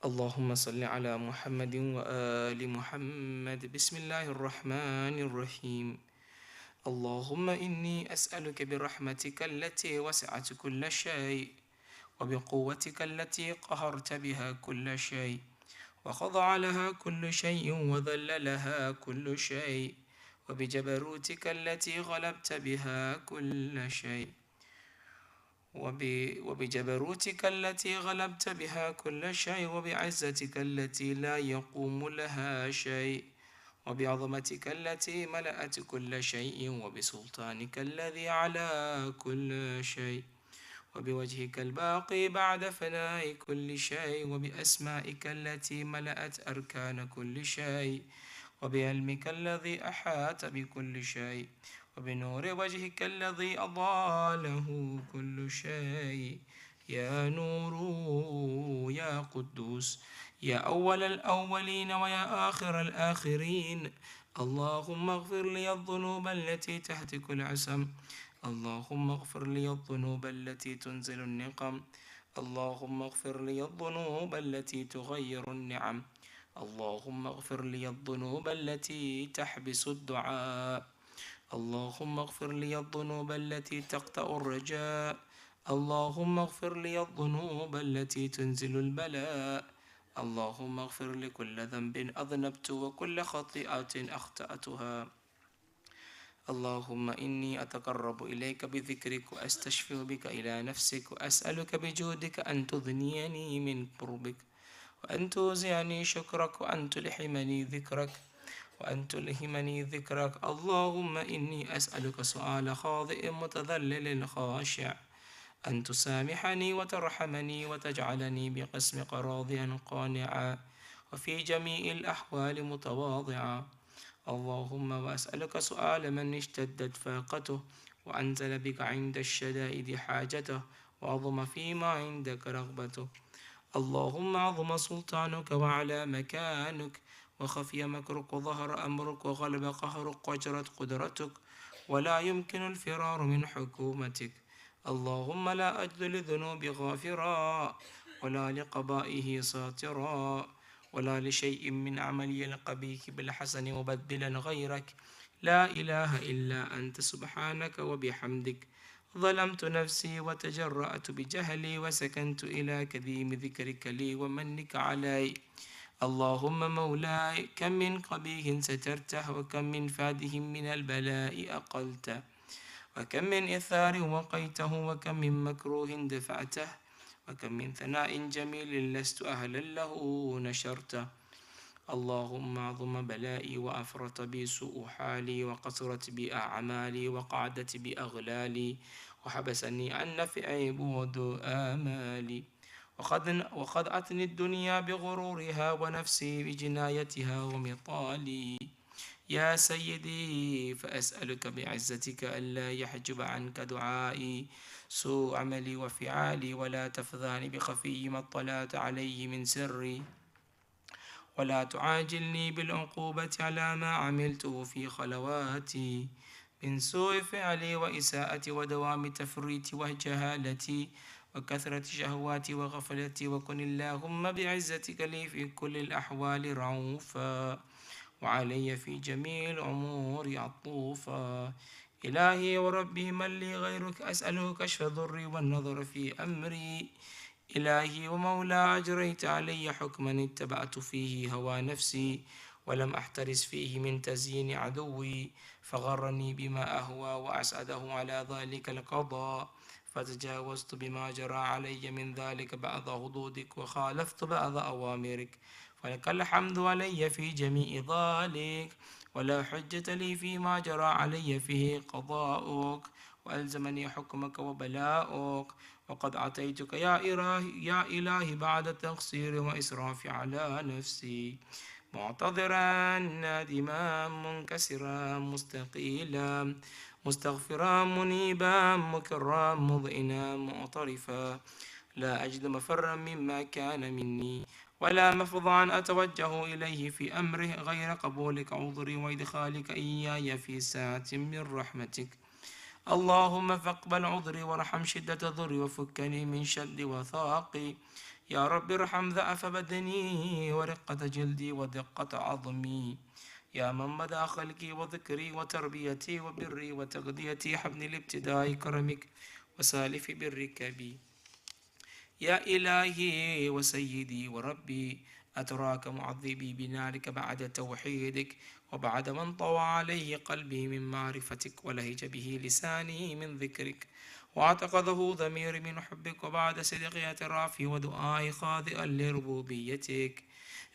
اللهم صل على محمد وآل محمد. بسم الله الرحمن الرحيم. اللهم إني أسألك برحمتك التي وسعت كل شيء، وبقوتك التي قهرت بها كل شيء، وخضع لها كل شيء وذل لها كل شيء، وبجبروتك التي غلبت بها كل شيء، وبجبروتك التي غلبت بها كل شيء، وبعزتك التي لا يقوم لها شيء، وبعظمتك التي ملأت كل شيء، وبسلطانك الذي على كل شيء، وبوجهك الباقي بعد فناء كل شيء، وبأسمائك التي ملأت أركان كل شيء، وبعلمك الذي أحاط بكل شيء، وبنور وجهك الذي أضاله كل شيء. يا نور يا قدوس يا أول الأولين ويا آخر الآخرين، اللهم اغفر لي الذنوب التي تهتك العصم، اللهم اغفر لي الذنوب التي تنزل النقم، اللهم اغفر لي الذنوب التي تغير النعم، اللهم اغفر لي الذنوب التي تحبس الدعاء، اللهم اغفر لي الذنوب التي تقطع الرجاء، اللهم اغفر لي الذنوب التي تنزل البلاء، اللهم اغفر لكل ذنب أذنبت وكل خطيئة أخطأتها. اللهم إني أتقرب إليك بذكرك، وأستشفع بك إلى نفسك، وأسألك بجودك أن تغنيني من قربك، وأن توزعني شكرك، وأن تلهمني ذكرك. اللهم إني أسألك سؤال خاضع متذلل خاشع، أن تسامحني وترحمني وتجعلني بقسمك راضيا قانعا، وفي جميع الأحوال متواضعا. اللهم وأسألك سؤال من اشتدت فاقته، وأنزل بك عند الشدائد حاجته، وعظم فيما عندك رغبته. اللهم عظم سلطانك وعلى مكانك، وخفي مكرك، وظهر أمرك، وغلب قهرك، وجرت قدرتك، ولا يمكن الفرار من حكومتك. اللهم لا أجد لذنوب غافرا، ولا لقبائه ساترا، ولا لشيء من عملي القبيح بالحسن مبدلا غيرك. لا إله إلا أنت سبحانك وبحمدك. ظلمت نفسي وتجرأت بجهلي، وسكنت إلى كريم ذكرك لي ومنك علي. اللهم مولاي، كم من قبيح سترته، وكم من فاده من البلاء أقلته، وكم من إثار وقيته، وكم من مكروه دفعته، وكم من ثناء جميل لست أهلا له نشرته. اللهم عظم بلائي، وأفرط بي سوء حالي، وقصرت بي أعمالي، وقعدت بي أغلالي، وحبسني عن نفعي بود آمالي، وقد أتني الدنيا بغرورها، ونفسي بجنايتها ومطالي. يا سيدي، فأسألك بعزتك ألا يحجب عنك دعائي سوء عملي وفعالي، ولا تفضاني بخفي ما اطلعت عليه من سري، ولا تعاجلني بالعقوبة على ما عملته في خلواتي من سوء فعلي وإساءتي، ودوام تفريطي وجهالتي، وكثرة شهواتي وغفلتي. وكن اللهم بعزتك لي في كل الأحوال رعوفا، وعلي في جميع الأمور عطوفا. إلهي وربي، من لي غيرك؟ أسأله كشف ضري والنظر في أمري. إلهي ومولا، أجريت علي حكما اتبعت فيه هوى نفسي، ولم أحترس فيه من تزيين عدوي، فغرني بما أهوى وأسعده على ذلك القضاء، فتجاوزت بما جرى علي من ذلك بعض حدودك، وخالفت بعض أوامرك، فلك الحمد علي في جميع ذلك، ولا حجة لي فيما جرى علي فيه قضاؤك، وألزمني حكمك وبلاؤك. وقد أتيتك يا إلهي بعد تقصير وإسراف على نفسي، معتذرا نادما منكسرا مستقيلا مستغفرا منيبا مكرا مضئنا معترفا، لا أجد مفرا مما كان مني، ولا مفضعا أتوجه إليه في أمره غير قبولك عذري، وإدخالك إياي في ساعة من رحمتك. اللهم فاقبل عذري، وارحم شدة ضري، وفكني من شد وثاقي. يا رب ارحم ضعف بدني ورقة جلدي ودقة عظمي. يا من بدا خلقي وذكري وتربيتي وبري وتغذيتي حبن الابتداء كرمك وسالف برك بي. يا إلهي وسيدي وربي، أتراك معذبي بنارك بعد توحيدك، وبعد من طوى عليه قلبي من معرفتك، ولهج به لساني من ذكرك، واعتقده ضميري من حبك، وبعد صدق اعترافي ودعائي خاضئا لربوبيتك.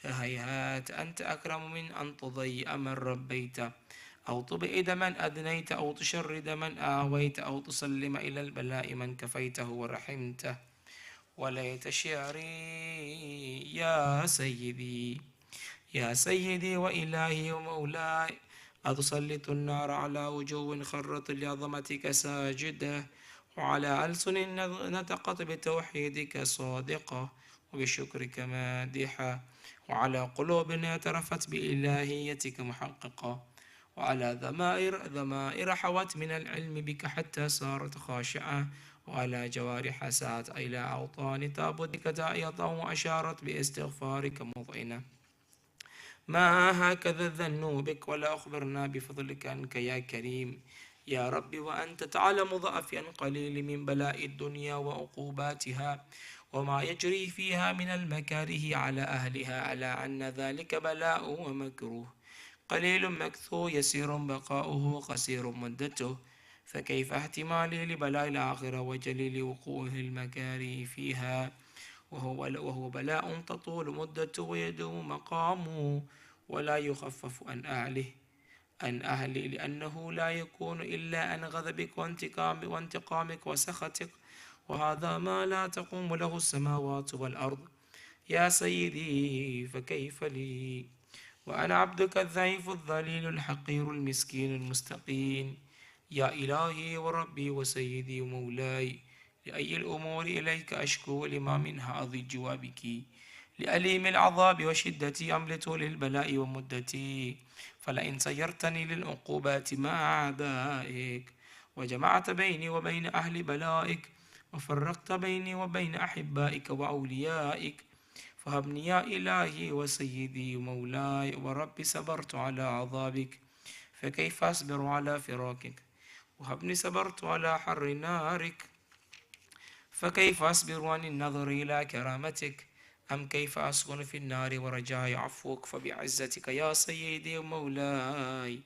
هيهات أنت أكرم من أن تضيء من ربيت، أو تبعد من أدنيت، أو تشرد من آويت، أو تسلم إلى البلاء من كفيته ورحمته. وليت شعري يا سيدي، يا سيدي وإلهي ومولاي، أتسلط النار على وجوه خرت لعظمتك ساجدة، وعلى ألسن نطقت بتوحيدك صادقة، وبشكرك مادحة، وعلى قلوب اعترفت بإلهيتك محققة، وعلى ضمائر حوت من العلم بك حتى صارت خاشعة، وعلى جوارح سعت إلى أوطان تابوتك تائية وأشارت باستغفارك مضعنة. ما هكذا الظن بك، ولا أخبرنا بفضلك عنك يا كريم. يا رب وأنت تعلم ضعفي قليل من بلاء الدنيا وعقوباتها، وما يجري فيها من المكاره على أهلها، على أن ذلك بلاء ومكروه، قليل مكثو يسير بقاؤه قصير مدته، فكيف احتمالي لبلاء الآخرة وجليل وقوعه المكاره فيها، وهو بلاء تطول مدته ويدوم مقامه، ولا يخفف عن أهله لأنه لا يكون إلا عن غضبك وانتقامك وسخطك، وهذا ما لا تقوم له السماوات والأرض. يا سيدي فكيف لي وأنا عبدك الضعيف الذليل الحقير المسكين المستقيم. يا إلهي وربي وسيدي ومولاي، لأي الأمور إليك أشكو، لما منها أضج وبكي، لأليم العذاب وشدتي أملته للبلاء ومدتي، فلئن سيرتني للعقوبات مع أعدائك، وجمعت بيني وبين أهل بلائك، وفرقت بيني وبين أحبائك وأوليائك، فهبني يا إلهي وسيدي ومولاي وربي، صبرت على عذابك فكيف أصبر على فراقك، وهبني صبرت على حر نارك فكيف أصبر عن النظر إلى كرامتك، أم كيف أسكن في النار ورجاء عفوك، فبعزتك يا سيدي ومولاي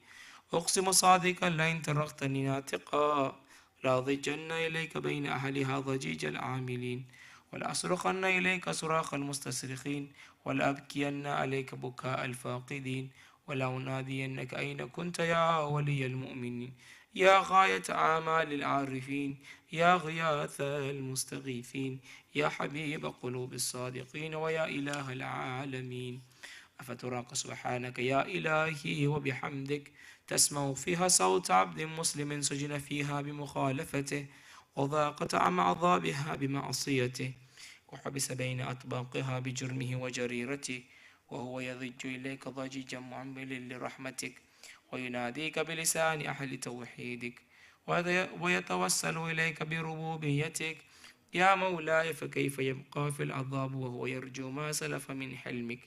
أقسم صادقا لئن تركتني ناطقا لأضجن إليك بين أهلها ضجيج العاملين، ولأصرخن إليك صراخ المستصرخين، ولأبكين عليك بكاء الفاقدين، ولأنادينك أين كنت يا ولي المؤمنين، يا غاية آمال العارفين، يا غياث المستغيثين، يا حبيب قلوب الصادقين، ويا إله العالمين. أفتراك سبحانك يا إلهي وبحمدك تسمع فيها صوت عبد مسلم سجن فيها بمخالفته، وضاق طعم عذابها بمعصيته، وحبس بين أطباقها بجرمه وجريرته، وهو يضج إليك ضجيجا معمل لرحمتك، ويناديك بلسان أهل توحيدك، ويتوسل إليك بربوبيتك. يا مولاي فكيف يبقى في العذاب وهو يرجو ما سلف من حلمك،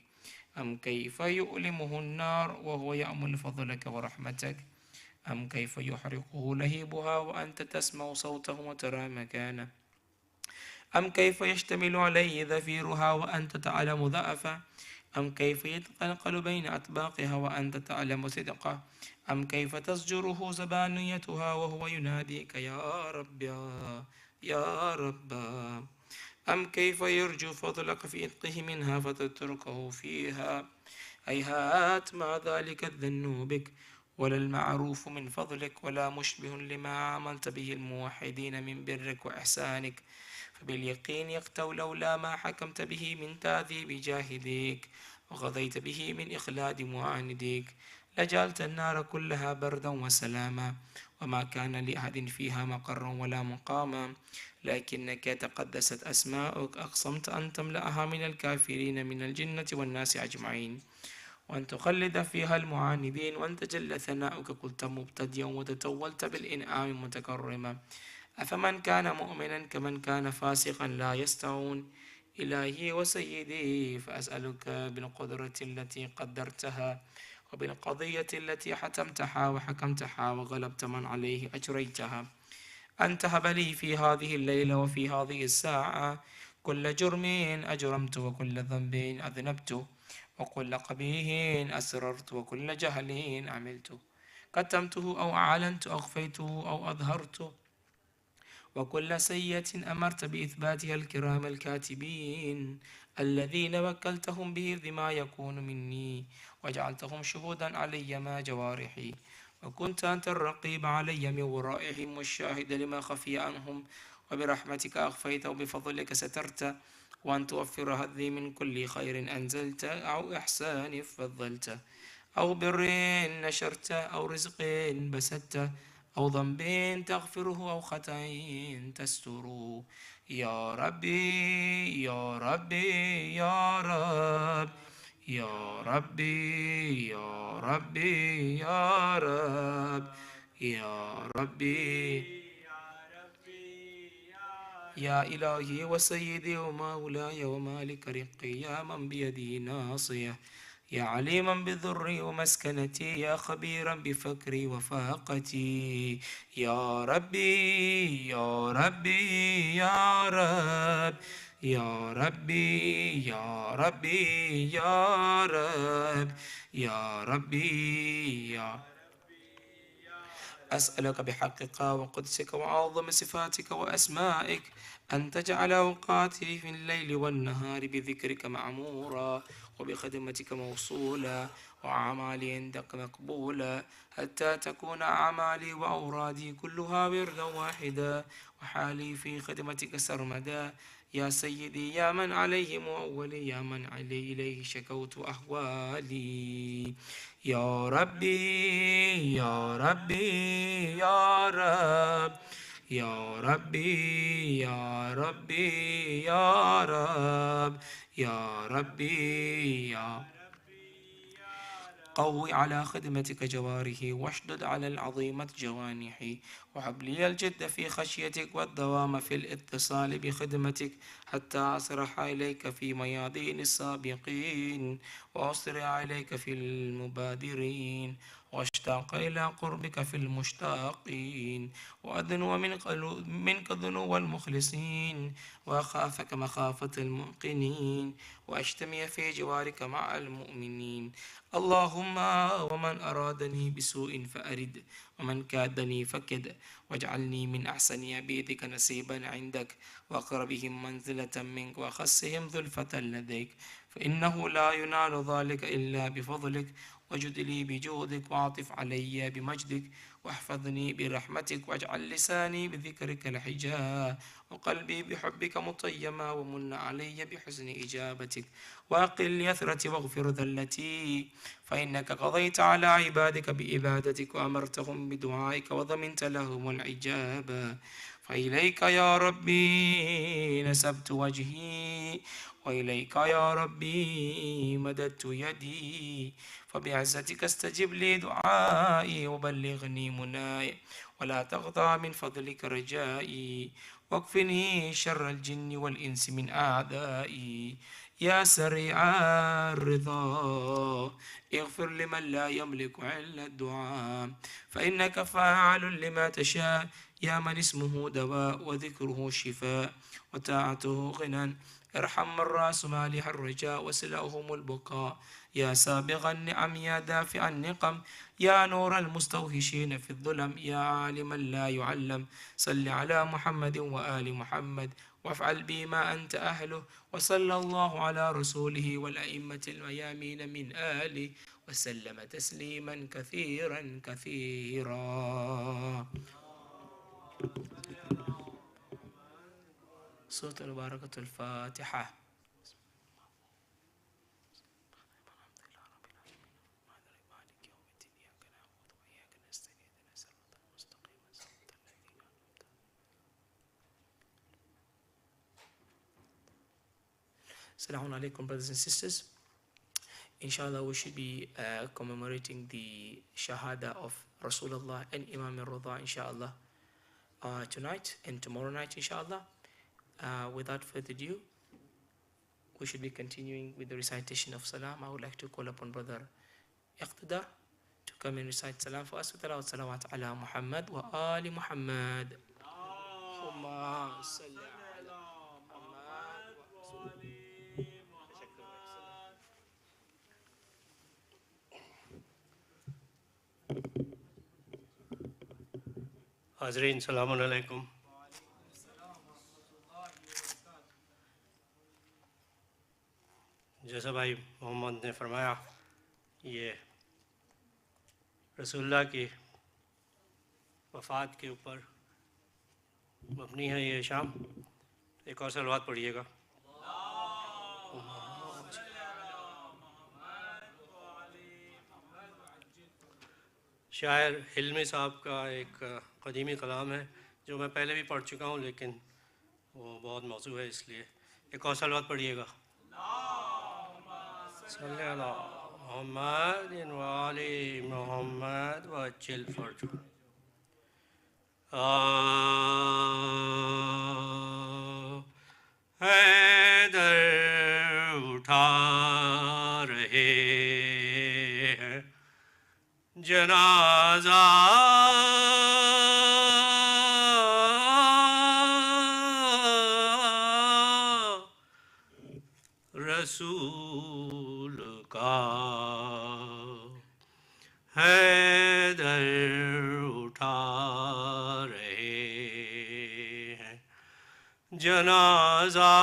أم كيف يؤلمه النار وهو يأمل فضلك ورحمتك، أم كيف يحرقه لهيبها وأنت تسمع صوته وترى مكانه، أم كيف يشتمل عليه ذفيرها وأنت تعلم ضعفه، أم كيف يتقلقل بين أطباقها وأنت تعلم صدقه، أم كيف تزجره زبانيتها وهو يناديك يا رب يا رب، أم كيف يرجو فضلك في إتقه منها فتتركه فيها. هيهات ما ذلك الذنوب بك، ولا المعروف من فضلك، ولا مشبه لما عملت به الموحدين من برك وإحسانك، فباليقين يقتو لولا ما حكمت به من تعذيب جاهديك، وقضيت به من إخلاد معانديك، لجعلت النار كلها بردا وسلاما، وما كان لأحد فيها مقرا ولا مقاما، لكنك تقدست أسماؤك أقسمت أن تملأها من الكافرين من الجنة والناس أجمعين، وأن تخلد فيها المعاندين، وأن تجل ثناؤك قلت مبتديا وتتولت بالإنعام متكرما، أفمن كان مؤمنا كمن كان فاسقا لا يستعون، إلهي وسيدي، فأسألك بالقدرة التي قدرتها وبالقضية التي حتمتها وحكمتها وغلبت من عليه أجريتها أن تهب لي في هذه الليلة وفي هذه الساعة كل جرم أجرمت وكل ذنب أذنبت وكل قبيح أسررت وكل جهل عملت كتمته أو أعلنت أخفيته أو أظهرت وكل سيئة أمرت بإثباتها الكرام الكاتبين الذين وكلتهم به بما يكون مني وجعلتهم شهودا علي ما جوارحي وكنت أنت الرقيب علي من ورائهم والشاهد لما خفي عنهم وبرحمتك أخفيت وبفضلك سترت وأن توفر هذي من كل خير أنزلت أو إحسان فضلت أو بر نشرت أو رزق بسطت أو ذنب تغفره أو خطأ تستره يا ربي يا ربي يا رب يا ربي يا ربي يا رب يا ربي يا إلهي وسيدي ومولاي ومالك رقي يا من بيدي ناصية يا عليما بذري ومسكنتي يا خبيرا بفكري وفاقتي يا ربي يا ربي يا رب يا ربي يا ربي يا رب يا ربي يا أسألك بحقك وقدسك وعظم صفاتك وأسمائك أن تجعل أوقاتي في الليل والنهار بذكرك معمورا وبخدمتك موصولا وأعمالي عندك مقبولا حتى تكون أعمالي وأورادي كلها وردا واحدا وحالي في خدمتك سرمدا يا سيدي يا من عليه مؤولي يا من علي إليه شكوت أحوالي يا ربي يا ربي يا رب يا ربي يا ربي يا رب يا ربي يا قوي على خدمتك جوارحي واشدد على العظيمة جوانحي وهب لي الجد في خشيتك والدوام في الاتصال بخدمتك حتى أسرح إليك في ميادين السابقين وأسرع إليك في المبادرين واشتاق إلى قربك في المشتاقين وأدنو منك ذنو المخلصين وأخافك مخافة الموقنين وأجتمع في جوارك مع المؤمنين اللهم ومن أرادني بسوء فأرد ومن كادني فكد واجعلني من أحسن عبيدك نصيبا عندك وأقربهم منزلة منك وأخصهم ذلفة لديك فإنه لا ينال ذلك إلا بفضلك وجد لي بجودك وعطف علي بمجدك واحفظني برحمتك واجعل لساني بذكرك الحجاب وقلبي بحبك مطيما ومن علي بحسن إجابتك وأقل يثرتي واغفر ذلتي فإنك قضيت على عبادك بإبادتك وأمرتهم بدعائك وضمنت لهم الإجابة فإليك يا ربي نسبت وجهي وإليك يا ربي مددت يدي فبعزتك استجب لي دعائي وبلغني مناي ولا تغضى من فضلك رجائي واكفني شر الجن والإنس من أعدائي يا سريع الرضا اغفر لمن لا يملك إلا الدعاء فإنك فاعل لما تشاء يا من اسمه دواء وذكره شفاء وطاعته غنى ارحم من راس مالها الرجاء وسلأهم البقاء يا سابغ النعم يا دافع النقم يا نور المستوحشين في الظلم يا عالما لا يعلم صل على محمد وآل محمد وافعل بي ما أنت أهله وصلى الله على رسوله والأئمة الميامين من آله وسلم تسليما كثيرا كثيرا. صوت البركة الفاتحة. Assalamu alaikum, brothers and sisters. Inshallah, we should be commemorating the Shahada of Rasulullah and Imam al-Rida, inshallah, tonight and tomorrow night, inshallah. Without further ado, we should be continuing with the recitation of salam. I would like to call upon Brother Iqtidar to come and recite salam for us with salawat ala Muhammad wa ali Muhammad. Allahumma salli ala Muhammad wa ali حاضرین السلام علیکم. جیسا بھائی محمد نے فرمایا، یہ رسول اللہ کی وفات کے اوپر مبنی ہے یہ شام. ایک اور صلوات پڑھیے گا. شاعر حلمی صاحب کا ایک قدیمی کلام ہے جو میں پہلے بھی پڑھ چکا ہوں، لیکن وہ بہت موضوع ہے، اس لیے ایک اور صلوات پڑھیے گا. صلی اللہ محمد وعلی محمد وعجل فرجہ. حیدر اٹھا رہے ہیں جنازہ، رسول کا حیدر اٹھا رہے ہیں جنازہ،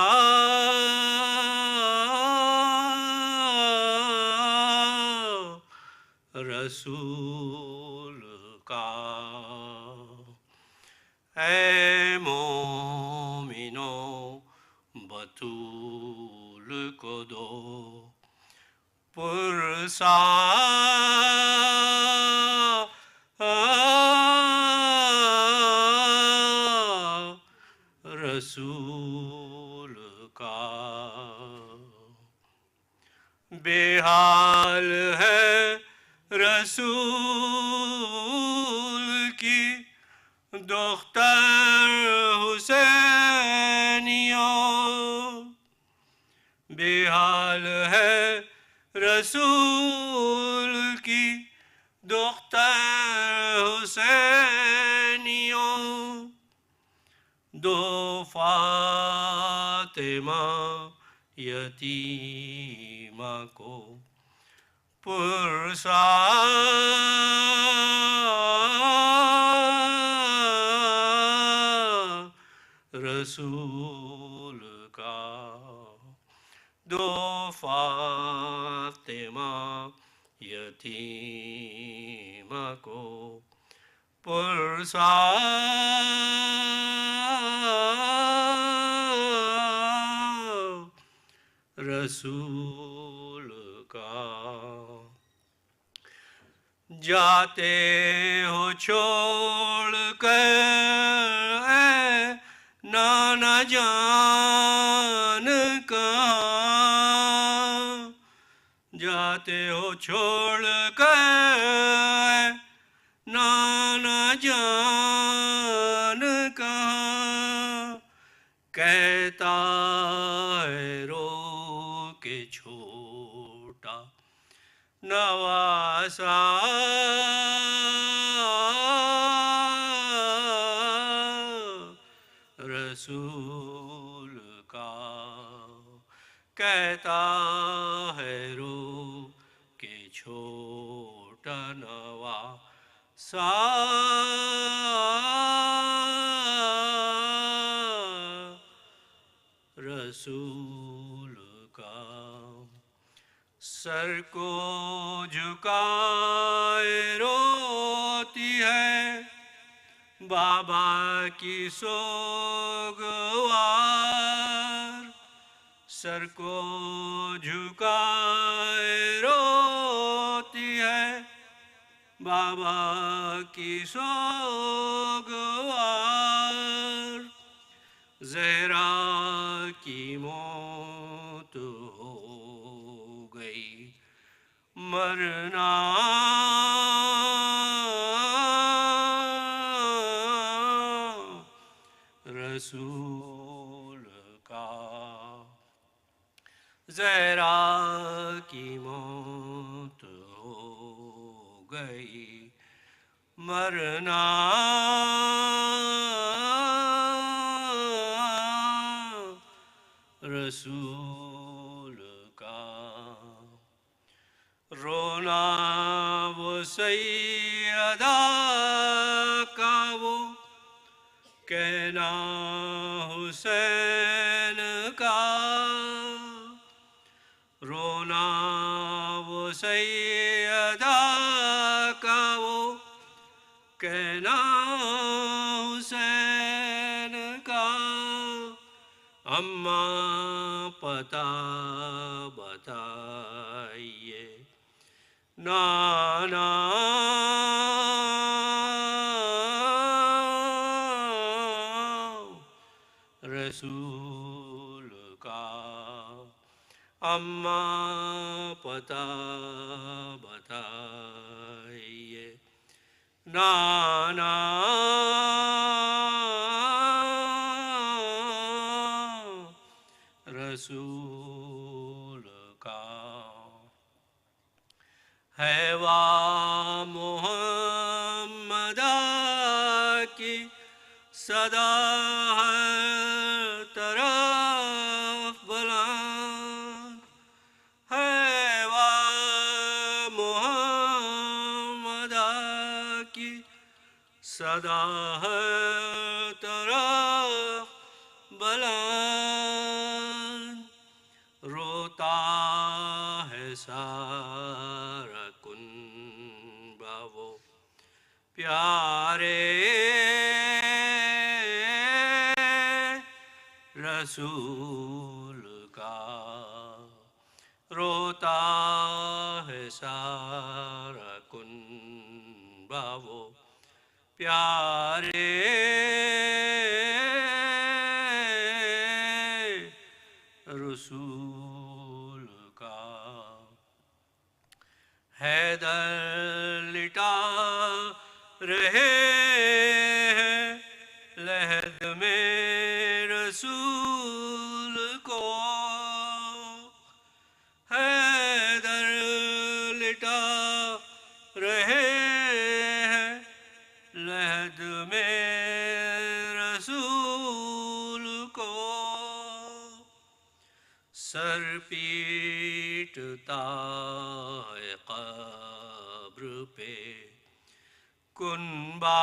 رسول کا. اے مومنو بطول کو دو پرسا، رسول کا. بے حال ہے رسول کی دختر حسینیوں، بے حال ہے رسول کی دختر حسینیوں. دو فاطمہ یتیمہ کو پرسا، رسول کا. دو فاطمہ یتیمہ کو پرسا، رسول کا. جاتے ہو چھوڑ کر اے نانا جان کہاں، جاتے ہو چھوڑ کر اے نانا جان کہاں، کہتا ہے رو کے چھوٹا نواسا، رسول کا. کہتا ہے رو کے چھوٹا نواسا، رسول کا. سر کو جھکائے روتی ہے بابا کی سوگوار، سر کو جھکائے روتی ہے بابا کی سوگوار. زہرا کی موت ہو گئی مرنا، رسول کا. زہرا کی موت ہو گئی، مرنا رسول کا، رونا وہ سیدہ کا، وہ کہنا حسین کا، رونا وہ سیدہ کا، وہ کہنا حسین کا، اماں پتہ بتائیے نانا رسول کا، اماں پتہ بتائیے نانا رسول کا، ہے وا محمد کی صدا ہر طرف بلند، ہے وا محمد کی صدا ہر طرف بلند، روتا ہے سارا کنبہ وہ پیارے رسول کا، روتا ہے سارا کنبہ وہ پیارے رسول کا، حیدر لٹا رہے ہیں لحد میں رسول کو، حیدر لٹا رہے ہیں لحد میں رسول کو، سر پیٹتا ہے قبر پہ کنبہ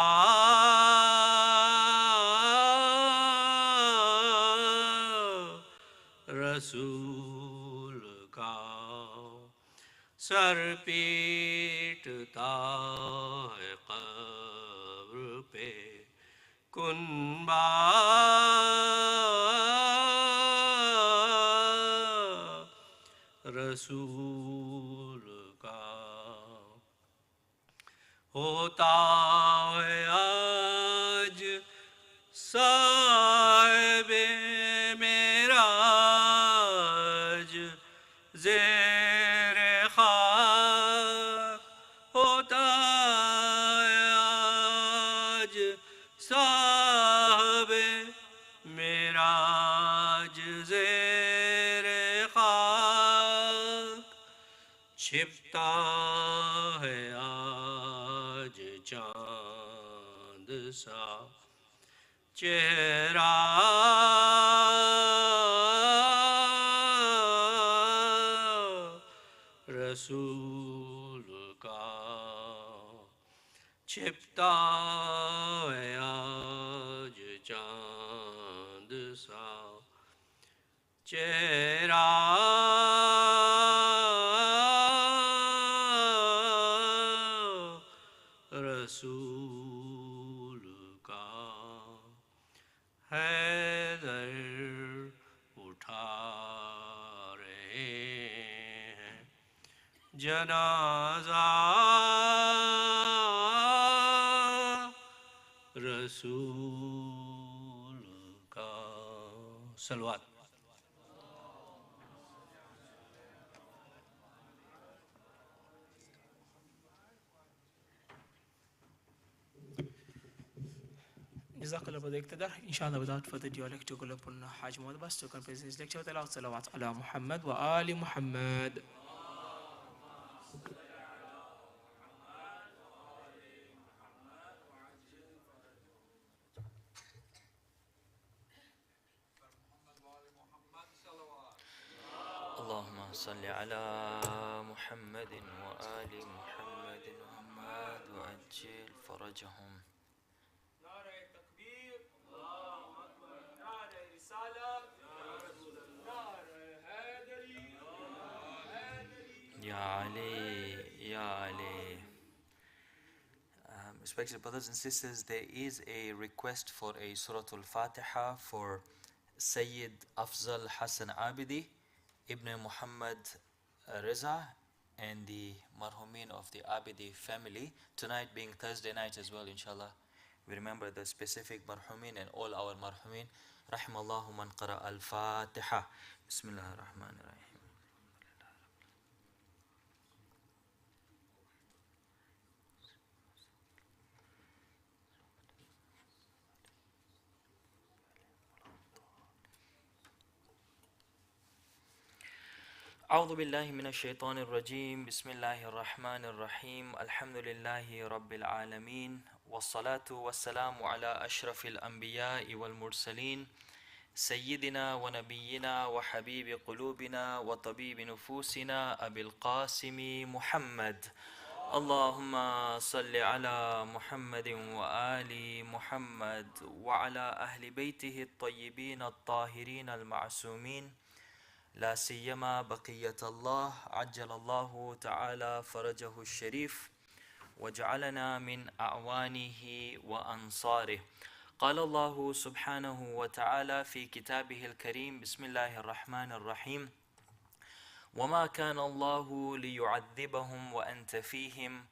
رسول کا، سر پیٹتا ہے قبر پہ کنبہ رسول کا، ہوتا ہے آج صاحب معراج زیر خاک، ہوتا ہے آج صاحب معراج زیر خاک، چھپتا ہے آج چاند سا چہرہ رسول کا، چھپتا ہے آج چاند سا چہرہ رسول کا، حیدر اٹھا رہے ہیں جنازہ رسول کا، صلوات۔ Jazakallah for the iqtidar. Inshallah, without further ado, I'd like to call upon Hajj Abbas to complete his lecture with Allah salawat ala Muhammad wa ali Muhammad. اللهم صل على محمد وآل محمد وعماد وأجل فرجهم. نعرہ تکبیر، اللہ اکبر، نعرہ رسالت، نعرہ حیدری، Ya Ali, Ya Ali. Respected brothers and sisters, there is a request for a Surah Al-Fatiha for Syed Afzal Hassan Abidi, Ibn Muhammad Reza, and the marhumin of the Abidi family. Tonight being Thursday night as well, inshallah, we remember the specific marhumin and all our marhumin. Rahimallahu man qara al-Fatiha. Bismillahir Rahmanir Rahim. أعوذ بالله من الشيطان الرجيم بسم الله الرحمن الرحيم الحمد لله رب العالمين والصلاة والسلام على أشرف الأنبياء والمرسلين سيدنا ونبينا وحبيب قلوبنا وطبيب نفوسنا أبي القاسم محمد اللهم صل على محمد وآل محمد وعلى أهل بيته الطيبين الطاهرين المعصومين لا سيما بقية الله عجل الله تعالى فرجه الشريف وجعلنا من أعوانه وأنصاره. قال الله سبحانه وتعالى في كتابه الكريم بسم الله الرحمن الرحيم وما كان الله ليعذبهم وأنت فيهم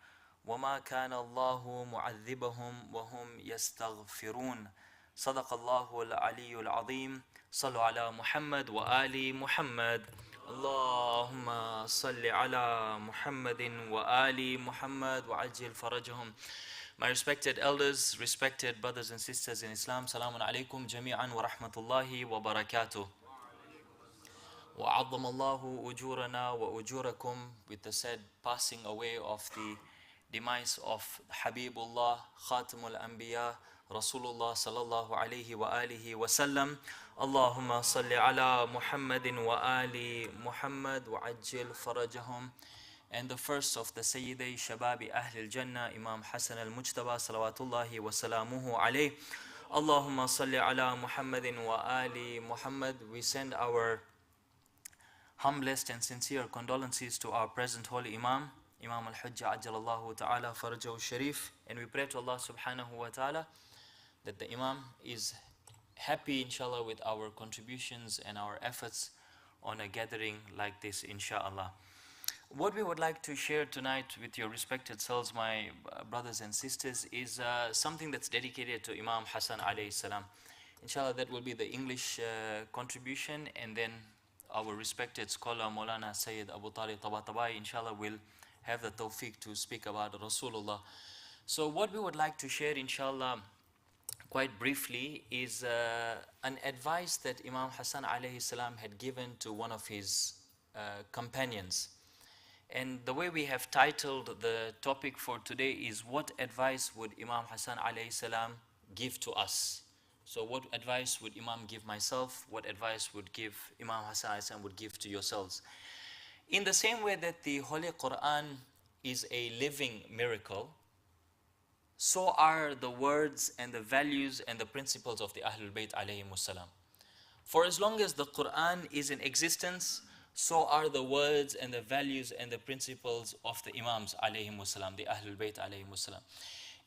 وما كان الله معذبهم وهم يستغفرون. صدق الله العلي العظيم. صلوا على محمد وآل محمد. اللهم صل على محمد وآل محمد وعجل فرجهم. My respected elders, respected brothers and sisters in Islam, Salamun alaykum jami'an wa rahmatullahi wa barakatuh. Wa a'azzam Allahu ujurana wa ujurakum, with the said passing away of the demise of Habibullah, Khatamul Anbiya, Rasulullah sallallahu alayhi wa alihi wa sallam. Allahumma salli ala Muhammadin wa ali Muhammad wa ajil farajahum. And the first of the Sayyidai Shababi Ahl al-Jannah, Imam Hasan al-Mujtaba salawatullahi wa salamuhu alayh. Allahumma salli ala Muhammadin wa ali Muhammad. We send our humblest and sincere condolences to our present holy Imam, Imam al-Hujjah ajjalallahu ta'ala farajahu sharif. And we pray to Allah subhanahu wa ta'ala that the Imam is happy, inshallah, with our contributions and our efforts on a gathering like this, inshallah. What we would like to share tonight with your respected selves, my brothers and sisters, is something that's dedicated to Imam Hasan alayhi salam. Inshallah, that will be the English contribution, and then our respected scholar Maulana Syed Abu Talib Tabatabi, inshallah, will have the tawfiq to speak about Rasulullah. So what we would like to share, inshallah, quite briefly, is an advice that Imam Hasan alayhi salam had given to one of his companions. And the way we have titled the topic for today is, what advice would Imam Hasan alayhi salam give to us? So what advice would Imam give myself? What advice would give Imam Hasan alayhi salam would give to yourselves? In the same way that the Holy Quran is a living miracle, so are the words and the values and the principles of the Ahlul Bayt alayhimus salam. For as long as the Quran is in existence, so are the words and the values and the principles of the Imams alayhimus salam, the Ahlul Bayt alayhimus salam.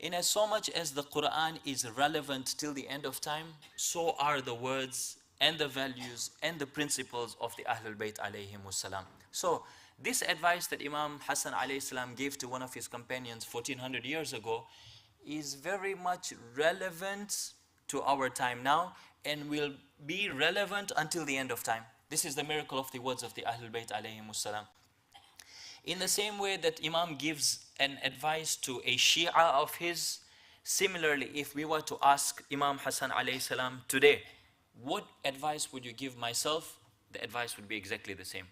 In as so much as the Quran is relevant till the end of time, so are the words and the values and the principles of the Ahlul Bayt alayhimus salam. So this advice that Imam Hasan alayhi salam gave to one of his companions 1400 years ago is very much relevant to our time now, and will be relevant until the end of time. This is the miracle of the words of the Ahlul Bayt alayhimus salam. In the same way that Imam gives an advice to a Shia of his, Similarly, if we were to ask Imam Hasan alayhi salam today, what advice would you give myself? The advice would be exactly the same.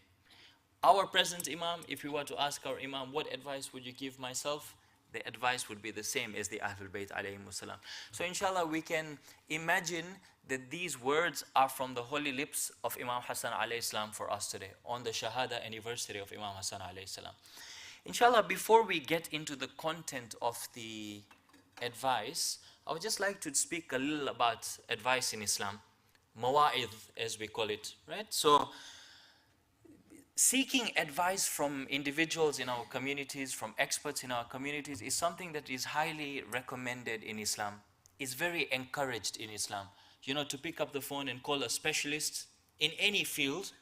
Our present Imam, if we were to ask our Imam, what advice would you give myself? The advice would be the same as the Ahlul Bayt alayhimus salam. So inshallah we can imagine that these words are from the holy lips of Imam Hasan alayhi salam for us today, on the Shahada anniversary of Imam Hasan alayhi salam. Inshallah, before we get into the content of the advice, I would just like to speak a little about advice in Islam. Mawa'idh, as we call it, right? So, seeking advice from individuals in our communities, from experts in our communities, is something that is highly recommended in Islam. It's very encouraged in Islam. You know, to pick up the phone and call a specialist in any field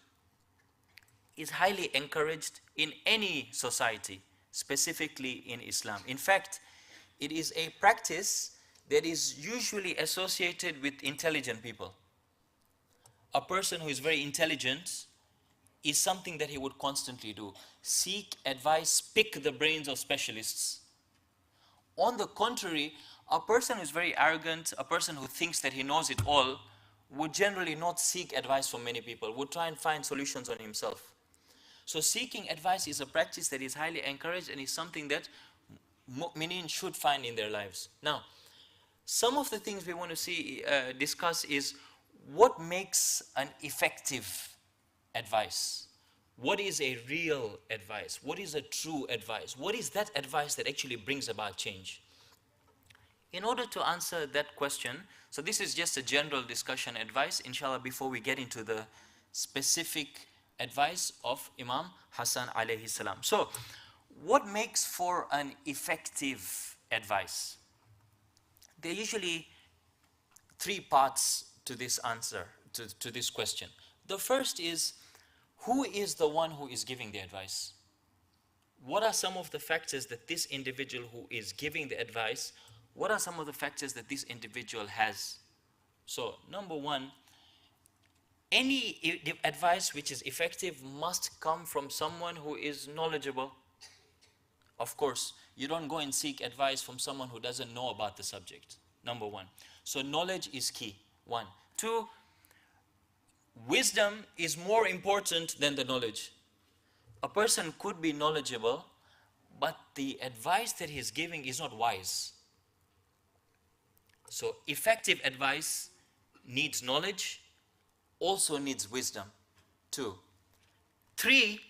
is highly encouraged in any society, specifically in Islam. In fact, it is a practice that is usually associated with intelligent people. A person who is very intelligent is something that he would constantly do. Seek advice, pick the brains of specialists. On the contrary, a person who is very arrogant, a person who thinks that he knows it all, would generally not seek advice from many people, would try and find solutions on himself. So seeking advice is a practice that is highly encouraged and is something that mu'minin should find in their lives. Now, some of the things we want to discuss is what makes an effective advice. What is a real advice? What is a true advice? What is that advice that actually brings about change? In order to answer that question, so this is just a general discussion advice, inshallah, before we get into the specific advice of Imam Hasan alayhi salam. So, what makes for an effective advice? There are usually three parts to this answer, to this question. The first is, who is the one who is giving the advice? What are some of the factors that this individual who is giving the advice, what are some of the factors that this individual has? So, number one, any advice which is effective must come from someone who is knowledgeable. Of course, you don't go and seek advice from someone who doesn't know about the subject, number one. So knowledge is key, one. Two, wisdom is more important than the knowledge. A person could be knowledgeable, but the advice that he's giving is not wise. So effective advice needs knowledge, also needs wisdom. Two. Three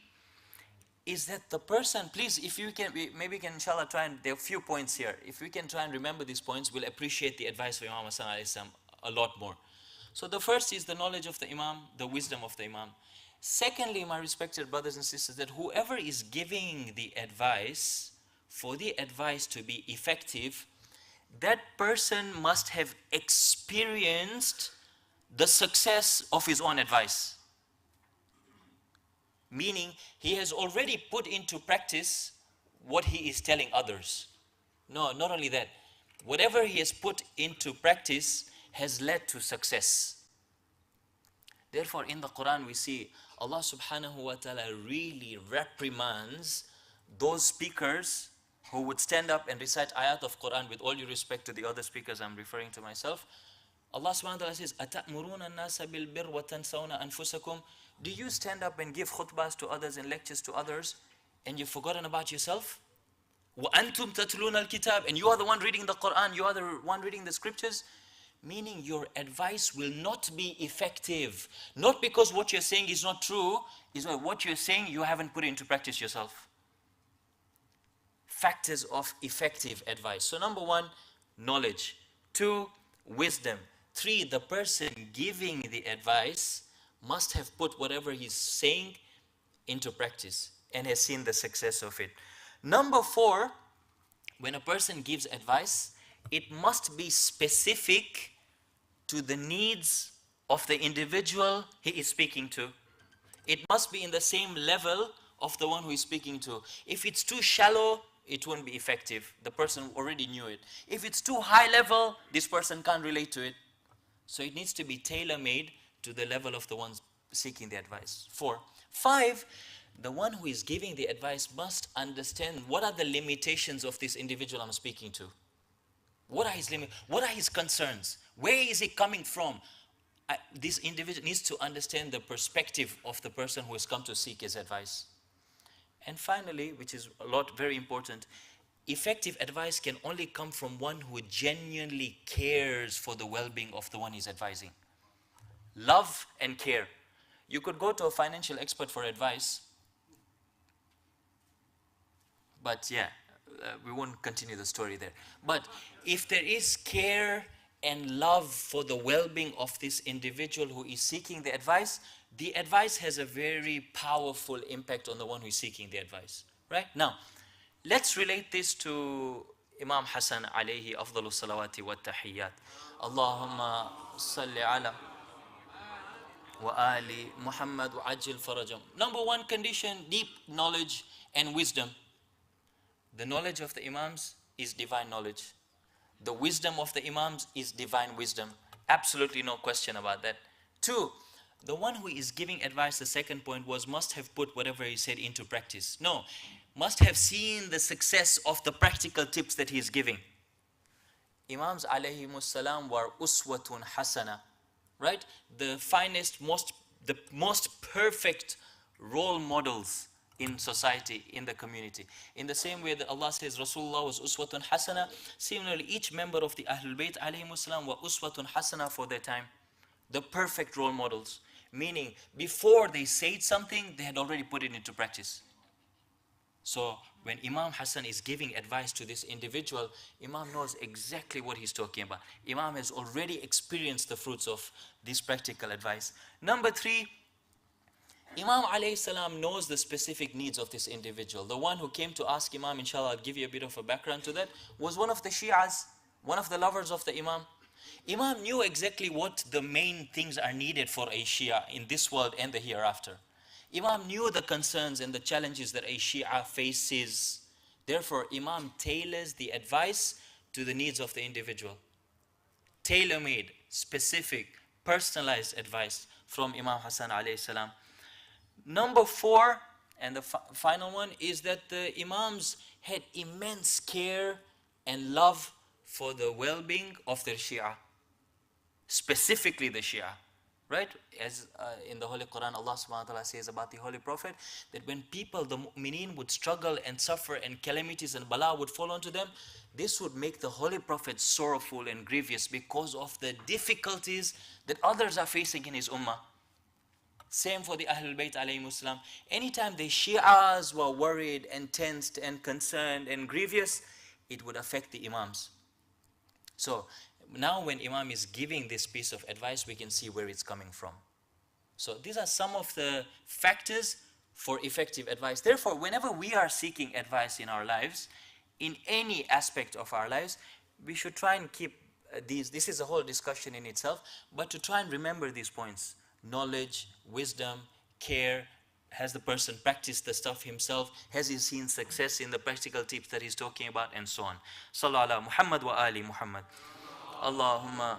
is that the person, please, if you can, maybe we can inshallah try and, there are a few points here. If we can try and remember these points, we'll appreciate the advice of Imam Hasan alayhi salam a lot more. So the first is the knowledge of the Imam, the wisdom of the Imam. Secondly, my respected brothers and sisters, that whoever is giving the advice, for the advice to be effective, that person must have experienced the success of his own advice. Meaning, he has already put into practice what he is telling others. No, not only that. Whatever he has put into practice has led to success. Therefore, in the Quran we see Allah subhanahu wa ta'ala really reprimands those speakers who would stand up and recite ayat of Quran. With all due respect to the other speakers, I'm referring to myself. Allah subhanahu wa ta'ala says, أَتَأْمُرُونَ النَّاسَ بِالْبِرِّ وَتَنْسَوْنَ أَنفُسَكُمْ. Do you stand up and give khutbahs to others and lectures to others, and you've forgotten about yourself? وَأَنْتُمْ تَتْلُونَ الْكِتَابِ. And you are the one reading the Quran, you are the one reading the scriptures. Meaning your advice will not be effective. Not because what you're saying is not true, is what you're saying you haven't put it into practice yourself. Factors of effective advice. So number one, knowledge. Two, wisdom. Three, the person giving the advice must have put whatever he's saying into practice and has seen the success of it. Number four, when a person gives advice, it must be specific to the needs of the individual he is speaking to. It must be in the same level of the one who is speaking to. If it's too shallow, it won't be effective. The person already knew it. If it's too high level, this person can't relate to it. So it needs to be tailor-made to the level of the ones seeking the advice. 4. 5, the one who is giving the advice must understand what are the limitations of this individual I'm speaking to. What are his limits? What are his concerns? Where is he coming from? This individual needs to understand the perspective of the person who has come to seek his advice. And finally, which is very important, effective advice can only come from one who genuinely cares for the well-being of the one he's advising. Love and care. You could go to a financial expert for advice, but yeah, we won't continue the story there. But if there is care and love for the well-being of this individual who is seeking the advice has a very powerful impact on the one who is seeking the advice. Right? Now, let's relate this to Imam Hasan alayhi afdalu salawati wa tahiyyat. Allahumma salli ala wa ali Muhammad wa ajil farajam. Number one condition, deep knowledge and wisdom. The knowledge of the Imams is divine knowledge. The wisdom of the Imams is divine wisdom. Absolutely no question about that. Two, the one who is giving advice, the second point was, must have put whatever he said into practice. No, must have seen the success of the practical tips that he is giving. Imams alayhimus salam were uswatun hasana, right? The finest, the most perfect role models in society, in the community. In the same way that Allah says Rasulullah was uswatun hasana, similarly each member of the Ahlul Bayt alayhimus salam were uswatun hasana for their time. The perfect role models. Meaning, before they said something, they had already put it into practice. So, when Imam Hasan is giving advice to this individual, Imam knows exactly what he's talking about. Imam has already experienced the fruits of this practical advice. Number three, Imam alayhi salam knows the specific needs of this individual. The one who came to ask Imam, inshallah, I'll give you a bit of a background to that, was one of the Shi'as, one of the lovers of the Imam. Imam knew exactly what the main things are needed for a Shia in this world and the hereafter. Imam knew the concerns and the challenges that a Shia faces. Therefore, Imam tailors the advice to the needs of the individual. Tailor-made, specific, personalized advice from Imam Hasan alayhi salam. Number four, and the final one, is that the Imams had immense care and love for the well-being of their Shia. Specifically the Shia, right? As in the Holy Quran, Allah subhanahu wa ta'ala says about the Holy Prophet, that when people, the mu'mineen, would struggle and suffer and calamities and bala would fall onto them, this would make the Holy Prophet sorrowful and grievous because of the difficulties that others are facing in his ummah. Same for the Ahlul Bayt alayhimus salam. Anytime the Shi'as were worried and tensed and concerned and grievous, it would affect the Imams. So, now when Imam is giving this piece of advice, we can see where it's coming from. So these are some of the factors for effective advice. Therefore, whenever we are seeking advice in our lives, in any aspect of our lives, we should try and keep these. This is a whole discussion in itself, but to try and remember these points. Knowledge, wisdom, care. Has the person practiced the stuff himself? Has he seen success in the practical tips that he's talking about? And so on. Sallu ala Muhammad wa ali Muhammad. Allahumma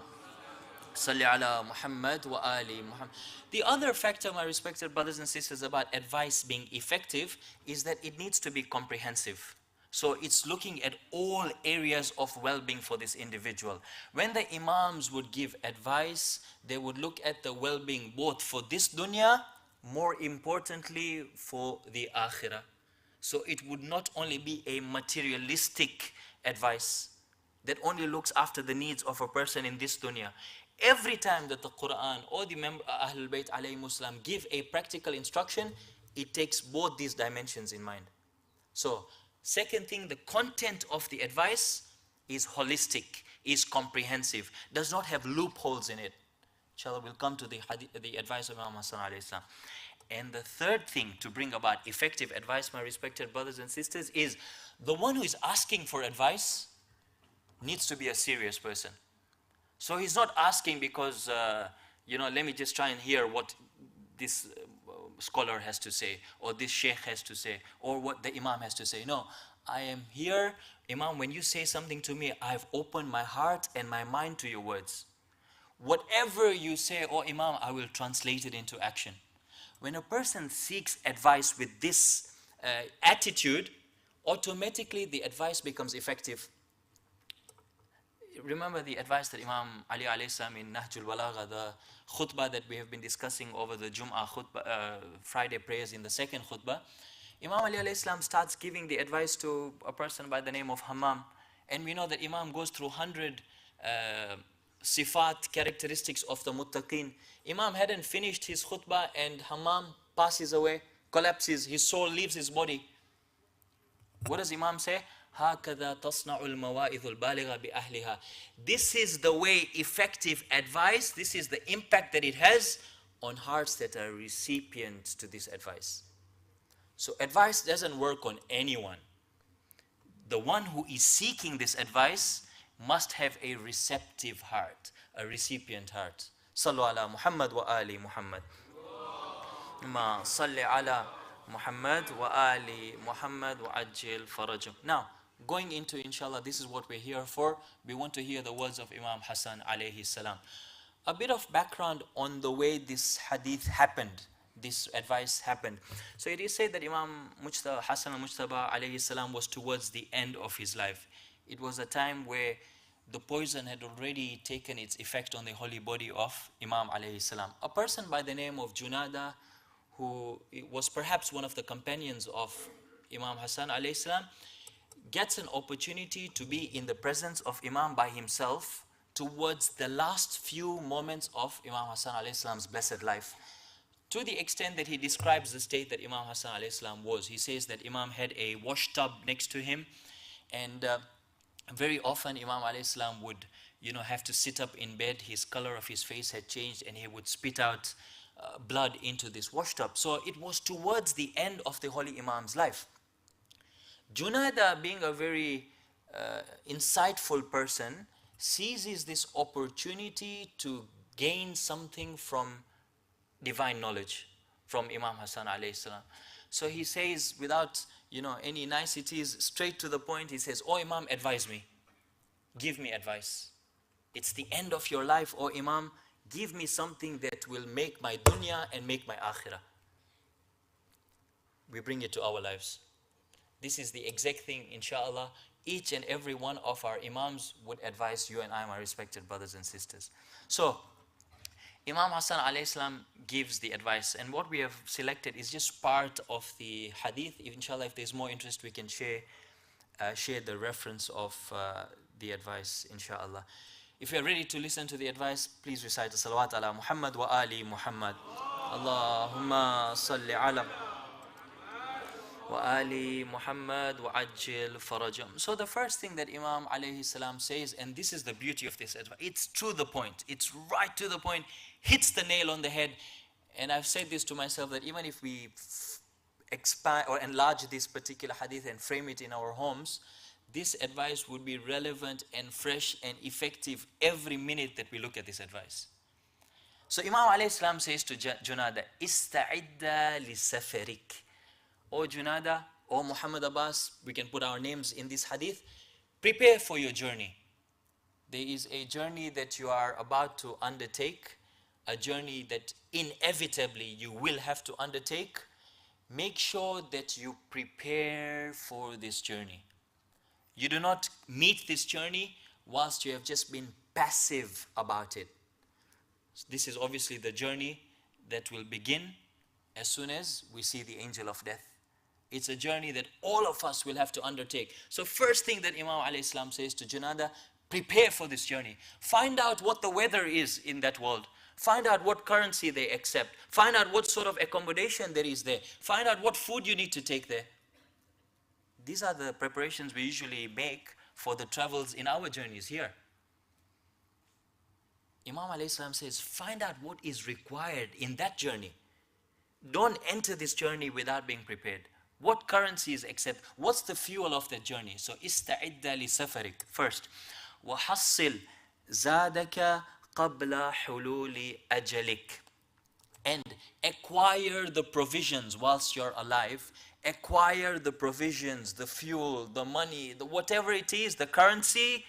salli ala Muhammad wa ali Muhammad. The other factor, my respected brothers and sisters, about advice being effective is that it needs to be comprehensive. So it's looking at all areas of well-being for this individual. When the Imams would give advice, they would look at the well-being both for this dunya, more importantly for the akhirah. So it would not only be a materialistic advice that only looks after the needs of a person in this dunya. Every time that the Quran or the Ahlul Bayt alayhimus salam give a practical instruction, it takes both these dimensions in mind. So, second thing, the content of the advice is holistic, is comprehensive, does not have loopholes in it. Inshallah, we'll come to the advice of Imam Hasan alayhi salam. And the third thing to bring about effective advice, my respected brothers and sisters, is the one who is asking for advice needs to be a serious person. So he's not asking because, let me just try and hear what this scholar has to say, or this sheikh has to say, or what the imam has to say. No, I am here, Imam, when you say something to me, I've opened my heart and my mind to your words. Whatever you say, oh Imam, I will translate it into action. When a person seeks advice with this attitude, automatically the advice becomes effective. remember the advice that Imam Ali alayhi salam in Nahjul Balagha, the khutbah that we have been discussing over the Jum'ah khutbah, Friday prayers in the second khutbah. Imam Ali alayhi salam starts giving the advice to a person by the name of Hammam. And we know that Imam goes through 100 sifat, characteristics of the muttaqeen. Imam hadn't finished his khutbah and Hammam passes away, collapses, his soul leaves his body. What does Imam say? هَكَذَا تَصْنَعُ الْمَوَائِذُ الْبَالِغَ بِأَهْلِهَا. This is the way effective advice, this is the impact that it has on hearts that are recipients to this advice. So advice doesn't work on anyone. The one who is seeking this advice must have a receptive heart, a recipient heart. Sallu ala Muhammad wa ali Muhammad. Ma salli ala Muhammad wa ali Muhammad wa ajil farajum. Now, going into, inshallah, this is what we're here for. We want to hear the words of Imam Hasan alayhi salam. A bit of background on the way this hadith happened, this advice happened. So it is said that Imam Hasan al-Mujtaba alayhi salam was towards the end of his life. It was a time where the poison had already taken its effect on the holy body of Imam alayhi salam. A person by the name of Junada, who was perhaps one of the companions of Imam Hasan alayhi salam, gets an opportunity to be in the presence of Imam by himself towards the last few moments of Imam Hasan alayhi salam's blessed life. To the extent that he describes the state that Imam Hasan alayhi salam was. He says that Imam had a wash tub next to him, and very often Imam alayhi salam would have to sit up in bed. His color of his face had changed and he would spit out blood into this wash tub. So it was towards the end of the holy Imam's life. Junada, being a very insightful person, seizes this opportunity to gain something from divine knowledge from Imam Hasan alayhi salam. So he says, without any niceties, straight to the point, he says, "Oh Imam, advise me. Give me advice. It's the end of your life, oh Imam. Give me something that will make my dunya and make my akhirah." We bring it to our lives. This is the exact thing, inshallah, each and every one of our Imams would advise you and I, my respected brothers and sisters. So, Imam Hasan alayhi salam gives the advice, and what we have selected is just part of the hadith. Inshallah, if there's more interest, we can share the reference of the advice, inshallah. If you are ready to listen to the advice, please recite the salawat ala Muhammad wa ali Muhammad. Allahumma salli ala wa ali Muhammad wa ajil farajum. So the first thing that Imam alayhi salam says, and this is the beauty of this advice, it's to the point, it's right to the point, hits the nail on the head. And I've said this to myself, that even if we expand or enlarge this particular hadith and frame it in our homes, this advice would be relevant and fresh and effective every minute that we look at this advice. So Imam alayhi salam says to Junada, "Ista'idda li safarik." O Junada, O Muhammad Abbas, we can put our names in this hadith, prepare for your journey. There is a journey that you are about to undertake, a journey that inevitably you will have to undertake. Make sure that you prepare for this journey. You do not meet this journey whilst you have just been passive about it. This is obviously the journey that will begin as soon as we see the angel of death. It's a journey that all of us will have to undertake. So first thing that Imam alayhi salam says to Junada, prepare for this journey. Find out what the weather is in that world. Find out what currency they accept. Find out what sort of accommodation there is there. Find out what food you need to take there. These are the preparations we usually make for the travels in our journeys here. Imam alayhi salam says, find out what is required in that journey. Don't enter this journey without being prepared. What currencies accept? What's the fuel of that journey? So, ista'idda li safarik. First, وَحَصِّلْ زَادَكَ قَبْلَ حُلُولِ أَجَلِكَ. And acquire the provisions whilst you're alive. Acquire the provisions, the fuel, the money, the whatever it is, the currency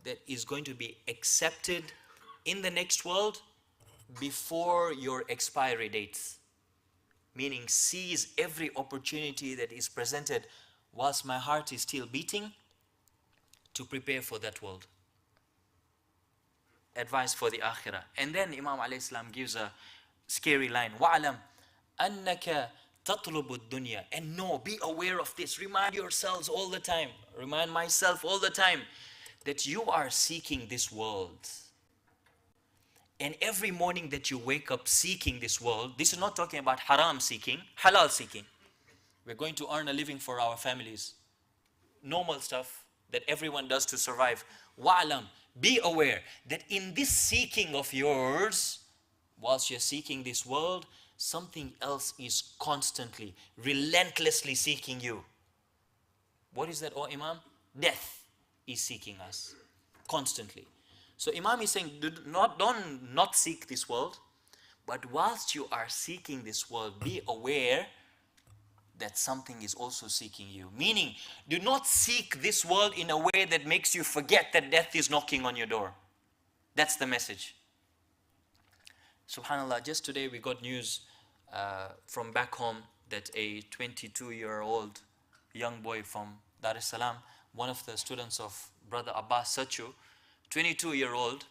that is going to be accepted in the next world before your expiry dates. Meaning, seize every opportunity that is presented whilst my heart is still beating to prepare for that world. advice for the akhirah. And then Imam alayhi salam gives a scary line. وَعْلَمْ أَنَّكَ تَطْلُبُ الدُّنْيَا. And no, be aware of this. Remind yourselves all the time. Remind myself all the time that you are seeking this world. And every morning that you wake up seeking this world, this is not talking about haram seeking, halal seeking. We're going to earn a living for our families. Normal stuff that everyone does to survive. Wa'alam, be aware that in this seeking of yours, whilst you're seeking this world, something else is constantly, relentlessly seeking you. What is that, oh Imam? Death is seeking us constantly. So Imam is saying, don't not seek this world, but whilst you are seeking this world, be aware that something is also seeking you. Meaning, do not seek this world in a way that makes you forget that death is knocking on your door. That's the message. SubhanAllah, just today we got news from back home that a 22-year-old young boy from Dar es Salaam, one of the students of brother Abbas, 22-year-old,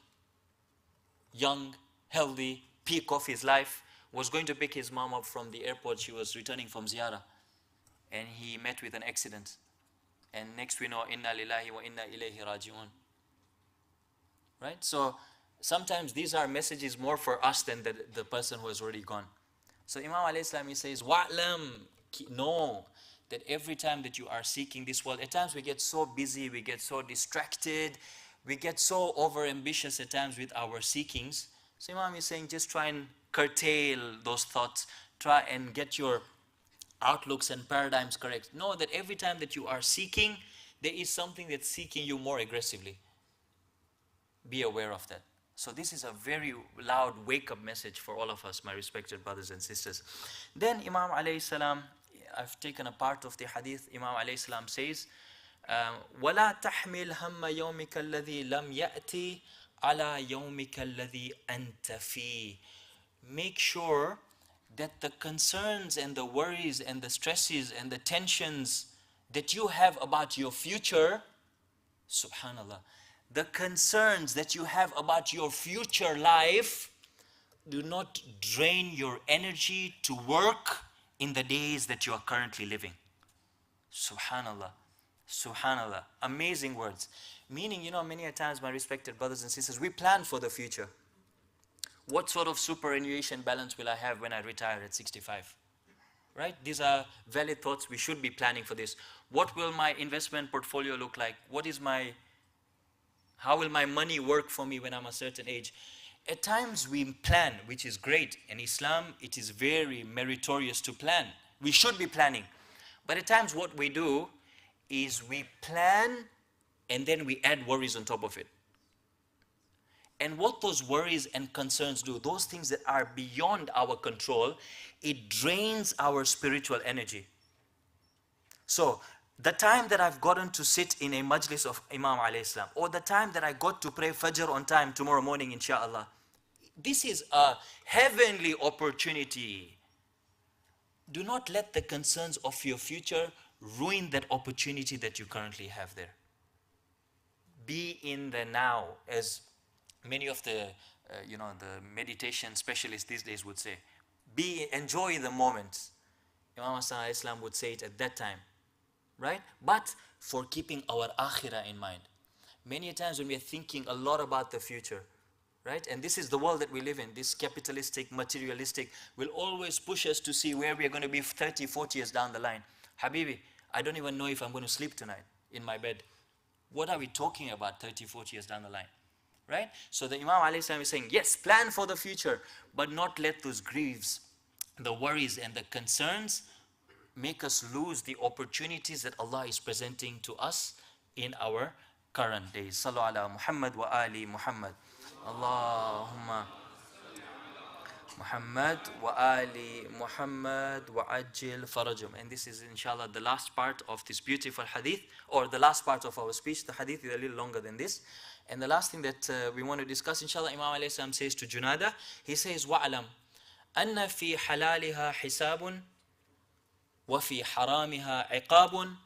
young, healthy, peak of his life, was going to pick his mom up from the airport. She was returning from ziyarah. And he met with an accident. And next we know, inna lillahi wa inna ilayhi raji'un. Right? So sometimes these are messages more for us than the person who has already gone. So Imam alayhi salam, he says, wa'lam, know that every time that you are seeking this world, at times we get so busy, we get so distracted, we get so over-ambitious at times with our seekings. So Imam is saying, just try and curtail those thoughts. Try and get your outlooks and paradigms correct. Know that every time that you are seeking, there is something that's seeking you more aggressively. Be aware of that. So this is a very loud wake-up message for all of us, my respected brothers and sisters. Then Imam alayhi salam, I've taken a part of the hadith. Imam alayhi salam says, وَلَا تَحْمِلْ هَمَّ يَوْمِكَ الَّذِي لَمْ يَأْتِ عَلَى يَوْمِكَ الَّذِي أَنْتَ فِيهِ. Make sure that the concerns and the worries and the stresses and the tensions that you have about your future, subhanallah, the concerns that you have about your future life do not drain your energy to work in the days that you are currently living. Subhanallah. Subhanallah. Amazing words. Meaning, many a times, my respected brothers and sisters, we plan for the future. What sort of superannuation balance will I have when I retire at 65? Right? These are valid thoughts. We should be planning for this. What will my investment portfolio look like? How will my money work for me when I'm a certain age? At times we plan, which is great. In Islam, it is very meritorious to plan. We should be planning. But at times what we do is we plan and then we add worries on top of it. And what those worries and concerns do, those things that are beyond our control, it drains our spiritual energy. So, the time that I've gotten to sit in a majlis of Imam alayhi salam, or the time that I got to pray Fajr on time tomorrow morning, inshallah, this is a heavenly opportunity. Do not let the concerns of your future ruin that opportunity that you currently have there. Be in the now, as many of the the meditation specialists these days would say. Enjoy the moment. Imam Hasan would say it at that time, right? But for keeping our akhirah in mind. Many times when we are thinking a lot about the future, right? And this is the world that we live in, this capitalistic, materialistic, will always push us to see where we are going to be 30, 40 years down the line. Habibi, I don't even know if I'm going to sleep tonight in my bed. What are we talking about 30, 40 years down the line? Right? So the Imam alayhi salam is saying, yes, plan for the future, but not let those griefs, the worries and the concerns make us lose the opportunities that Allah is presenting to us in our current days. Sallu ala Muhammad wa ali Muhammad. Allahumma Muhammad wa ali Muhammad wa ajil farajum. And this is inshallah the last part of this beautiful hadith, or the last part of our speech. The hadith is a little longer than this. And the last thing that we want to discuss, inshallah, Imam alayhi salam says to Junada, he says, وَعْلَمْ أَنَّ فِي حَلَالِهَا حِسَابٌ وَفِي حَرَامِهَا عِقَابٌ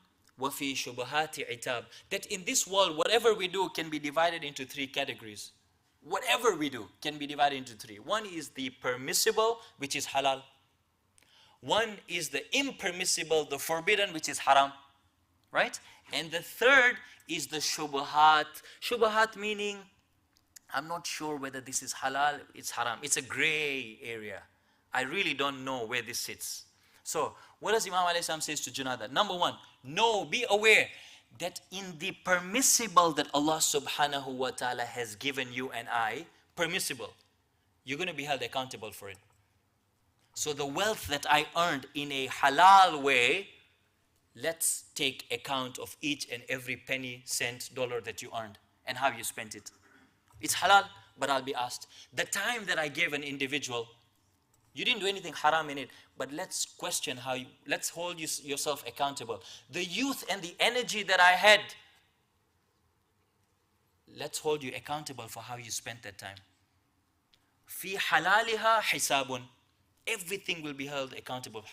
وَفِي شُبُهَاتِ عِتَابٌ. That in this world, whatever we do can be divided into three categories. whatever we do can be divided into three. One is the permissible, which is halal. One is the impermissible, the forbidden, which is haram. Right? And the third is the shubahat. Shubahat meaning, I'm not sure whether this is halal, it's haram. It's a gray area. I really don't know where this sits. So, what does Imam alayhi salam says to Junada? Number one, be aware that in the permissible that Allah subhanahu wa ta'ala has given you and I, permissible, you're going to be held accountable for it. So the wealth that I earned in a halal way, let's take account of each and every penny, cent, dollar that you earned and how you spent it. It's halal, but I'll be asked. The time that I gave an individual, you didn't do anything haram in it, but let's question how you, let's hold yourself accountable. The youth and the energy that I had, let's hold you accountable for how you spent that time. Fi halaliha hisabun. Everything will be held accountable.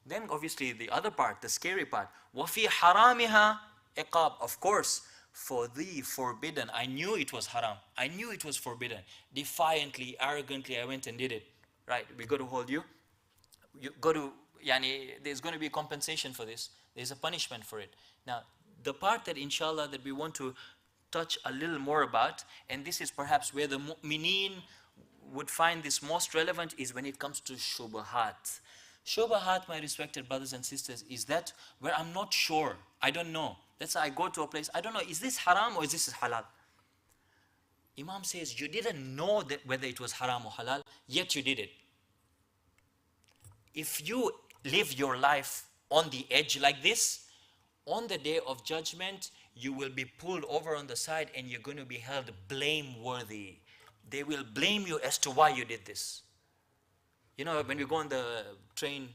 Then obviously the other part, the scary part, وَفِي حَرَامِهَا iqab. Of course, for the forbidden, I knew it was haram. I knew it was forbidden. Defiantly, arrogantly, I went and did it. Right, we got to hold you. You got to, there's going to be compensation for this. There's a punishment for it. Now, the part that inshallah that we want to touch a little more about, and this is perhaps where the mu'mineen would find this most relevant, is when it comes to shubahat. Shubahat, my respected brothers and sisters, is that where I'm not sure, I don't know. That's why I go to a place, I don't know, is this haram or is this halal? Imam says, you didn't know that whether it was haram or halal, yet you did it. If you live your life on the edge like this, on the day of judgment, you will be pulled over on the side and you're going to be held blameworthy. They will blame you as to why you did this. You know, when we go on the train,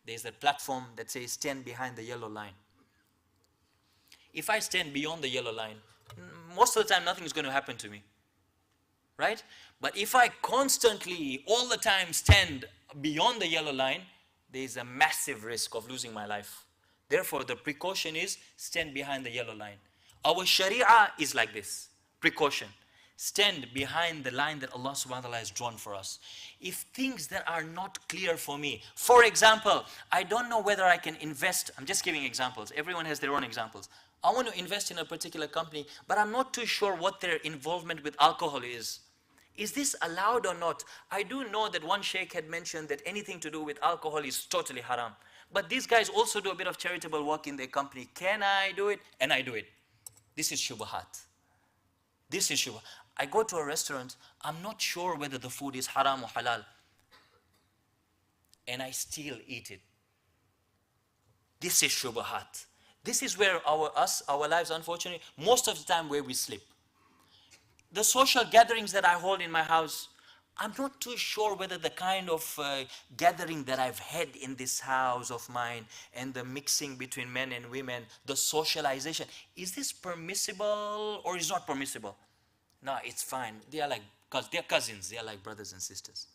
there's a platform that says stand behind the yellow line. If I stand beyond the yellow line, most of the time nothing is going to happen to me. Right? But if I constantly, all the time stand beyond the yellow line, there is a massive risk of losing my life. Therefore, the precaution is stand behind the yellow line. Our sharia is like this. Precaution. Stand behind the line that Allah subhanahu wa ta'ala has drawn for us. If things that are not clear for me, for example, I don't know whether I can invest, I'm just giving examples, everyone has their own examples. I want to invest in a particular company, but I'm not too sure what their involvement with alcohol is. Is this allowed or not? I do know that one sheikh had mentioned that anything to do with alcohol is totally haram. But these guys also do a bit of charitable work in their company. Can I do it? And I do it. This is shubahat. This is shubha. I go to a restaurant, I'm not sure whether the food is haram or halal. And I still eat it. This is shubahat. This is where our lives, unfortunately, most of the time where we slip. The social gatherings that I hold in my house, I'm not too sure whether the kind of gathering that I've had in this house of mine and the mixing between men and women, the socialization, is this permissible or is not permissible? No, it's fine. They are like, they're cousins. They are like brothers and sisters.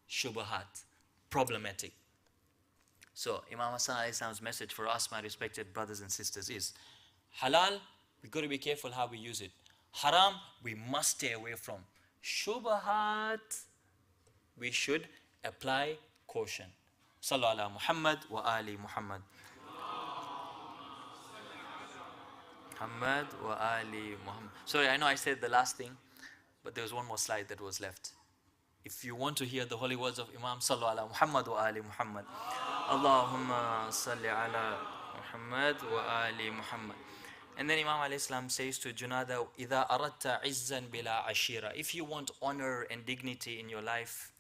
Shubahat. Problematic. So, Imam Hasan alayhi salam's message for us, my respected brothers and sisters, is halal, we've got to be careful how we use it. Haram, we must stay away from. Shubahat, we should apply caution. Sallu ala Muhammad wa ali Muhammad. Muhammad wa ali Muhammad. Sorry, I know I said the last thing, but there was one more slide that was left. If you want to hear the holy words of Imam, Sallu ala Muhammad wa ali Muhammad. Allahumma salli ala Muhammad wa ali Muhammad. And then Imam alayhi salam says to Junada, إِذَا أَرَدْتَ عِزًّا بِلَا عَشِيرًا. If you want honor and dignity in your life,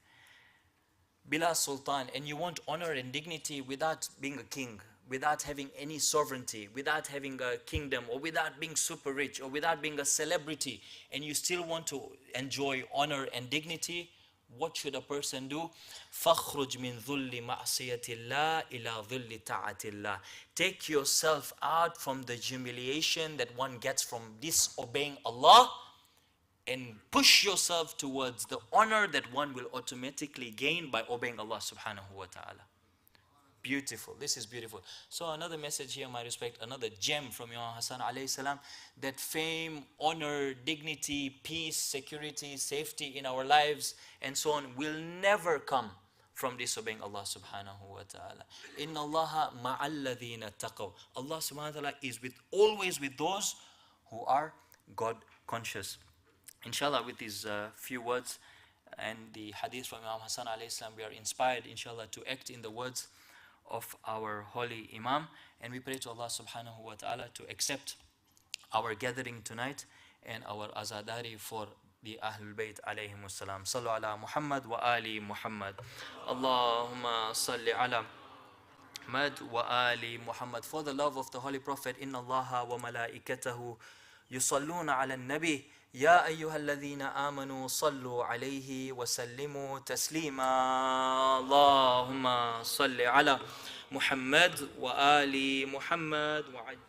bila sultan, and you want honor and dignity without being a king, without having any sovereignty, without having a kingdom, or without being super rich, or without being a celebrity, and you still want to enjoy honor and dignity, what should a person do? فَخْرُجْ مِنْ ذُلِّ مَعْصِيَةِ اللَّهِ إِلَى ذُلِّ تَعَةِ اللَّهِ. Take yourself out from the humiliation that one gets from disobeying Allah and push yourself towards the honor that one will automatically gain by obeying Allah subhanahu wa ta'ala. Beautiful. This is beautiful. So another message here, my respect, another gem from Imam Hasan alayhi salam, that fame, honor, dignity, peace, security, safety in our lives and so on will never come from disobeying Allah subhanahu wa ta'ala. Inna Allaha ma'alladhina taqaw. Allah subhanahu wa ta'ala is always with those who are God conscious. Inshallah, with these few words and the hadith from Imam Hasan alayhi salam, we are inspired, inshallah, to act in the words of our holy Imam, and we pray to Allah subhanahu wa ta'ala to accept our gathering tonight and our azadari for the Ahlul Bayt alayhimus salam. Sallu ala Muhammad wa ali Muhammad. Allahumma salli ala Muhammad wa ali Muhammad. For the love of the Holy Prophet, inna Allaha wa malaikatahu yusalluna ala nabi. يا أيها الذين آمنوا صلوا عليه وسلموا تسليما اللهم صل على محمد وآل محمد وعجل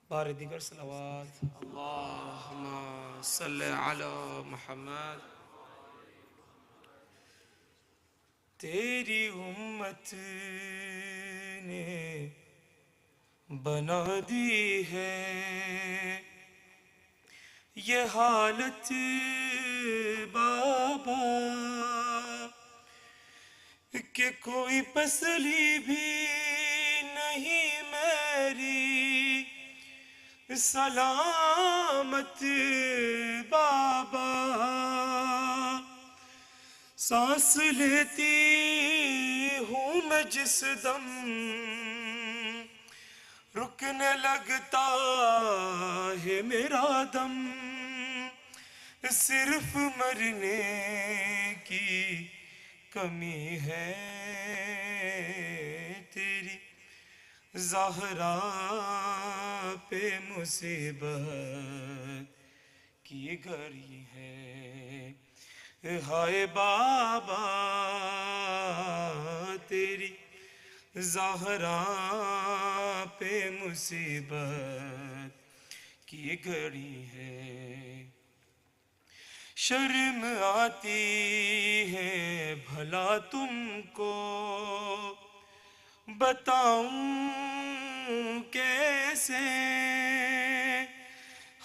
بار دیگر صلوات اللہم صلی علی محمد. تیری امت نے بنا دی ہے یہ حالت بابا کہ کوئی پسلی بھی نہیں میری سلامت بابا. سانس لیتی ہوں میں جس دم رکنے لگتا ہے میرا دم. صرف مرنے کی کمی ہے تیری زہرا پہ مصیبت کی گھڑی ہے. ہائے بابا تیری زہرا پہ مصیبت کی گھڑی ہے. شرم آتی ہے بھلا تم کو بتاؤں کیسے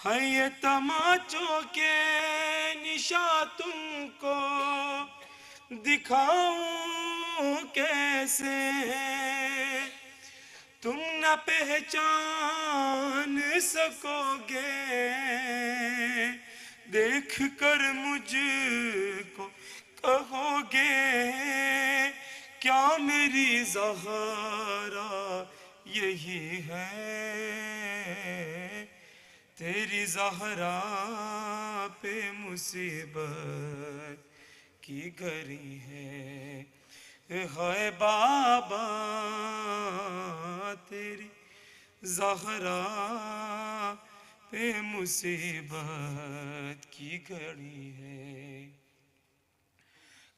ہے یہ تماچوں کے نشاں تم کو دکھاؤں کیسے. تم نہ پہچان سکو گے دیکھ کر مجھ کو کہو گے کیا میری زہرا یہی ہے. تیری زہرا پہ مصیبت کی گھڑی ہے. ہائے بابا تیری زہرا پہ مصیبت کی گھڑی ہے.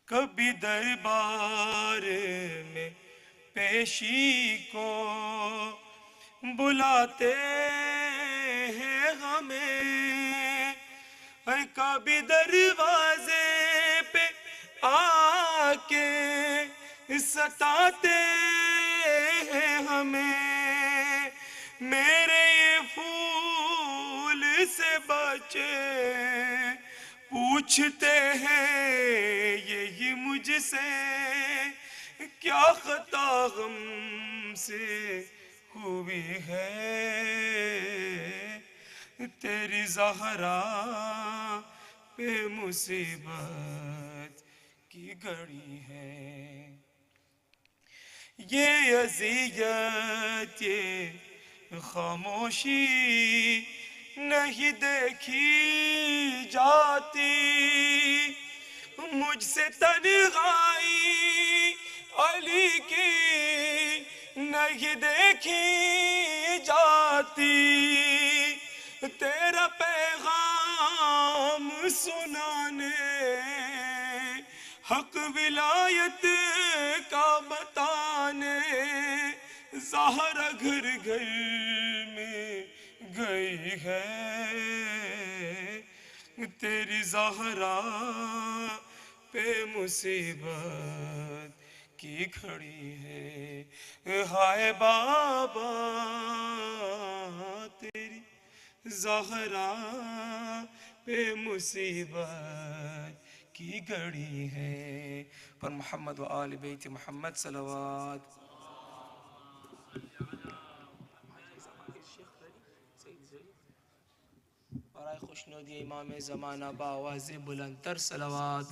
کبھی دربار میں پیشی کو بلاتے ہیں ہمیں کبھی دروازے پہ آ کے ستاتے ہیں ہمیں. میرے یہ پھول سے بچے پوچھتے ہیں یہی مجھ سے کیا خطا غم سے ہوئی ہے. تیری زہرا پہ مصیبت کی گھڑی ہے. یہ اذیت یہ خاموشی نہیں دیکھی جاتی، مجھ سے تنہائی علی کی نہیں دیکھی جاتی. تیرا پیغام سنانے، حق ولایت کا بتانے، زہرا گھر گھر میں گئی ہے. تیری زہرا پہ مصیبت کی کھڑی ہے. ہائے بابا تیری زہرا پہ مصیبت کی گھڑی ہے. پر محمد و آل بیت محمد صلوات. برائے خوشنودی امام زمانہ بآواز بلند تر صلوات.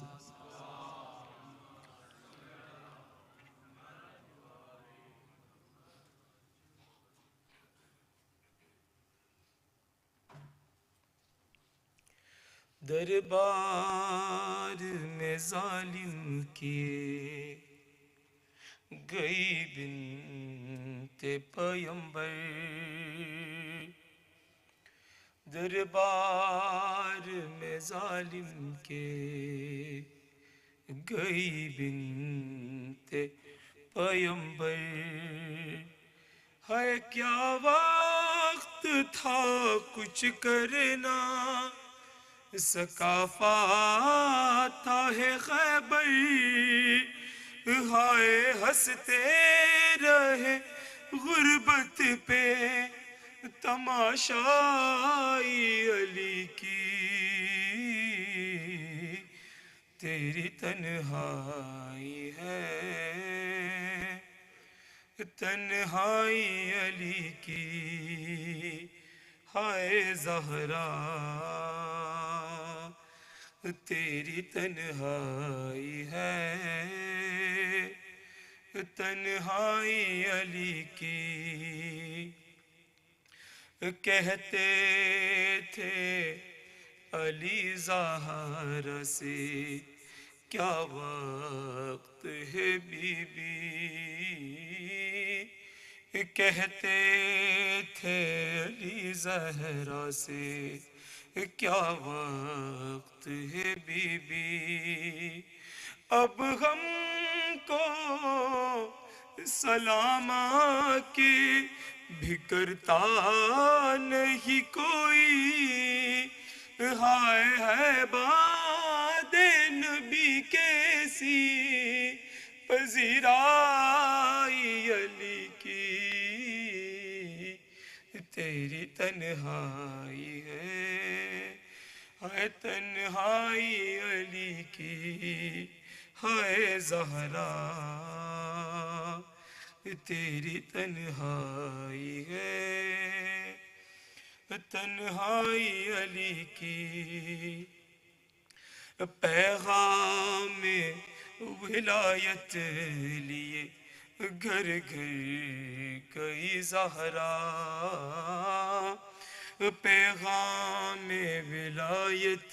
دربار میں ظالم کیے گئی بنت پیمبر، دربار میں ظالم کے گئی بنت پیمبر. ہے کیا وقت تھا کچھ کرنا، ثقافت ہے خیبر. ہائے ہنستے رہے غربت پہ تماشائی علی کی. تیری تنہائی ہے، تنہائی علی کی. ہائے زہرا تیری تنہائی ہے، تنہائی علی کی. کہتے تھے علی زہرا سے کیا وقت ہے بی بی. کہتے تھے علی زہرا سے کیا وقت ہے بی بی. اب ہم کو سلام کے بھی کرتا نہیں کوئی. ہائے ہے باد نبی کیسی پذیرائی علی کی. تیری تنہائی ہے تنہائی علی کی. ہائے زہرا تیری تنہائی ہے، تنہائی علی کی. پیغام ولایت لیے گھر گھر گئی زہرا. پیغام ولایت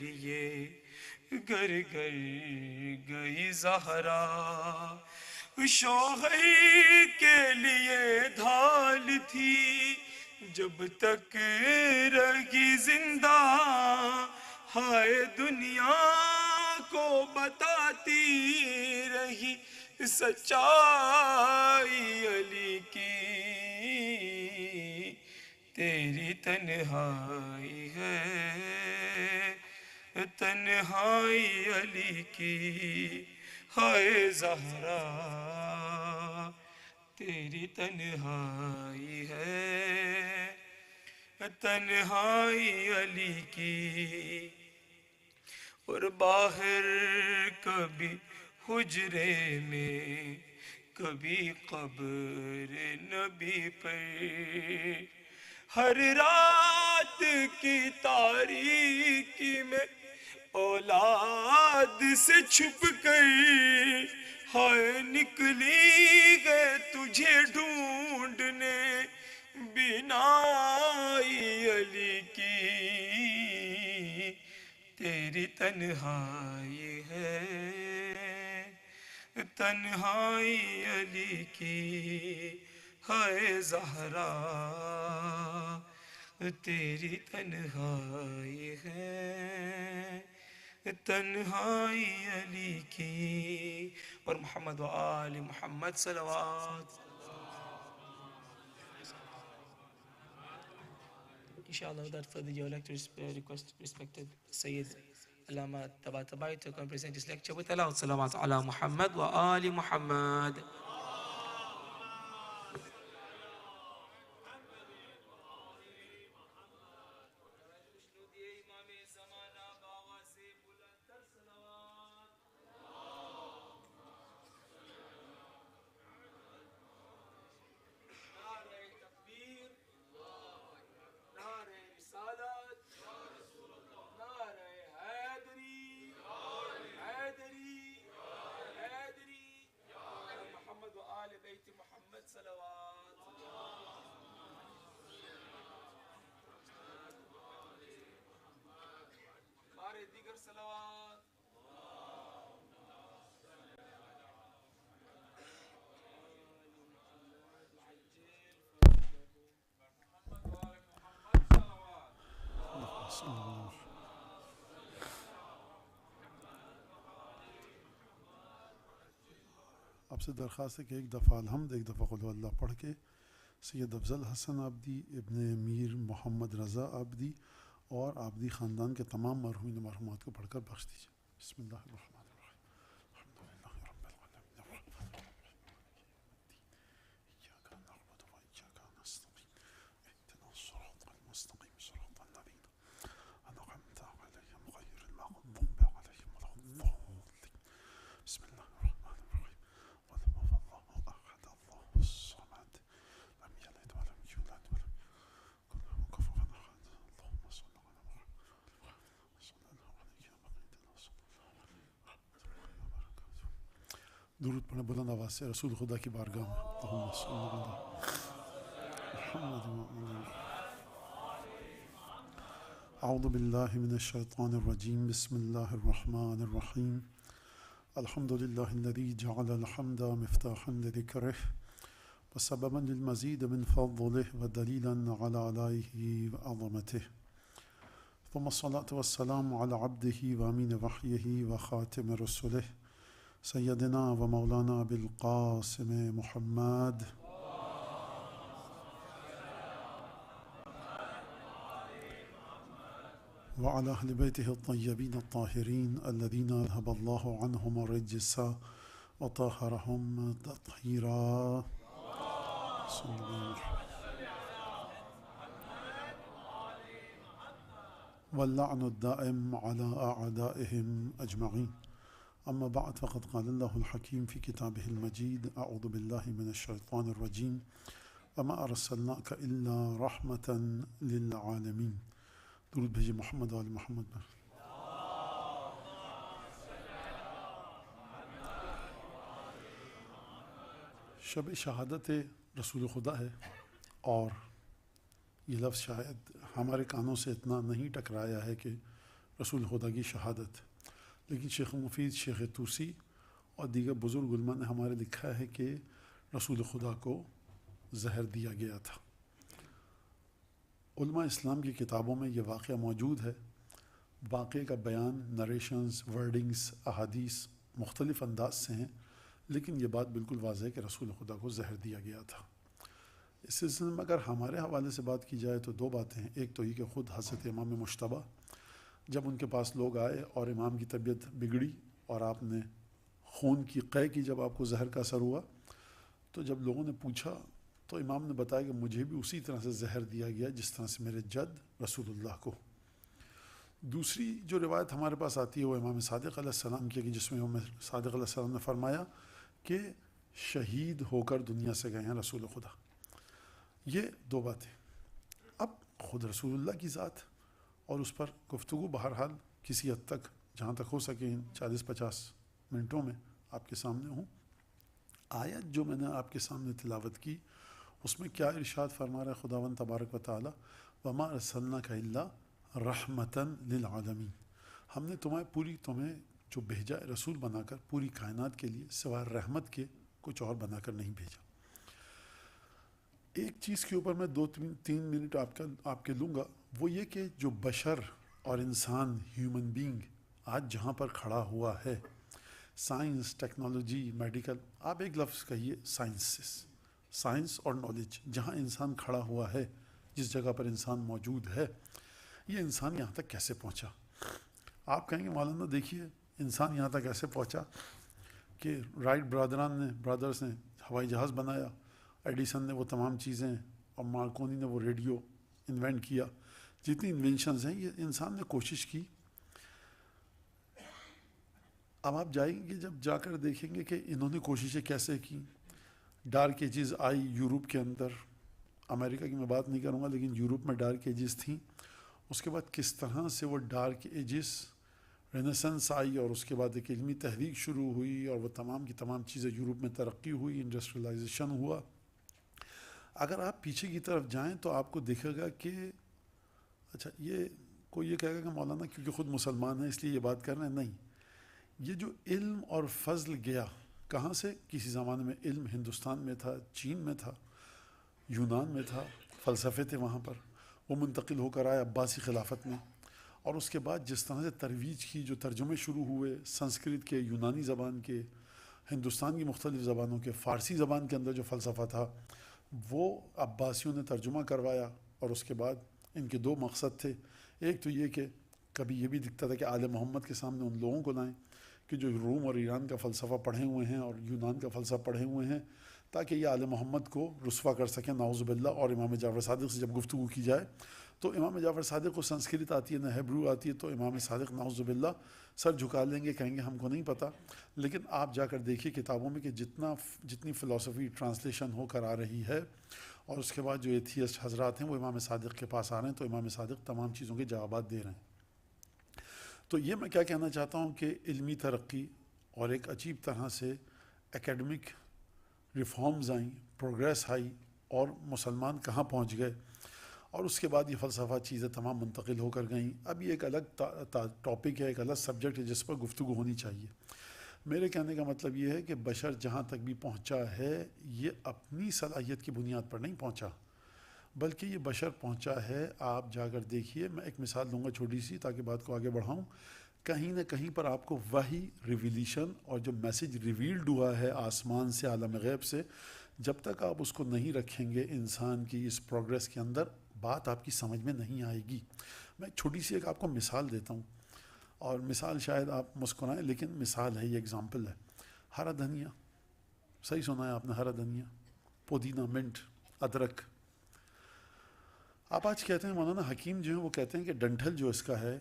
لیے گھر گھر گئی زہرا. شوہر کے لیے ڈھال تھی جب تک رہی زندہ. ہائے دنیا کو بتاتی رہی سچائی علی کی. تیری تنہائی ہے، تنہائی علی کی. ہائے زہرا تیری تنہائی ہے، تنہائی علی کی. اور باہر کبھی حجرے میں، کبھی قبر نبی پر. ہر رات کی تاریکی میں اولاد سے چھپ کر ہائے نکلی گئے تجھے ڈھونڈنے بینائی علی کی تیری تنہائی ہے تنہائی علی کی ہائے زہرا تیری تنہائی ہے تنہائی علی کی. اور محمد و آل محمد صلوات. Inshallah, without further ado, I would like to request respected Syed Allama Tabatabi to come present his lecture with aloud salawat ala Muhammad wa ali Muhammad. آپ سے درخواست ہے کہ ایک دفعہ الحمد ایک دفعہ قل اللہ پڑھ کے سید افضل حسن آبدی ابن میر محمد رضا آبدی اور آبدی خاندان کے تمام مرحومین و مرحومات کو پڑھ کر بخش دیجیے. بسم اللہ الرحمن الرحیم. الحمدللہ رب العالمین ایاک نعبد و ایاک نستعین اهدنا الصراط المستقیم صراط الذین انعمت علیہم غیر المغضوب علیہم ولا الضالین. بسم اللہ درود پڑھیں بلند آواز سے رسول خدا کی بارگاہ میں. اللہم صل علی محمد. اعوذ باللہ من الشیطان الرجیم. بسم اللہ الرحمن الرحیم. الحمد للہ الذی جعل الحمد مفتاحا لذکرہ وسببا للمزید من فضلہ ودلیلا علی آلائہ وعظمتہ. ثم الصلاة والسلام علی عبدہ وامین وحیہ وخاتم رسلہ سیدنا و مولانا بالقاسم محمد وعلى أهل بيته الطيبين الطاهرين الذين أذهب الله عنهم الرجس وطهرهم تطهيرا. واللعن الدائم على أعدائهم أجمعين. أما بعد فقد قال الله الحكيم في كتابه المجيد أعوذ بالله من الشيطان الرجيم وما أرسلناك إلا رحمة للعالمين. درود بھیجیے محمد و آل محمد پر. شب شہادت رسول خدا ہے اور یہ لفظ شاید ہمارے کانوں سے اتنا نہیں ٹکرایا ہے کہ رسول خدا کی شہادت، لیکن شیخ مفید، شیخ توسی اور دیگر بزرگ علماء نے ہمارے لکھا ہے کہ رسول خدا کو زہر دیا گیا تھا. علماء اسلام کی کتابوں میں یہ واقعہ موجود ہے. واقعے کا بیان، نریشنز، ورڈنگز، احادیث مختلف انداز سے ہیں، لیکن یہ بات بالکل واضح ہے کہ رسول خدا کو زہر دیا گیا تھا. اس سلسلے میں اگر ہمارے حوالے سے بات کی جائے تو دو باتیں ہیں. ایک تو یہ کہ خود حضرت امام مجتبیٰ جب ان کے پاس لوگ آئے اور امام کی طبیعت بگڑی اور آپ نے خون کی قے کی، جب آپ کو زہر کا اثر ہوا تو جب لوگوں نے پوچھا تو امام نے بتایا کہ مجھے بھی اسی طرح سے زہر دیا گیا جس طرح سے میرے جد رسول اللہ کو. دوسری جو روایت ہمارے پاس آتی ہے وہ امام صادق علیہ السلام کی ہے، جس میں امام صادق علیہ السلام نے فرمایا کہ شہید ہو کر دنیا سے گئے ہیں رسول خدا. یہ دو باتیں. اب خود رسول اللہ کی ذات اور اس پر گفتگو بہرحال کسی حد تک جہاں تک ہو سکے 40-50 منٹوں میں آپ کے سامنے ہوں. آیت جو میں نے آپ کے سامنے تلاوت کی اس میں کیا ارشاد فرما رہا ہے خداوند تبارک و تعالی؟ وما ارسلناک الا رحمتا للعالمین. ہم نے تمہیں جو بھیجا ہے رسول بنا کر پوری کائنات کے لیے سوائے رحمت کے کچھ اور بنا کر نہیں بھیجا. ایک چیز کے اوپر میں 2-3 منٹ آپ کے لوں گا، وہ یہ کہ جو بشر اور انسان ہیومن بینگ آج جہاں پر کھڑا ہوا ہے، سائنس، ٹیکنالوجی، میڈیکل، آپ ایک لفظ کہیے سائنس اور نالج، جہاں انسان کھڑا ہوا ہے، جس جگہ پر انسان موجود ہے، یہ انسان یہاں تک کیسے پہنچا؟ آپ کہیں گے مولانا دیکھیے انسان یہاں تک ایسے پہنچا کہ رائٹ برادرز نے ہوائی جہاز بنایا، ایڈیسن نے وہ تمام چیزیں، اور مارکونی نے وہ ریڈیو انوینٹ کیا. جتنی انوینشنز ہیں یہ انسان نے کوشش کی. اب آپ جائیں گے جب جا کر دیکھیں گے کہ انہوں نے کوششیں کیسے کی. ڈارک ایجز آئی یورپ کے اندر، امریکہ کی میں بات نہیں کروں گا لیکن یورپ میں ڈارک ایجز تھیں. اس کے بعد کس طرح سے وہ ڈارک ایجز رینیسنس آئی، اور اس کے بعد ایک علمی تحریک شروع ہوئی، اور وہ تمام کی تمام چیزیں یورپ میں ترقی ہوئی، انڈسٹریلائزیشن ہوا. اگر آپ پیچھے کی طرف جائیں تو آپ کو دیکھے گا کہ اچھا کوئی یہ کہے گا کہ مولانا کیونکہ خود مسلمان ہیں اس لیے یہ بات کر رہے ہیں. نہیں، یہ جو علم اور فضل گیا کہاں سے؟ کسی زمانے میں علم ہندوستان میں تھا، چین میں تھا، یونان میں تھا، فلسفے تھے وہاں پر، وہ منتقل ہو کر آیا عباسی خلافت میں. اور اس کے بعد جس طرح سے ترویج کی، جو ترجمے شروع ہوئے سنسکرت کے، یونانی زبان کے، ہندوستان کی مختلف زبانوں کے، فارسی زبان کے اندر جو فلسفہ تھا وہ عباسیوں نے ترجمہ کروایا. اور اس کے بعد ان کے 2 مقصد تھے. ایک تو یہ کہ کبھی یہ بھی دکھتا تھا کہ آل محمد کے سامنے ان لوگوں کو لائیں کہ جو روم اور ایران کا فلسفہ پڑھے ہوئے ہیں اور یونان کا فلسفہ پڑھے ہوئے ہیں، تاکہ یہ آل محمد کو رسوا کر سکیں نعوذ باللہ. اور امام جعفر صادق سے جب گفتگو کی جائے تو امام جعفر صادق کو سنسکرت آتی ہے نہ ہیبرو آتی ہے، تو امام صادق نعوذ باللہ سر جھکا لیں گے، کہیں گے ہم کو نہیں پتہ. لیکن آپ جا کر دیکھیے کتابوں میں کہ جتنی فلسفی ٹرانسلیشن ہو کر آ رہی ہے، اور اس کے بعد جو ایتھیسٹ حضرات ہیں وہ امام صادق کے پاس آ رہے ہیں، تو امام صادق تمام چیزوں کے جوابات دے رہے ہیں. تو یہ میں کیا کہنا چاہتا ہوں کہ علمی ترقی اور ایک عجیب طرح سے اکیڈمک ریفارمز آئیں، پروگریس آئی، اور مسلمان کہاں پہنچ گئے. اور اس کے بعد یہ فلسفہ چیزیں تمام منتقل ہو کر گئیں. اب یہ ایک الگ ٹاپک ہے، ایک الگ سبجیکٹ ہے جس پر گفتگو ہونی چاہیے. میرے کہنے کا مطلب یہ ہے کہ بشر جہاں تک بھی پہنچا ہے یہ اپنی صلاحیت کی بنیاد پر نہیں پہنچا، بلکہ یہ بشر پہنچا ہے. آپ جا کر دیکھیے، میں ایک مثال دوں گا چھوٹی سی تاکہ بات کو آگے بڑھاؤں. کہیں نہ کہیں پر آپ کو وحی، ریویلیشن، اور جو میسج ریویلڈ ہوا ہے آسمان سے، عالم غیب سے، جب تک آپ اس کو نہیں رکھیں گے انسان کی اس پروگریس کے اندر، بات آپ کی سمجھ میں نہیں آئے گی. میں چھوٹی سی ایک آپ کو مثال دیتا ہوں، اور مثال شاید آپ مسکرائیں لیکن مثال ہے، یہ ایگزامپل ہے. ہرا دھنیا، صحیح سنا ہے آپ نے، ہرا دھنیا، پودینہ، منٹ، ادرک. آپ آج کہتے ہیں مولانا حکیم جو ہیں وہ کہتے ہیں کہ ڈنٹھل جو اس کا ہے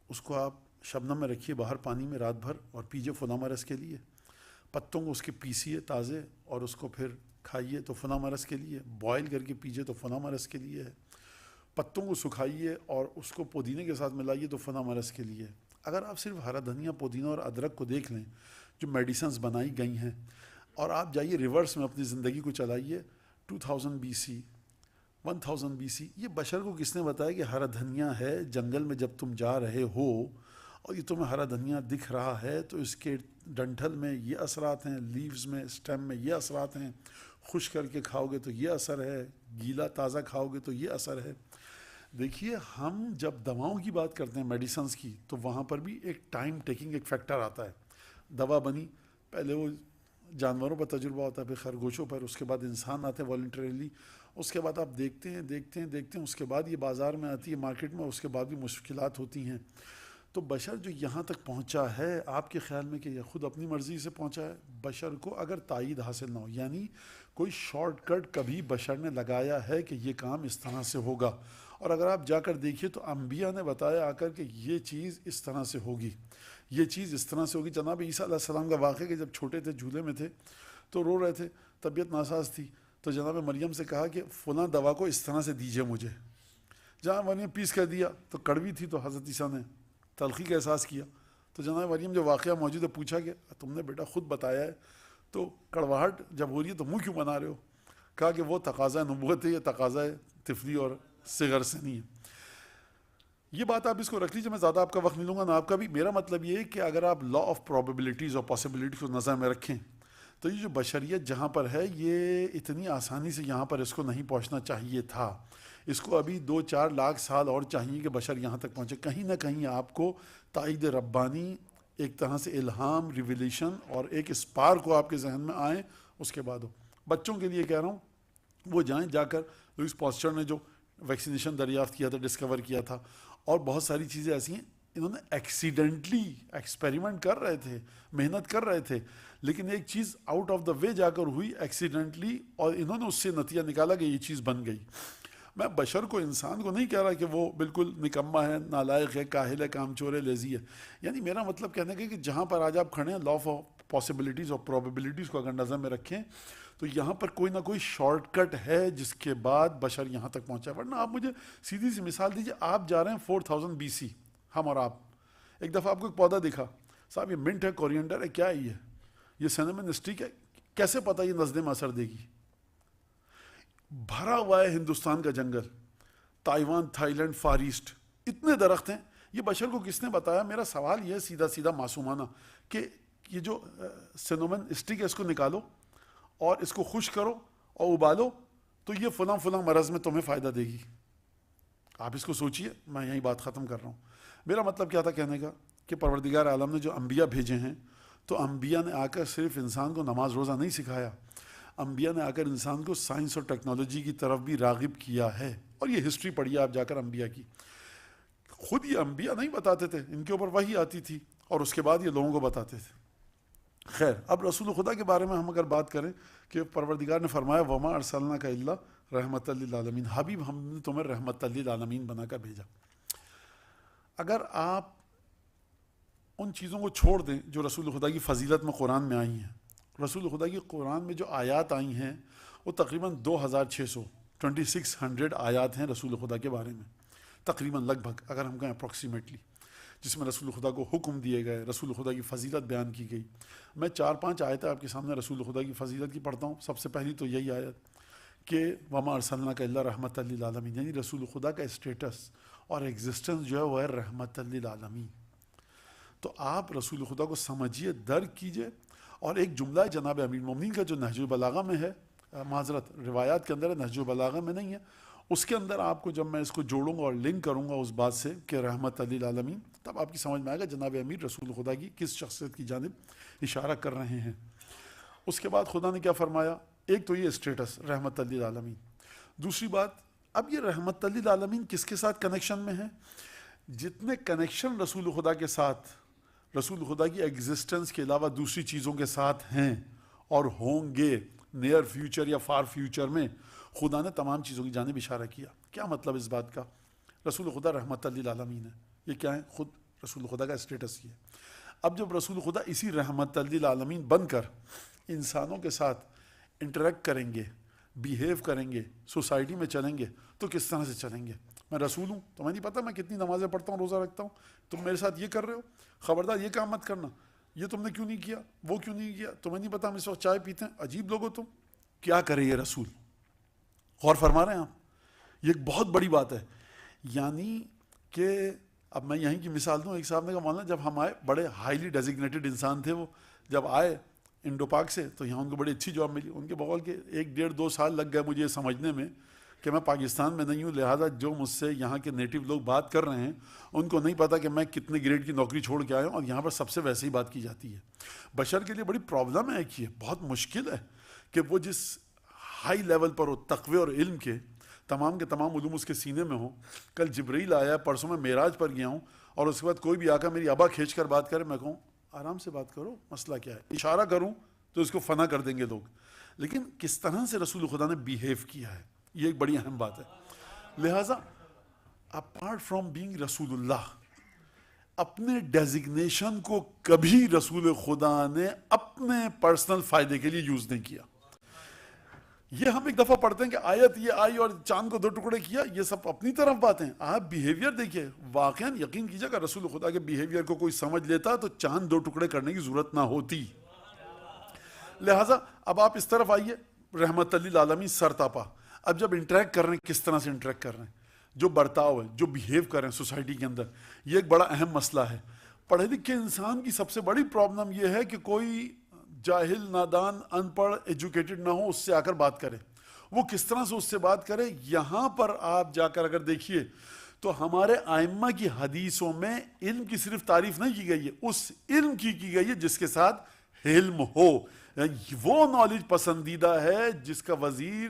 اس کو آپ شبنم میں رکھیے باہر پانی میں رات بھر اور پیجیے فنا مرض کے لیے. پتوں کو اس کے پیسیے تازے اور اس کو پھر کھائیے تو فنا مرض کے لیے. بوائل کر کے پیجیے تو فنا مرض کے لیے ہے. پتوں کو سکھائیے اور اس کو پودینے کے ساتھ ملائیے تو فنا مرض کے لیے. اگر آپ صرف ہرا دھنیا، پودینہ اور ادرک کو دیکھ لیں جو میڈیسنز بنائی گئی ہیں، اور آپ جائیے ریورس میں اپنی زندگی کو چلائیے 2000 BC، 1000 BC، یہ بشر کو کس نے بتایا کہ ہرا دھنیا ہے؟ جنگل میں جب تم جا رہے ہو اور یہ تمہیں ہرا دھنیا دکھ رہا ہے تو اس کے ڈنٹھل میں یہ اثرات ہیں، لیوز میں، اسٹیم میں یہ اثرات ہیں. خشک کر کے کھاؤ گے تو یہ اثر ہے، گیلا تازہ کھاؤ گے تو یہ اثر ہے. دیکھیے ہم جب دواؤں کی بات کرتے ہیں، میڈیسنز کی، تو وہاں پر بھی ایک ٹائم ٹیکنگ ایک فیکٹر آتا ہے. دوا بنی، پہلے وہ جانوروں پر تجربہ ہوتا ہے، پھر خرگوشوں پر، اس کے بعد انسان آتے ہیں والنٹریلی، اس کے بعد آپ دیکھتے ہیں اس کے بعد یہ بازار میں آتی ہے، مارکیٹ میں، اس کے بعد بھی مشکلات ہوتی ہیں. تو بشر جو یہاں تک پہنچا ہے، آپ کے خیال میں کہ یہ خود اپنی مرضی سے پہنچا ہے؟ بشر کو اگر تائید حاصل نہ ہو، یعنی کوئی شارٹ کٹ کبھی بشر نے لگایا ہے کہ یہ کام اس طرح سے ہوگا. اور اگر آپ جا کر دیکھیے تو انبیاء نے بتایا آ کر کہ یہ چیز اس طرح سے ہوگی، یہ چیز اس طرح سے ہوگی. جناب عیسیٰ علیہ السلام کا واقعہ کہ جب چھوٹے تھے، جھولے میں تھے تو رو رہے تھے، طبیعت ناساز تھی، تو جناب مریم سے کہا کہ فلاں دوا کو اس طرح سے دیجیے مجھے. جہاں مریم پیس کر دیا تو کڑوی تھی، تو حضرت عیسیٰ نے تلخی کا احساس کیا تو جناب مریم جو واقعہ موجود ہے پوچھا کہ تم نے بیٹا خود بتایا ہے تو کڑواہٹ جب ہو رہی ہے تو منہ کیوں بنا رہے ہو؟ کہا کہ وہ تقاضا نبوت ہے، یہ تقاضا طفلی اور صغر سے نہیں ہے. یہ بات آپ اس کو رکھ لیجیے، میں زیادہ آپ کا وقت نہیں لوں گا نہ آپ کا بھی. میرا مطلب یہ ہے کہ اگر آپ لا آف پرابیبلٹیز اور پاسبلٹیز کو نظر میں رکھیں تو یہ جو بشریت جہاں پر ہے یہ اتنی آسانی سے یہاں پر اس کو نہیں پہنچنا چاہیے تھا. اس کو ابھی 2-4 لاکھ سال اور چاہیے کہ بشر یہاں تک پہنچے. کہیں نہ کہیں آپ کو تائید ربانی، ایک طرح سے الہام، ریویلیشن اور ایک اسپارک کو آپ کے ذہن میں آئیں اس کے بعد ہو. بچوں کے لیے کہہ رہا ہوں وہ جائیں، جا کر لوئس پاسچر نے جو ویکسینیشن دریافت کیا تھا، ڈسکور کیا تھا، اور بہت ساری چیزیں ایسی ہیں انہوں نے ایکسیڈنٹلی ایکسپیریمنٹ کر رہے تھے، محنت کر رہے تھے، لیکن ایک چیز آؤٹ آف دا وے جا کر ہوئی ایکسیڈنٹلی، اور انہوں نے اس سے نتیجہ نکالا کہ یہ چیز بن گئی. میں بشر کو، انسان کو نہیں کہہ رہا کہ وہ بالکل نکما ہے، نالائق ہے، کاہل ہے، کام چور ہے، لیزی ہے. یعنی میرا مطلب کہنے کا کہ جہاں پر آج آپ کھڑے ہیں لا آف پاسبلٹیز اور پرابیبلٹیز کو اگر نظر میں رکھیں تو یہاں پر کوئی نہ کوئی شارٹ کٹ ہے جس کے بعد بشر یہاں تک پہنچا ہے. ورنہ آپ مجھے سیدھی سی مثال دیجیے، آپ جا رہے ہیں 4000 BC، ہم اور آپ، ایک دفعہ آپ کو ایک پودا دکھا، صاحب یہ منٹ ہے، کورینڈر ہے، کیا ہے یہ سینمن اسٹک ہے، کیسے پتہ یہ نزلے میں اثر دے گی؟ بھرا ہوا ہے ہندوستان کا جنگل، Taiwan, Thailand, far east, اتنے درخت ہیں. یہ بشر کو کس نے بتایا؟ میرا سوال یہ سیدھا سیدھا معصومانہ کہ یہ جو سینومن اسٹک ہے اس کو نکالو اور اس کو خشک کرو اور ابالو تو یہ فلاں فلاں مرض میں تمہیں فائدہ دے گی. آپ اس کو سوچئے. میں یہی بات ختم کر رہا ہوں. میرا مطلب کیا تھا کہنے کا کہ پروردگار عالم نے جو انبیاء بھیجے ہیں تو انبیاء نے آ کر صرف انسان کو نماز روزہ نہیں سکھایا، انبیاء نے آ کر انسان کو سائنس اور ٹیکنالوجی کی طرف بھی راغب کیا ہے. اور یہ ہسٹری پڑھیے آپ جا کر انبیاء کی. خود یہ انبیاء نہیں بتاتے تھے، ان کے اوپر وحی آتی تھی اور اس کے بعد یہ لوگوں کو بتاتے تھے. خیر، اب رسول خدا کے بارے میں ہم اگر بات کریں کہ پروردگار نے فرمایا وما ارسلناک الا رحمۃ للعالمین، حبیب ہم نے تمہیں رحمت للعالمین بنا کر بھیجا. اگر آپ ان چیزوں کو چھوڑ دیں جو رسول خدا کی فضیلت میں قرآن میں آئی ہیں، رسول خدا کی قرآن میں جو آیات آئی ہیں وہ تقریباً 2600 آیات ہیں رسول خدا کے بارے میں، تقریباً لگ بھگ اگر ہم کہیں اپروکسیمیٹلی، جس میں رسول خدا کو حکم دیے گئے، رسول خدا کی فضیلت بیان کی گئی. میں 4-5 آیتیں آپ کے سامنے رسول خدا کی فضیلت کی پڑھتا ہوں. سب سے پہلی تو یہی آیت کہ وما ارسلناک الا رحمۃ للعالمین، یعنی رسول خدا کا اسٹیٹس اور ایگزسٹنس جو ہے وہ ہے رحمت للعالمین. تو آپ رسول خدا کو سمجھیے، درک کیجئے. اور ایک جملہ ہے جناب امیر المومنین کا جو نہج البلاغہ میں ہے، معذرت روایات کے اندر ہے، نہج البلاغہ میں نہیں ہے، اس کے اندر آپ کو جب میں اس کو جوڑوں گا اور لنک کروں گا اس بات سے کہ رحمت للعالمین، تب آپ کی سمجھ میں آئے گا جناب امیر رسول خدا کی کس شخصیت کی جانب اشارہ کر رہے ہیں. اس کے بعد خدا نے کیا فرمایا؟ ایک تو یہ اسٹیٹس رحمت للعالمین. دوسری بات، اب یہ رحمت للعالمین کس کے ساتھ کنیکشن میں ہے؟ جتنے کنیکشن رسول خدا کے ساتھ، رسول خدا کی ایگزسٹنس کے علاوہ دوسری چیزوں کے ساتھ ہیں اور ہوں گے نیئر فیوچر یا فار فیوچر میں، خدا نے تمام چیزوں کی جانب اشارہ کیا. کیا مطلب اس بات کا؟ رسول خدا رحمت للعالمین ہے. یہ کیا ہے؟ خود رسول خدا کا اسٹیٹس یہ ہے. اب جب رسول خدا اسی رحمت للعالمین بن کر انسانوں کے ساتھ انٹریکٹ کریں گے، بیہیو کریں گے، سوسائٹی میں چلیں گے، تو کس طرح سے چلیں گے؟ میں رسول ہوں، تمہیں نہیں پتہ میں کتنی نمازیں پڑھتا ہوں، روزہ رکھتا ہوں، تم میرے ساتھ یہ کر رہے ہو، خبردار یہ کام مت کرنا، یہ تم نے کیوں نہیں کیا، وہ کیوں نہیں کیا، تمہیں نہیں پتہ ہم اس وقت چائے پیتے ہیں، عجیب لوگ ہو تم. کیا کرے یہ رسول؟ غور فرما رہے ہیں آپ؟ یہ ایک بہت بڑی بات ہے. یعنی کہ اب میں یہیں کی مثال دوں. ایک صاحب نے کہا مولانا جب ہم آئے، بڑے ہائیلی ڈیزگنیٹڈ انسان تھے وہ، جب آئے انڈو پاک سے تو یہاں ان کو بڑی اچھی جاب ملی. ان کے بقول کے 1-1.5-2 سال لگ گئے مجھے یہ سمجھنے میں کہ میں پاکستان میں نہیں ہوں، لہٰذا جو مجھ سے یہاں کے نیٹو لوگ بات کر رہے ہیں ان کو نہیں پتہ کہ میں کتنے گریڈ کی نوکری چھوڑ کے آیا ہوں، اور یہاں پر سب سے ویسے ہی بات کی جاتی ہے. بشر کے لیے بڑی پرابلم ہے کہ بہت مشکل ہے کہ وہ جس ہائی لیول پر ہو تقوی اور علم کے، تمام کے تمام علوم اس کے سینے میں ہوں. کل جبرائیل آیا، پرسوں میں معراج پر گیا ہوں، اور اس کے بعد کوئی بھی آ کر میری ابا کھینچ کر بات کرے، میں کہوں آرام سے بات کرو، مسئلہ کیا ہے؟ اشارہ کروں تو اس کو فنا کر دیں گے لوگ. لیکن کس طرح سے رسول خدا نے بیہیو کیا ہے، یہ ایک بڑی اہم بات ہے. لہٰذا اپارٹ فرام بینگ رسول اللہ، اپنے ڈیزگنیشن کو کبھی رسول خدا نے اپنے پرسنل فائدے کے لیے یوز نہیں کیا. یہ ہم ایک دفعہ پڑھتے ہیں کہ آیت یہ آئی اور چاند کو 2 ٹکڑے کیا، یہ سب اپنی طرف باتیں. آپ بیہیویئر دیکھیے، واقعاً یقین کیجیے کہ رسول خدا کے بیہیویئر کو کوئی سمجھ لیتا تو چاند 2 ٹکڑے کرنے کی ضرورت نہ ہوتی. لہٰذا اب آپ اس طرف آئیے، رحمت للعالمین سرتاپا. اب جب انٹریکٹ کر رہے ہیں، کس طرح سے انٹریکٹ کر رہے ہیں، جو برتاؤ ہے، جو بیہیو کر رہے ہیں سوسائٹی کے اندر، یہ ایک بڑا اہم مسئلہ ہے. پڑھے لکھے انسان کی سب سے بڑی پرابلم یہ ہے کہ کوئی جاہل، نادان، ان پڑھ، ایجوکیٹڈ نہ ہو، اس سے آ کر بات کرے. وہ کس طرح سے اس سے بات کرے؟ یہاں پر آپ جا کر اگر دیکھیے تو ہمارے ائمہ کی حدیثوں میں علم کی صرف تعریف نہیں کی گئی ہے، اس علم کی گئی ہے جس کے ساتھ علم ہو. وہ نالج پسندیدہ ہے جس کا وزیر،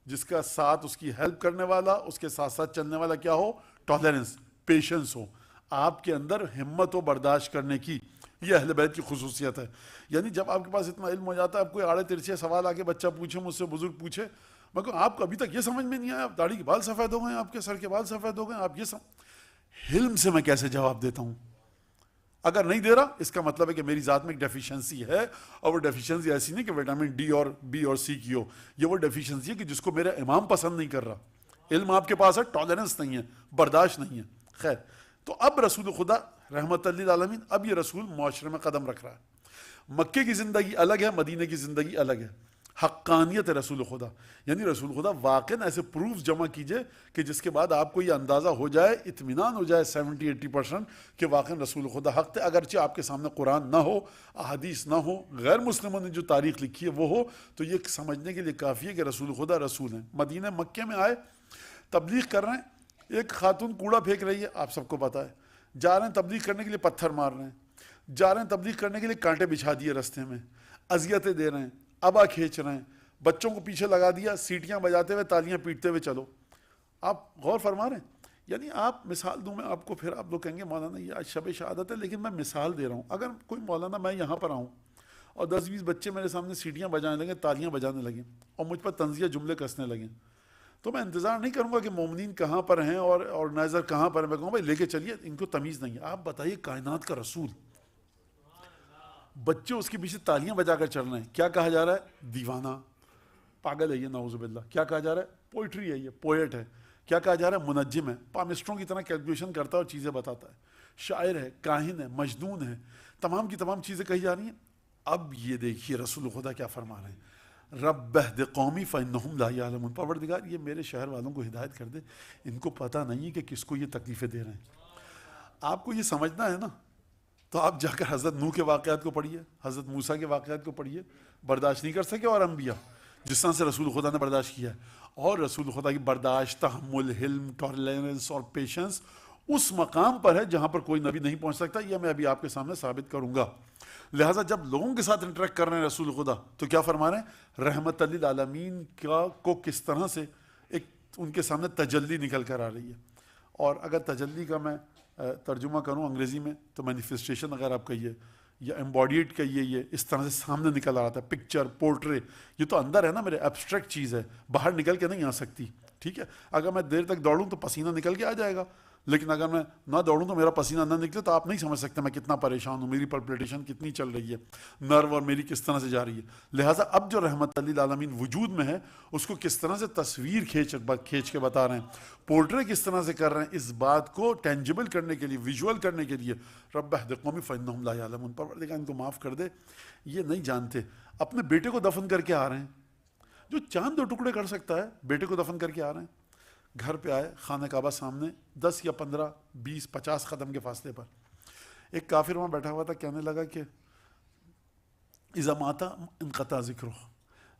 جس کا ساتھ اس کی ہیلپ کرنے والا، اس کے ساتھ ساتھ چلنے والا کیا ہو؟ ٹالرنس، پیشنس ہو، آپ کے اندر ہمت و برداشت کرنے کی. یہ اہل بیت کی خصوصیت ہے. یعنی جب آپ کے پاس اتنا علم ہو جاتا ہے، اب کوئی آڑے ترچھے سوال آ کے بچہ پوچھے، مجھ سے بزرگ پوچھے، میں کہوں آپ کو ابھی تک یہ سمجھ میں نہیں آیا، داڑھی کے بال سفید ہو گئے، آپ کے سر کے بال سفید ہو گئے، آپ یہ علم سے میں کیسے جواب دیتا ہوں؟ اگر نہیں دے رہا، اس کا مطلب ہے کہ میری ذات میں ایک ڈیفیشنسی ہے، اور وہ ڈیفیشنسی ایسی نہیں کہ وٹامن ڈی اور بی اور سی کی ہو. یہ وہ ڈیفیشنسی ہے کہ جس کو میرا امام پسند نہیں کر رہا. علم آپ کے پاس ہے، ٹالرنس نہیں ہے، برداشت نہیں ہے. خیر، تو اب رسول خدا رحمت للعالمین، اب یہ رسول معاشرے میں قدم رکھ رہا ہے. مکے کی زندگی الگ ہے، مدینے کی زندگی الگ ہے. حقانیت ہے رسول خدا، یعنی رسول خدا واقعاً ایسے پروف جمع کیجئے کہ جس کے بعد آپ کو یہ اندازہ ہو جائے، اطمینان ہو جائے 70-80% کہ واقعاً رسول خدا حق تھے. اگرچہ آپ کے سامنے قرآن نہ ہو، احادیث نہ ہو، غیر مسلموں نے جو تاریخ لکھی ہے وہ ہو، تو یہ سمجھنے کے لیے کافی ہے کہ رسول خدا رسول ہیں. مدینہ مکے میں آئے، تبلیغ کر رہے ہیں، ایک خاتون کوڑا پھینک رہی ہے، آپ سب کو پتہ ہے. جا رہے ہیں تبلیغ کرنے کے لیے، پتھر مار رہے ہیں. جا رہے ہیں تبلیغ کرنے کے لیے، کانٹے بچھا دیے رستے میں، اذیتیں دے رہے ہیں، ابا کھینچ رہے ہیں، بچوں کو پیچھے لگا دیا، سیٹیاں بجاتے ہوئے، تالیاں پیٹتے ہوئے چلو. آپ غور فرما رہے ہیں؟ یعنی آپ مثال دوں میں آپ کو، پھر آپ لوگ کہیں گے مولانا یہ آج شب شہادت ہے، لیکن میں مثال دے رہا ہوں. اگر کوئی مولانا میں یہاں پر آؤں اور 10-20 بچے میرے سامنے سیٹیاں بجانے لگیں، تالیاں بجانے لگیں اور مجھ پر طنزیہ جملے کسنے لگیں، تو میں انتظار نہیں کروں گا کہ مومنین کہاں پر ہیں اور آرگنائزر کہاں پر ہیں. میں کہوں بھائی لے کے چلیے، ان کو تمیز نہیں ہے. آپ بتائیے، کائنات کا رسول، بچے اس کے پیچھے تالیاں بجا کر چل رہے ہیں، کیا کہا جا رہا ہے؟ دیوانہ، پاگل ہے یہ، نعوذ باللہ. کیا کہا جا رہا ہے؟ پوئٹری ہے یہ، پوئٹ ہے. کیا کہا جا رہا ہے؟ منجم ہے، پامسٹروں کی طرح کیلکولیشن کرتا ہے اور چیزیں بتاتا ہے. شاعر ہے، کاہن ہے، مجنون ہے، تمام کی تمام چیزیں کہی جا رہی ہیں. اب یہ دیکھیے رسول خدا کیا فرما رہے ہیں، رب اہد قومی فانہم لا یعلمون. پروردگار یہ میرے شہر والوں کو ہدایت کر دے، ان کو پتہ نہیں ہے کہ کس کو یہ تکلیفیں دے رہے ہیں. آپ کو یہ سمجھنا ہے نا، تو آپ جا کر حضرت نوح کے واقعات کو پڑھیے، حضرت موسیٰ کے واقعات کو پڑھیے. برداشت نہیں کر سکے اور انبیاء جس طرح سے رسول خدا نے برداشت کیا ہے. اور رسول خدا کی برداشت، تحمل، حلم، ٹالرنس اور پیشنس اس مقام پر ہے جہاں پر کوئی نبی نہیں پہنچ سکتا. یہ میں ابھی آپ کے سامنے ثابت کروں گا. لہٰذا جب لوگوں کے ساتھ انٹریکٹ کر رہے ہیں رسول خدا، تو کیا فرما رہے ہیں؟ رحمت للعالمین کو کس طرح سے ایک ان کے سامنے تجلی نکل کر آ رہی ہے. اور اگر تجلی کا میں ترجمہ کروں انگریزی میں تو مینیفیسٹیشن اگر آپ کہیے یا ایمبوڈیڈ کہیے، یہ اس طرح سے سامنے نکل آ رہا تھا. پکچر، پورٹرے، یہ تو اندر ہے نا میرے، ایبسٹریکٹ چیز ہے، باہر نکل کے نہیں آ سکتی. ٹھیک ہے، اگر میں دیر تک دوڑوں تو پسینہ نکل کے آ جائے گا، لیکن اگر میں نہ دوڑوں تو میرا پسینہ نہ نکلے تو آپ نہیں سمجھ سکتے میں کتنا پریشان ہوں، میری پلپیٹیشن کتنی چل رہی ہے، نرو اور میری کس طرح سے جا رہی ہے. لہٰذا اب جو رحمت للعالمین وجود میں ہے، اس کو کس طرح سے تصویر کھینچ کے بتا رہے ہیں، پورٹرے کس طرح سے کر رہے ہیں، اس بات کو ٹینجیبل کرنے کے لیے، ویژول کرنے کے لیے. رب اہد قومی فانہم لا یعلمون. پروردگار ان کو معاف کر دے، یہ نہیں جانتے. اپنے بیٹے کو دفن کر کے آ رہے ہیں، جو چاند 2 ٹکڑے کر سکتا ہے، بیٹے کو دفن کر کے آ رہے ہیں. گھر پہ آئے، خانہ کعبہ سامنے، 10 یا 15 20 50 قدم کے فاصلے پر. ایک کافر وہاں بیٹھا ہوا تھا، کہنے لگا کہ اذا مات انقطع ذکرہ،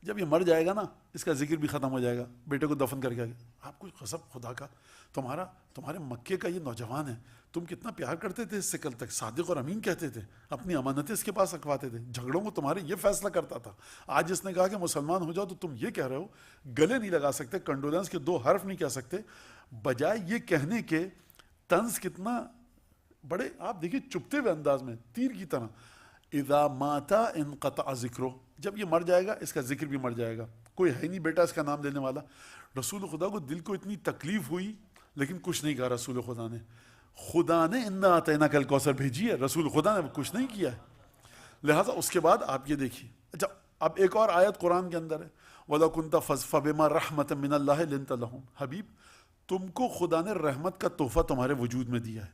جب یہ مر جائے گا نا اس کا ذکر بھی ختم ہو جائے گا. بیٹے کو دفن کر کے آ گیا. آپ کو قسم خدا کا، تمہارے مکے کا یہ نوجوان ہے، تم کتنا پیار کرتے تھے اس سے، کل تک صادق اور امین کہتے تھے، اپنی امانتیں اس کے پاس رکھواتے تھے، جھگڑوں کو تمہارے یہ فیصلہ کرتا تھا. آج اس نے کہا کہ مسلمان ہو جاؤ تو تم یہ کہہ رہے ہو، گلے نہیں لگا سکتے، کنڈولنس کے 2 حرف نہیں کہہ سکتے، بجائے یہ کہنے کے طنز کتنا بڑے. آپ دیکھیے چپتے ہوئے انداز میں، تیر کی طرح، اذا مات انقطع ذکرہ، جب یہ مر جائے گا اس کا ذکر بھی مر جائے گا، کوئی ہے نہیں بیٹا اس کا نام لینے والا. رسول خدا کو دل کو اتنی تکلیف ہوئی، لیکن کچھ نہیں کہا رسول خدا نے. خدا نے انا اعطیناک الکوثر بھیجی ہے، رسول خدا نے کچھ نہیں کیا ہے. لہٰذا اس کے بعد آپ یہ دیکھیے. اچھا اب ایک اور آیت قرآن کے اندر ہے وَلَوْ كُنْتَ فَبِمَا رَحْمَةٍ مِّنَ اللَّهِ لِنْتَ لَهُمْ. حبیب تم کو خدا نے رحمت کا تحفہ تمہارے وجود میں دیا ہے.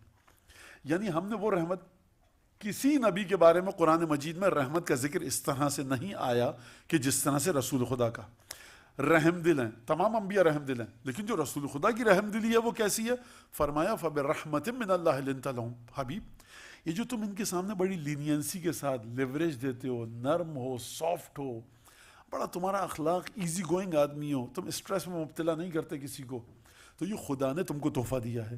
یعنی ہم نے وہ رحمت, کسی نبی کے بارے میں قرآن مجید میں رحمت کا ذکر اس طرح سے نہیں آیا کہ جس طرح سے رسول خدا کا. رحم دل ہیں, تمام انبیاء رحم دل ہیں, لیکن جو رسول خدا کی رحم دلی ہے وہ کیسی ہے؟ فرمایا فَبِرَحْمَةٍ مِّنَ اللَّهِ لِنْتَ لَهُمْ. حبیب یہ جو تم ان کے سامنے بڑی لینینسی کے ساتھ لیوریج دیتے ہو, نرم ہو, سافٹ ہو, بڑا تمہارا اخلاق ایزی گوئنگ آدمی ہو, تم اسٹریس میں مبتلا نہیں کرتے کسی کو, تو یہ خدا نے تم کو تحفہ دیا ہے.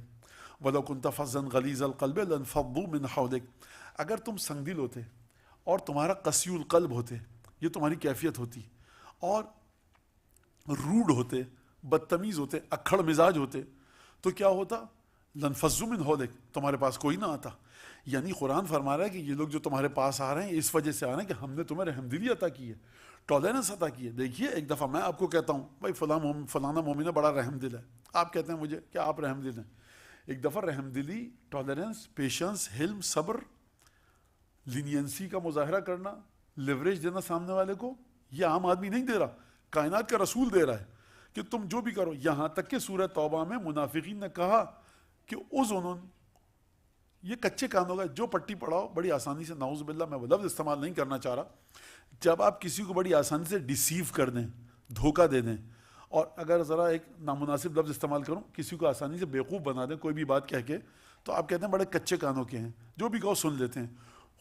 وَلَوْ كُنْتَ فَظًّا غَلِيظَ الْقَلْبِ لَانفَضُّوا مِنْ حَوْلِكَ. اگر تم سنگ دل ہوتے اور تمہارا قسی القلب ہوتے, یہ تمہاری کیفیت ہوتی, اور روڈ ہوتے, بدتمیز ہوتے, اکھڑ مزاج ہوتے, تو کیا ہوتا؟ لَانفَضُّوا مِنْ حَوْلِكَ, تمہارے پاس کوئی نہ آتا. یعنی قرآن فرما رہا ہے کہ یہ لوگ جو تمہارے پاس آ رہے ہیں اس وجہ سے آ رہے ہیں کہ ہم نے تمہیں رحم دلی عطا کی ہے, ٹالرنس عطا کی ہے. دیکھیے ایک دفعہ میں آپ کو کہتا ہوں بھائی فلانا مومن ہے, بڑا رحم دل ہے, آپ کہتے ہیں مجھے کیا آپ رحم دل ہیں. ایک دفعہ رحم دلی, ٹالرنس, پیشنس, حلم, صبر, لینینسی کا مظاہرہ کرنا, لیوریج دینا سامنے والے کو, یہ عام آدمی نہیں دے رہا, کائنات کا رسول دے رہا ہے کہ تم جو بھی کرو. یہاں تک کہ سورہ توبہ میں منافقین نے کہا کہ اذن, یہ کچے کانوں کا, جو پٹی پڑھاؤ بڑی آسانی سے, نعوذ باللہ میں وہ لفظ استعمال نہیں کرنا چاہ رہا, جب آپ کسی کو بڑی آسانی سے ڈیسیو کر دیں, دھوکہ دے دیں, اور اگر ذرا ایک نامناسب لفظ استعمال کروں, کسی کو آسانی سے بیوقوف بنا دیں کوئی بھی بات کہہ کے, تو آپ کہتے ہیں بڑے کچے کانوں کے ہیں, جو بھی کہو سن لیتے ہیں.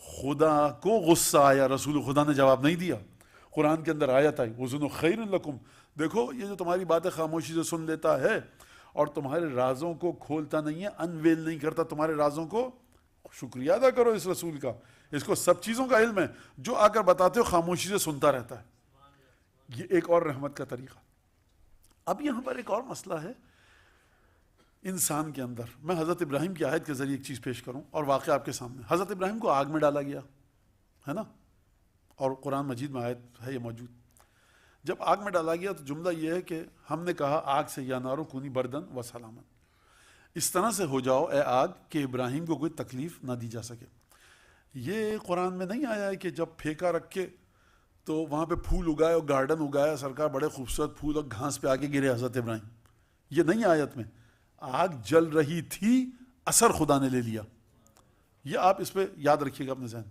خدا کو غصہ آیا, رسول خدا نے جواب نہیں دیا. قرآن کے اندر آیت آئی اذن خیر لکم, دیکھو یہ جو تمہاری باتیں خاموشی سے سن لیتا ہے اور تمہارے رازوں کو کھولتا نہیں ہے, انویل نہیں کرتا تمہارے رازوں کو, شکریہ ادا کرو اس رسول کا, اس کو سب چیزوں کا علم ہے, جو آ کر بتاتے ہو خاموشی سے سنتا رہتا ہے. یہ ایک اور رحمت کا طریقہ. اب یہاں پر ایک اور مسئلہ ہے انسان کے اندر. میں حضرت ابراہیم کی آیت کے ذریعے ایک چیز پیش کروں اور واقعہ آپ کے سامنے. حضرت ابراہیم کو آگ میں ڈالا گیا ہے نا, اور قرآن مجید میں آیت ہے یہ موجود. جب آگ میں ڈالا گیا تو جملہ یہ ہے کہ ہم نے کہا آگ سے یا نارو کونی بردن و سلامت, اس طرح سے ہو جاؤ اے آگ کہ ابراہیم کو کوئی تکلیف نہ دی جا سکے. یہ قرآن میں نہیں آیا ہے کہ جب پھینکا رکھ کے تو وہاں پہ پھول اگائے اور گارڈن اگایا, سرکار بڑے خوبصورت پھول اور گھاس پہ آگے گرے حضرت ابراہیم, یہ نہیں آیت میں. آگ جل رہی تھی, اثر خدا نے لے لیا. یہ آپ اس پہ یاد رکھیے گا اپنے ذہن.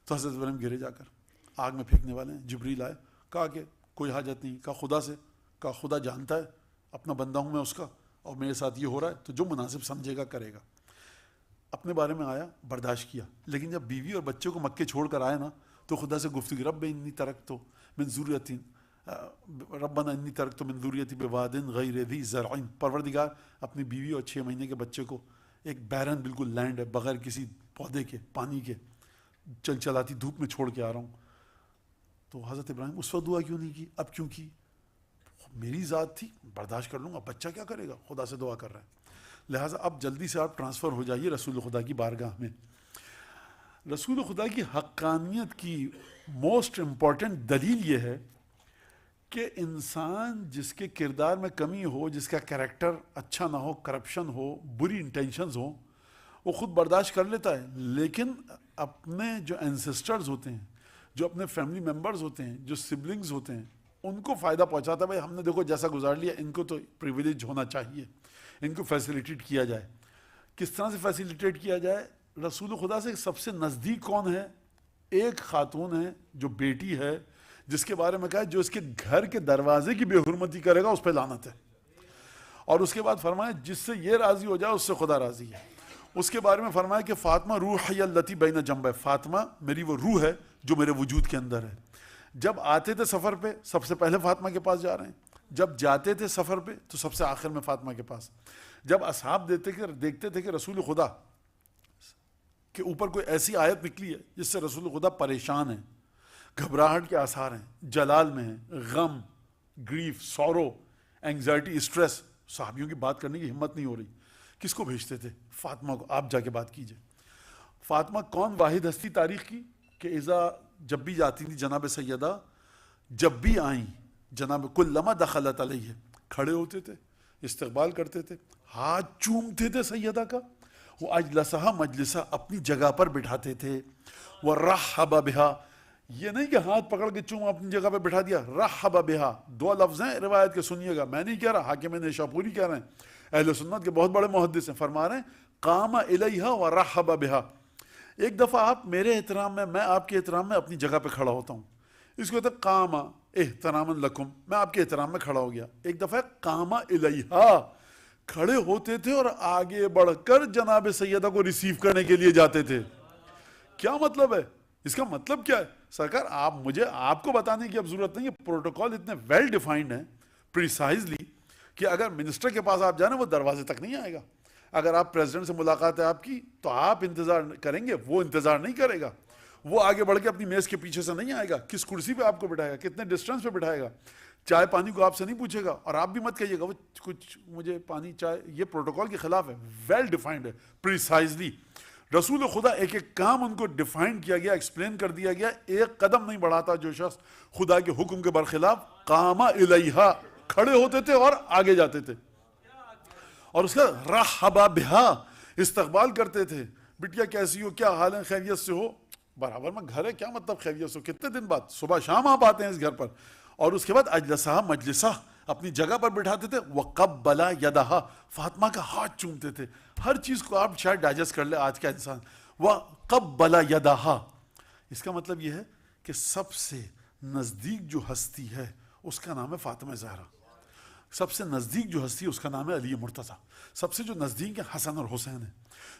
تو حضرت ابراہیم گرے جا کر آگ میں پھینکنے والے ہیں. جبریل آئے, کہا کہ کوئی حاجت نہیں, کہا خدا سے, کہا خدا جانتا ہے, اپنا بندہ ہوں میں اس کا, اور میرے ساتھ یہ ہو رہا ہے, تو جو مناسب سمجھے گا کرے گا. اپنے بارے میں آیا, برداشت کیا, لیکن جب بیوی اور بچے کو مکے چھوڑ کر آئے نا, تو خدا سے گفتگو, رب انی ترکت من ذریتی, ربنا انی ترکت من ذریتی بواد غیر ذی زرع, پروردگار اپنی بیوی اور 6 مہینے کے بچے کو ایک بیرن بالکل لینڈ ہے, بغیر کسی پودے کے, پانی کے, چلاتی دھوپ میں چھوڑ کے آ رہا ہوں. تو حضرت ابراہیم اس وقت دعا کیوں نہیں کی؟ اب کیوں کی؟ میری ذات تھی, برداشت کر لوں گا, بچہ کیا کرے گا, خدا سے دعا کر رہا ہے. لہٰذا اب جلدی سے آپ ٹرانسفر ہو جائیے رسول خدا کی بارگاہ میں. رسول خدا کی حقانیت کی موسٹ امپورٹنٹ دلیل یہ ہے کہ انسان جس کے کردار میں کمی ہو, جس کا کریکٹر اچھا نہ ہو, کرپشن ہو, بری انٹینشنز ہوں, وہ خود برداشت کر لیتا ہے, لیکن اپنے جو اینسسٹرز ہوتے ہیں, جو اپنے فیملی ممبرز ہوتے ہیں, جو سبلنگز ہوتے ہیں, ان کو فائدہ پہنچاتا ہے. بھائی ہم نے دیکھو جیسا گزار لیا, ان کو تو پریویلیج ہونا چاہیے, ان کو فیسیلیٹیٹ کیا جائے. کس طرح سے فیسیلیٹیٹ کیا جائے؟ رسول خدا سے سب سے نزدیک کون ہے؟ ایک خاتون ہے جو بیٹی ہے, جس کے بارے میں کہا جو اس کے گھر کے دروازے کی بے حرمتی کرے گا اس پہ لعنت ہے. اور اس کے بعد فرمایا جس سے یہ راضی ہو جائے اس سے خدا راضی ہے. اس کے بارے میں فرمایا کہ فاطمہ روحی التی بین جنبی, فاطمہ میری وہ روح ہے جو میرے وجود کے اندر ہے. جب آتے تھے سفر پہ سب سے پہلے فاطمہ کے پاس جا رہے ہیں, جب جاتے تھے سفر پہ تو سب سے آخر میں فاطمہ کے پاس. جب اصحاب دیکھتے تھے کہ رسول خدا کے اوپر کوئی ایسی آیت نکلی ہے جس سے رسول خدا پریشان ہیں, گھبراہٹ کے آثار ہیں, جلال میں ہیں, غم, گریف, سورو, اینگزائٹی, اسٹریس, صحابیوں کی بات کرنے کی ہمت نہیں ہو رہی, کس کو بھیجتے تھے؟ فاطمہ کو, آپ جا کے بات کیجئے. فاطمہ کون واحد ہستی تاریخ کی کہ جب بھی جاتی تھی جناب سیدہ, جب بھی آئیں جناب کلما دخلت علیہ, کھڑے ہوتے تھے, استقبال کرتے تھے, ہاتھ چومتے تھے سیدہ کا, وہ اجلسہا مجلسہ, اپنی جگہ پر بٹھاتے تھے, ورحب بہا, یہ نہیں کہ ہاتھ پکڑ کے چوم اپنی جگہ پہ بٹھا دیا. رحب بہا 2 لفظ ہیں روایت کے, سنیے گا, میں نہیں کہہ رہا, حاکم نیشاپوری کہہ رہے ہیں, اہل سنت کے بہت بڑے محدث ہیں, فرما رہے ہیں قام الیہا و رحب بہا. ایک دفعہ آپ میرے احترام میں آپ کے احترام میں اپنی جگہ پہ کھڑا ہوتا ہوں, اس کو کہتے ہیں قام احتراما لکم, میں آپ کے احترام میں کھڑا ہو گیا. ایک دفعہ قام الیہا, کھڑے ہوتے تھے اور آگے بڑھ کر جناب سیدہ کو ریسیو کرنے کے لیے جاتے تھے. کیا مطلب ہے اس کا؟ مطلب کیا ہے سرکار؟ آپ کو بتانے کی اب ضرورت نہیں ہے, پروٹوکول اتنے ویل ڈیفائنڈ ہیں پریسائزلی کہ اگر منسٹر کے پاس آپ جائیں وہ دروازے تک نہیں آئے گا. اگر آپ پریزیڈنٹ سے ملاقات ہے آپ کی تو آپ انتظار کریں گے, وہ انتظار نہیں کرے گا. وہ آگے بڑھ کے اپنی میز کے پیچھے سے نہیں آئے گا, کس کرسی پہ آپ کو بٹھائے گا, کتنے ڈسٹینس پہ بٹھائے گا, چائے پانی کو آپ سے نہیں پوچھے گا, اور آپ بھی مت کہیے گا وہ کچھ مجھے پانی چائے. یہ پروٹوکول کے خلاف ہے, ویل ڈیفائنڈ ہے پریسائزلی. رسول خدا ایک ایک کام ان کو ڈیفائن کیا گیا, ایکسپلین کر دیا گیا. ایک قدم نہیں بڑھاتا جو شخص خدا کے حکم کے برخلاف. قام الیہا, کھڑے ہوتے تھے اور آگے جاتے تھے, اور اس کا رحبا بہا, استقبال کرتے تھے. بٹیا کیسی ہو, کیا حال ہے, خیریت سے ہو, برابر میں گھر ہے, کیا مطلب خیریت سے ہو, کتنے دن بعد, صبح شام آپ آتے ہیں اس گھر پر. اور اس کے بعد اجلسہ مجلسہ, اپنی جگہ پر بٹھاتے تھے. وقبل یدہا, فاطمہ کا ہاتھ چومتے تھے. ہر چیز کو آپ شاید ڈائجسٹ کر لے آج کا انسان. وقبل یدہا, اس کا مطلب یہ ہے کہ سب سے نزدیک جو ہستی ہے اس کا نام ہے فاطمہ زہرا. سب سے نزدیک جو ہستی ہے اس کا نام ہے علی مرتضیٰ. سب سے جو نزدیک ہے حسن اور حسین ہے.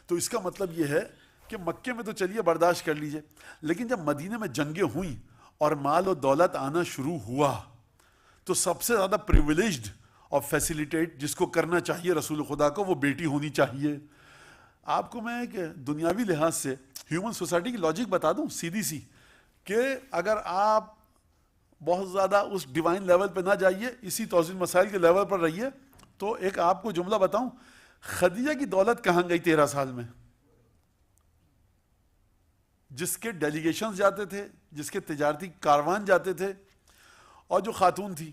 تو اس کا مطلب یہ ہے کہ مکے میں تو چلیے برداشت کر لیجئے, لیکن جب مدینے میں جنگیں ہوئیں اور مال و دولت آنا شروع ہوا تو سب سے زیادہ پریویلیجڈ اور فیسیلیٹیٹ جس کو کرنا چاہیے رسول خدا کو, وہ بیٹی ہونی چاہیے. آپ کو میں ایک دنیاوی لحاظ سے ہیومن سوسائٹی کی لاجک بتا دوں سیدھی سی, کہ اگر آپ بہت زیادہ اس ڈیوائن لیول پہ نہ جائیے, اسی توزیع مسائل کے لیول پر رہیے, تو ایک آپ کو جملہ بتاؤں, خدیجہ کی دولت کہاں گئی 13 سال میں؟ جس کے ڈیلیگیشنز جاتے تھے, جس کے تجارتی کاروان جاتے تھے, اور جو خاتون تھی.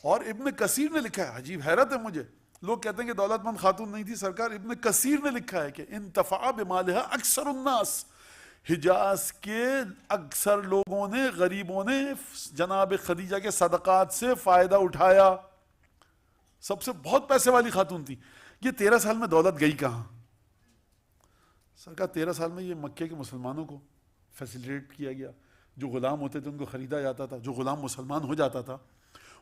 اور ابن کثیر نے لکھا ہے, عجیب حیرت ہے مجھے, لوگ کہتے ہیں کہ دولت مند خاتون نہیں تھی, سرکار ابن کثیر نے لکھا ہے کہ انتفع بمالہا اکثر الناس, حجاز کے اکثر لوگوں نے, غریبوں نے جناب خدیجہ کے صدقات سے فائدہ اٹھایا. سب سے بہت پیسے والی خاتون تھی. یہ 13 سال میں دولت گئی کہاں؟ سرکار 13 سال میں یہ مکے کے مسلمانوں کو فیسیلیٹ کیا گیا. جو غلام ہوتے تھے ان کو خریدا جاتا تھا. جو غلام مسلمان ہو جاتا تھا,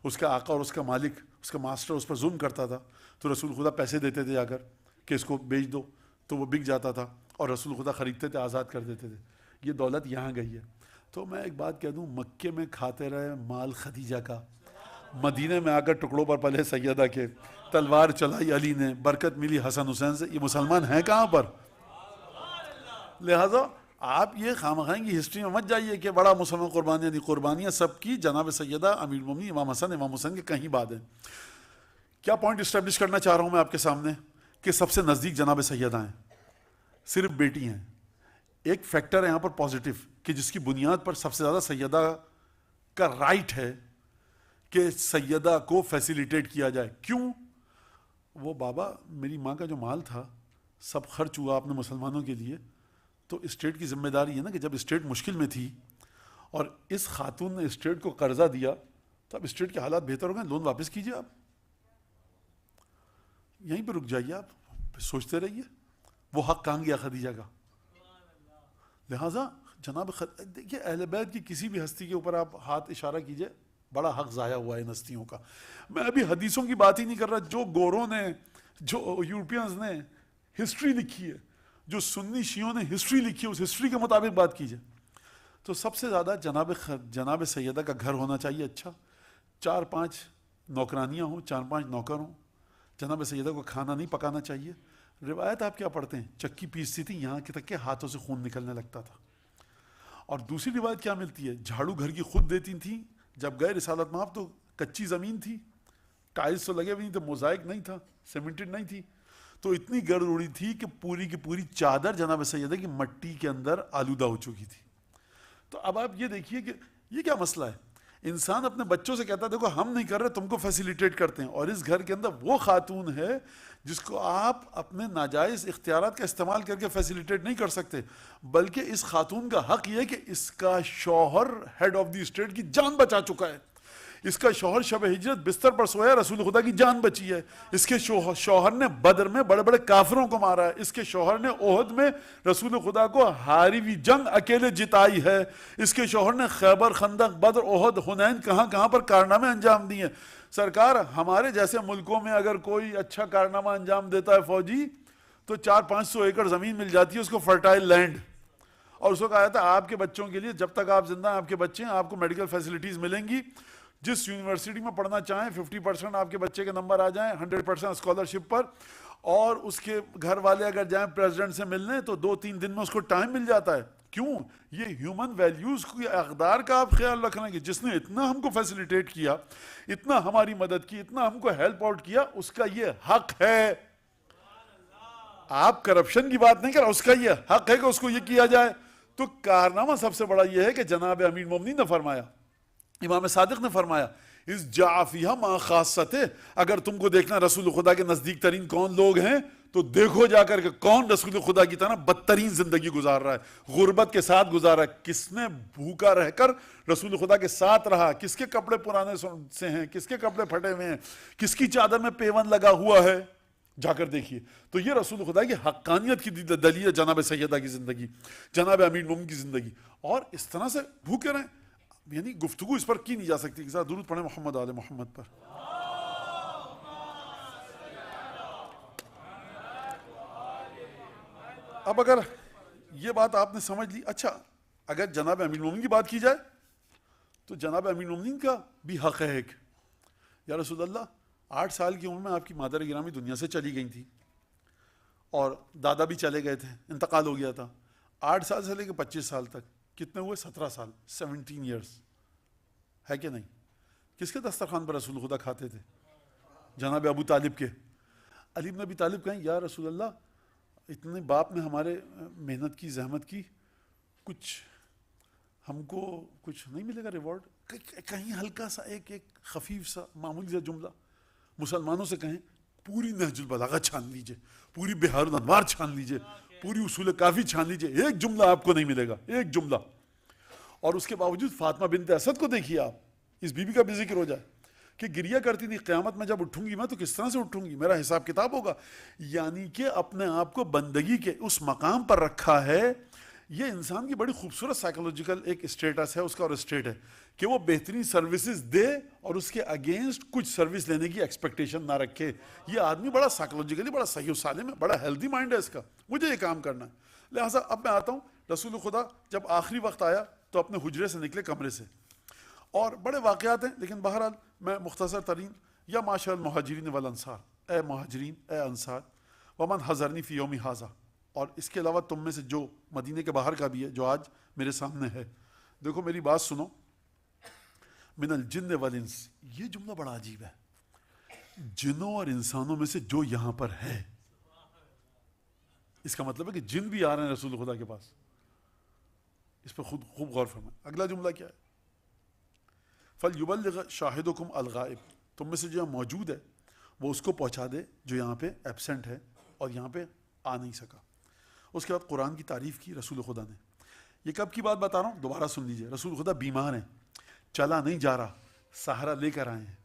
اس کا آقا اور اس کا مالک, اس کا ماسٹر اس پر ظلم کرتا تھا, تو رسول خدا پیسے دیتے تھے جا کر کہ اس کو بیچ دو, تو وہ بک جاتا تھا, اور رسول خدا خریدتے تھے, آزاد کر دیتے تھے. یہ دولت یہاں گئی ہے. تو میں ایک بات کہہ دوں, مکے میں کھاتے رہے مال خدیجہ کا, مدینے میں آ کر ٹکڑوں پر پلے سیدہ کے, تلوار چلائی علی نے, برکت ملی حسن حسین سے. یہ مسلمان ہیں کہاں پر؟ لہذا آپ یہ خامخواہ کی ہسٹری میں مت جائیے کہ بڑا مسلمان قربانیاں دی. قربانیاں سب کی جناب سیدہ امیر المومنین امام حسن امام حسین کے کہیں بعد ہیں. کیا پوائنٹ اسٹیبلش کرنا چاہ رہا ہوں میں آپ کے سامنے, کہ سب سے نزدیک جناب سیدہ ہیں, صرف بیٹی ہیں. ایک فیکٹر ہے یہاں پر پازیٹیو, کہ جس کی بنیاد پر سب سے زیادہ سیدہ کا رائٹ ہے کہ سیدہ کو فیسیلیٹیٹ کیا جائے. کیوں؟ وہ بابا میری ماں کا جو مال تھا سب خرچ ہوا آپ نے مسلمانوں کے لیے, تو اسٹیٹ کی ذمہ داری ہے نا کہ جب اسٹیٹ مشکل میں تھی اور اس خاتون نے اسٹیٹ کو قرضہ دیا, تو اب اسٹیٹ کے حالات بہتر ہو گئے, لون واپس کیجئے. آپ یہیں پہ رک جائیے, آپ سوچتے رہیے وہ حق کہاں گیا خدیجہ کا. لہٰذا جناب دیکھیے اہل بیت کی کسی بھی ہستی کے اوپر آپ ہاتھ اشارہ کیجئے, بڑا حق ضائع ہوا ہے ان ہستیوں کا. میں ابھی حدیثوں کی بات ہی نہیں کر رہا, جو گوروں نے, جو یورپینز نے ہسٹری لکھی ہے, جو سنی شیعوں نے ہسٹری لکھی ہے, اس ہسٹری کے مطابق بات کیجئے. تو سب سے زیادہ جناب سیدہ کا گھر ہونا چاہیے اچھا, 4-5 نوکرانیاں ہوں, 4-5 نوکر ہوں. جناب سیدہ کو کھانا نہیں پکانا چاہیے. روایت آپ کیا پڑھتے ہیں, چکی پیستی تھی یہاں کے تک کہ ہاتھوں سے خون نکلنے لگتا تھا. اور دوسری روایت کیا ملتی ہے, جھاڑو گھر کی خود دیتی تھیں. جب گئے رسالت مآب تو کچی زمین تھی, ٹائلز تو لگے ہوئے نہیں تھے, موزائک نہیں تھا, سیمنٹڈ نہیں تھی, تو اتنی گرد اڑی تھی کہ پوری کی پوری چادر جناب سیدہ کی مٹی کے اندر آلودہ ہو چکی تھی. تو اب آپ یہ دیکھیے کہ یہ کیا مسئلہ ہے. انسان اپنے بچوں سے کہتا ہے دیکھو ہم نہیں کر رہے تم کو فیسیلیٹیٹ کرتے ہیں، اور اس گھر کے اندر وہ خاتون ہے جس کو آپ اپنے ناجائز اختیارات کا استعمال کر کے فیسیلیٹیٹ نہیں کر سکتے، بلکہ اس خاتون کا حق یہ ہے کہ اس کا شوہر ہیڈ آف دی اسٹیٹ کی جان بچا چکا ہے، اس کا شوہر شب ہجرت بستر پر سویا، رسول خدا کی جان بچی ہے، اس کے شوہر نے بدر میں بڑے بڑے کافروں کو مارا ہے، اس کے شوہر نے احد میں رسول خدا کو ہاری ہوئی جنگ اکیلے جتائی ہے، اس کے شوہر نے خیبر، خندق، بدر، احد، حنین کہاں کہاں پر کارنامے انجام دیے۔ سرکار ہمارے جیسے ملکوں میں اگر کوئی اچھا کارنامہ انجام دیتا ہے فوجی تو 400-500 ایکڑ زمین مل جاتی ہے اس کو، فرٹائل لینڈ، اور اس کو کہا جاتا ہے آپ کے بچوں کے لیے جب تک آپ زندہ ہیں آپ کے بچے ہیں آپ کو میڈیکل فیسلٹیز ملیں گی، جس یونیورسٹی میں پڑھنا چاہیں 50% آپ کے بچے کے نمبر آ جائیں 100% اسکالرشپ پر، اور اس کے گھر والے اگر جائیں پریزیڈنٹ سے ملنے تو 2-3 دن میں اس کو ٹائم مل جاتا ہے۔ کیوں؟ یہ ہیومن ویلیوز کی اقدار کا آپ خیال رکھ رہے ہیں کہ جس نے اتنا ہم کو فیسیلیٹیٹ کیا، اتنا ہماری مدد کی، اتنا ہم کو ہیلپ آؤٹ کیا، اس کا یہ حق ہے۔ آپ کرپشن کی بات نہیں کر رہا، اس کا یہ حق ہے کہ اس کو یہ کیا جائے۔ تو کارنامہ سب سے بڑا یہ ہے کہ جناب امیر المومنین نے فرمایا، امام صادق نے فرمایا، اس جعفیہ ما خاصتے، اگر تم کو دیکھنا رسول خدا کے نزدیک ترین کون لوگ ہیں تو دیکھو جا کر کہ کون رسول خدا کی طرح بدترین زندگی گزار رہا ہے، غربت کے ساتھ گزارا ہے، کس نے بھوکا رہ کر رسول خدا کے ساتھ رہا، کس کے کپڑے پرانے سے ہیں، کس کے کپڑے پھٹے ہوئے ہیں، کس کی چادر میں پیون لگا ہوا ہے، جا کر دیکھیے۔ تو یہ رسول خدا کی حقانیت کی دلیل ہے، جناب سیدہ کی زندگی، جناب امیر المومنین کی زندگی، اور اس طرح سے بھوکے رہیں، یعنی گفتگو اس پر کی نہیں جا سکتی۔ کہ درود پڑھیں محمد آل محمد پر۔ اب اگر یہ بات آپ نے سمجھ لی، اچھا اگر جناب امیر المومنین کی بات کی جائے تو جناب امیر المومنین کا بھی حق ہے ایک، یا رسول اللہ 8 سال کی عمر میں آپ کی مادر گرامی دنیا سے چلی گئی تھی اور دادا بھی چلے گئے تھے، انتقال ہو گیا تھا، 8 سال سے لے کے 25 سال تک کتنے ہوئے؟ 17 سال، 17 ایئرس، ہے کہ نہیں؟ کس کے دسترخوان پر رسول خدا کھاتے تھے؟ جناب ابو طالب کے۔ علی بن ابی طالب کہیں یا رسول اللہ اتنے باپ نے ہمارے محنت کی، زحمت کی، کچھ ہم کو کچھ نہیں ملے گا ریوارڈ؟ کہیں ہلکا سا ایک خفیف سا معمولی سا جملہ مسلمانوں سے کہیں، پوری نہج البلاغہ چھان لیجئے، پوری بحار الانوار چھان لیجئے، پوری اصول کافی چھان لیجئے، ایک جملہ آپ کو نہیں ملے گا، ایک جملہ۔ اور اس کے باوجود فاطمہ بنت اسد کو دیکھیے آپ، اس بی بی کا بھی ذکر ہو جائے کہ گریہ کرتی تھی، قیامت میں جب اٹھوں گی میں تو کس طرح سے اٹھوں گی، میرا حساب کتاب ہوگا، یعنی کہ اپنے آپ کو بندگی کے اس مقام پر رکھا ہے۔ یہ انسان کی بڑی خوبصورت سائیکولوجیکل ایک اسٹیٹس ہے اس کا، اور اسٹیٹ ہے کہ وہ بہترین سروسز دے اور اس کے اگینسٹ کچھ سروس لینے کی ایکسپیکٹیشن نہ رکھے۔ یہ آدمی بڑا سائیکولوجیکلی بڑا صحیح و سالم ہے، بڑا ہیلدی مائنڈ ہے اس کا، مجھے یہ کام کرنا ہے۔ لہٰذا اب میں آتا ہوں، رسول خدا جب آخری وقت آیا تو اپنے حجرے سے نکلے، کمرے سے، اور بڑے واقعات ہیں لیکن بہرحال میں مختصر ترین، یا معاشر المہاجرین والانصار، اے مہاجرین اے انصار، ومن حضرنی فی یوم ھذا، اور اس کے علاوہ تم میں سے جو مدینے کے باہر کا بھی ہے جو آج میرے سامنے ہے، دیکھو میری بات سنو، من الجن والانس، یہ جملہ بڑا عجیب ہے، جنوں اور انسانوں میں سے جو یہاں پر ہے، اس کا مطلب ہے کہ جن بھی آ رہے ہیں رسول خدا کے پاس، اس پہ خود خوب غور فرمائیں۔ اگلا جملہ کیا ہے؟ فَلْيُبَلِّغْ شَاهِدُكُمْ الْغَائِبَ، تم میں سے جو موجود ہے وہ اس کو پہنچا دے جو یہاں پہ ایبسینٹ ہے اور یہاں پہ آ نہیں سکا۔ اس کے بعد قرآن کی تعریف کی رسول خدا نے۔ یہ کب کی بات بتا رہا ہوں، دوبارہ سن لیجئے۔ رسول خدا بیمار ہیں، چلا نہیں جا رہا، سہارا لے کر آئے ہیں،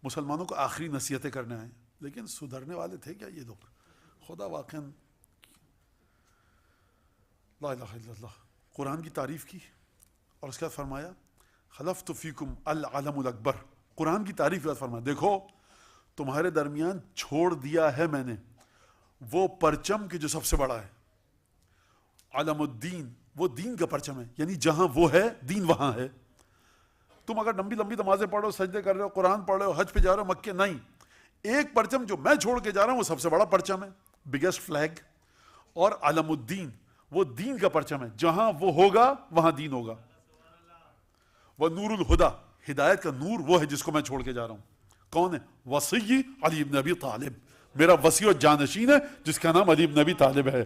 مسلمانوں کو آخری نصیحتیں کرنے آئے ہیں، لیکن سدھرنے والے تھے کیا یہ لوگ؟ خدا واقعاً، لا الہ الا اللہ، قرآن کی تعریف کی، اور اس کے بعد فرمایا خلفت فیکم العلم الاکبر، قرآن کی تعریف کے بعد فرمایا دیکھو تمہارے درمیان چھوڑ دیا ہے میں نے وہ پرچم کہ جو سب سے بڑا ہے، علم الدین، وہ دین کا پرچم ہے، یعنی جہاں وہ ہے دین وہاں ہے۔ تم اگر لمبی لمبی نمازیں پڑھ رہے ہو، سجدے کر رہے ہو، قرآن پڑھ رہے ہو، حج پہ جا رہے ہو، مکے، نہیں، ایک پرچم جو میں چھوڑ کے جا رہا ہوں وہ سب سے بڑا پرچم ہے، بگیسٹ فلیگ، اور علم الدین، وہ دین کا پرچم ہے، جہاں وہ ہوگا وہاں دین ہوگا۔ وہ نور الہدا، ہدایت کا نور وہ ہے جس کو میں چھوڑ کے جا رہا ہوں۔ کون ہے؟ وصی علی بن ابی طالب، میرا وصی و جانشین ہے جس کا نام علی بن ابی طالب ہے۔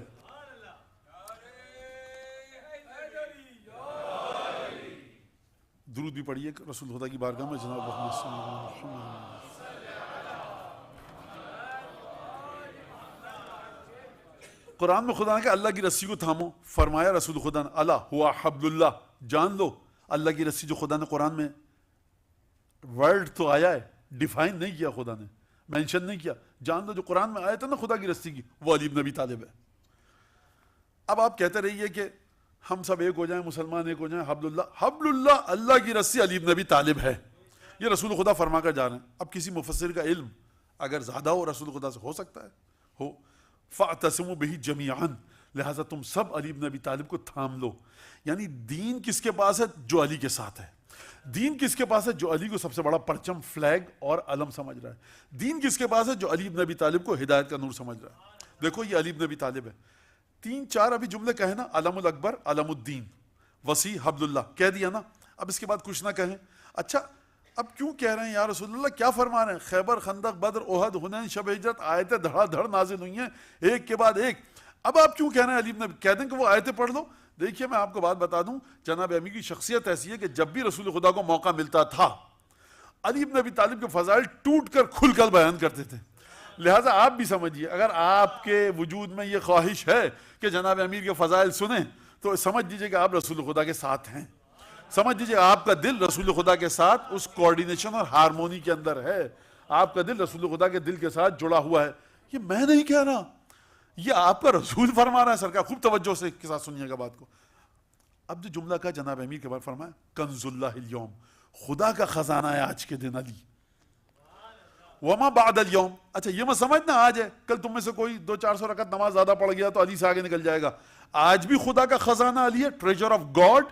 درود بھی پڑھیے رسول خدا کی بارگاہ میں جناب محمد صلی اللہ علیہ وسلم. قرآن میں خدا نے کہا اللہ کی رسی کو تھامو, فرمایا رسول خدا نے اللہ ہوا حبل اللہ, جان لو اللہ کی رسی جو خدا نے قرآن میں ورڈ تو آیا ہے, ڈیفائن نہیں کیا خدا نے, مینشن نہیں کیا, جان لو جو قرآن میں آیا تھا نا خدا کی رسی کی, وہ علی بن ابی طالب ہے. اب آپ کہتے رہیے کہ ہم سب ایک ہو جائیں, مسلمان ایک ہو جائیں, حبل اللہ اللہ کی رسی علی بن ابی طالب ہے, یہ رسول خدا فرما کر جا رہے ہیں. اب کسی مفسر کا علم اگر زیادہ ہو رسول خدا سے, ہو سکتا ہے ہو, فَاعْتَصِمُوا بِهِ جَمِيعًا, لہٰذا تم سب علی بن ابی طالب کو تھام لو. یعنی دین کس کے پاس ہے؟ جو علی کے ساتھ ہے. دین کس کے پاس ہے؟ جو علی کو سب سے بڑا پرچم, فلیگ اور علم سمجھ رہا ہے. دین کس کے پاس ہے؟ جو علی بن ابی طالب کو ہدایت کا نور سمجھ رہا ہے. دیکھو یہ علی بن ابی طالب ہے. 3-4 ابھی جملے کہے نا, علم الاکبر, علم الدین, وسیع, حبل اللہ, کہہ دیا نا. اب اس کے بعد کچھ نہ کہیں. اچھا اب کیوں کہہ رہے ہیں یا رسول اللہ, کیا فرما رہے ہیں؟ خیبر, خندق, بدر, احد, حنین, شب ہجرت, آیتیں دھڑا دھڑ نازل ہوئی ہیں ایک کے بعد ایک. اب آپ کیوں کہہ رہے ہیں علی بن, کہہ دیں کہ وہ آیتیں پڑھ لو. دیکھیے میں آپ کو بات بتا دوں, جناب امیر کی شخصیت ایسی ہے کہ جب بھی رسول خدا کو موقع ملتا تھا علی بن ابی طالب کے فضائل ٹوٹ کر کھل کر بیان کرتے تھے. لہٰذا آپ بھی سمجھیے, اگر آپ کے وجود میں یہ خواہش ہے کہ جناب امیر کے فضائل سنیں تو سمجھ لیجیے کہ آپ رسول خدا کے ساتھ ہیں. سمجھ لیجیے آپ کا دل رسول خدا کے ساتھ اس کوارڈینیشن اور ہارمونی کے اندر ہے. آپ کا دل رسول خدا کے دل کے ساتھ جڑا ہوا ہے. یہ میں نہیں کہہ رہا, یہ آپ کا رسول فرما رہا ہے. سرکار خوب توجہ سے کے ساتھ سنیے گا بات کو. اب جو جملہ کہا جناب امیر کے بعد فرمایا کنز اللہ اليوم, خدا کا خزانہ ہے آج کے دن علی. وما بعد اليوم, اچھا یہ مت سمجھنا آج ہے, کل تم میں سے کوئی 200-400 رکعت نماز زیادہ پڑھ گیا تو علی سے آگے نکل جائے گا. آج بھی خدا کا خزانہ علی ہے, ٹریجر آف گاڈ,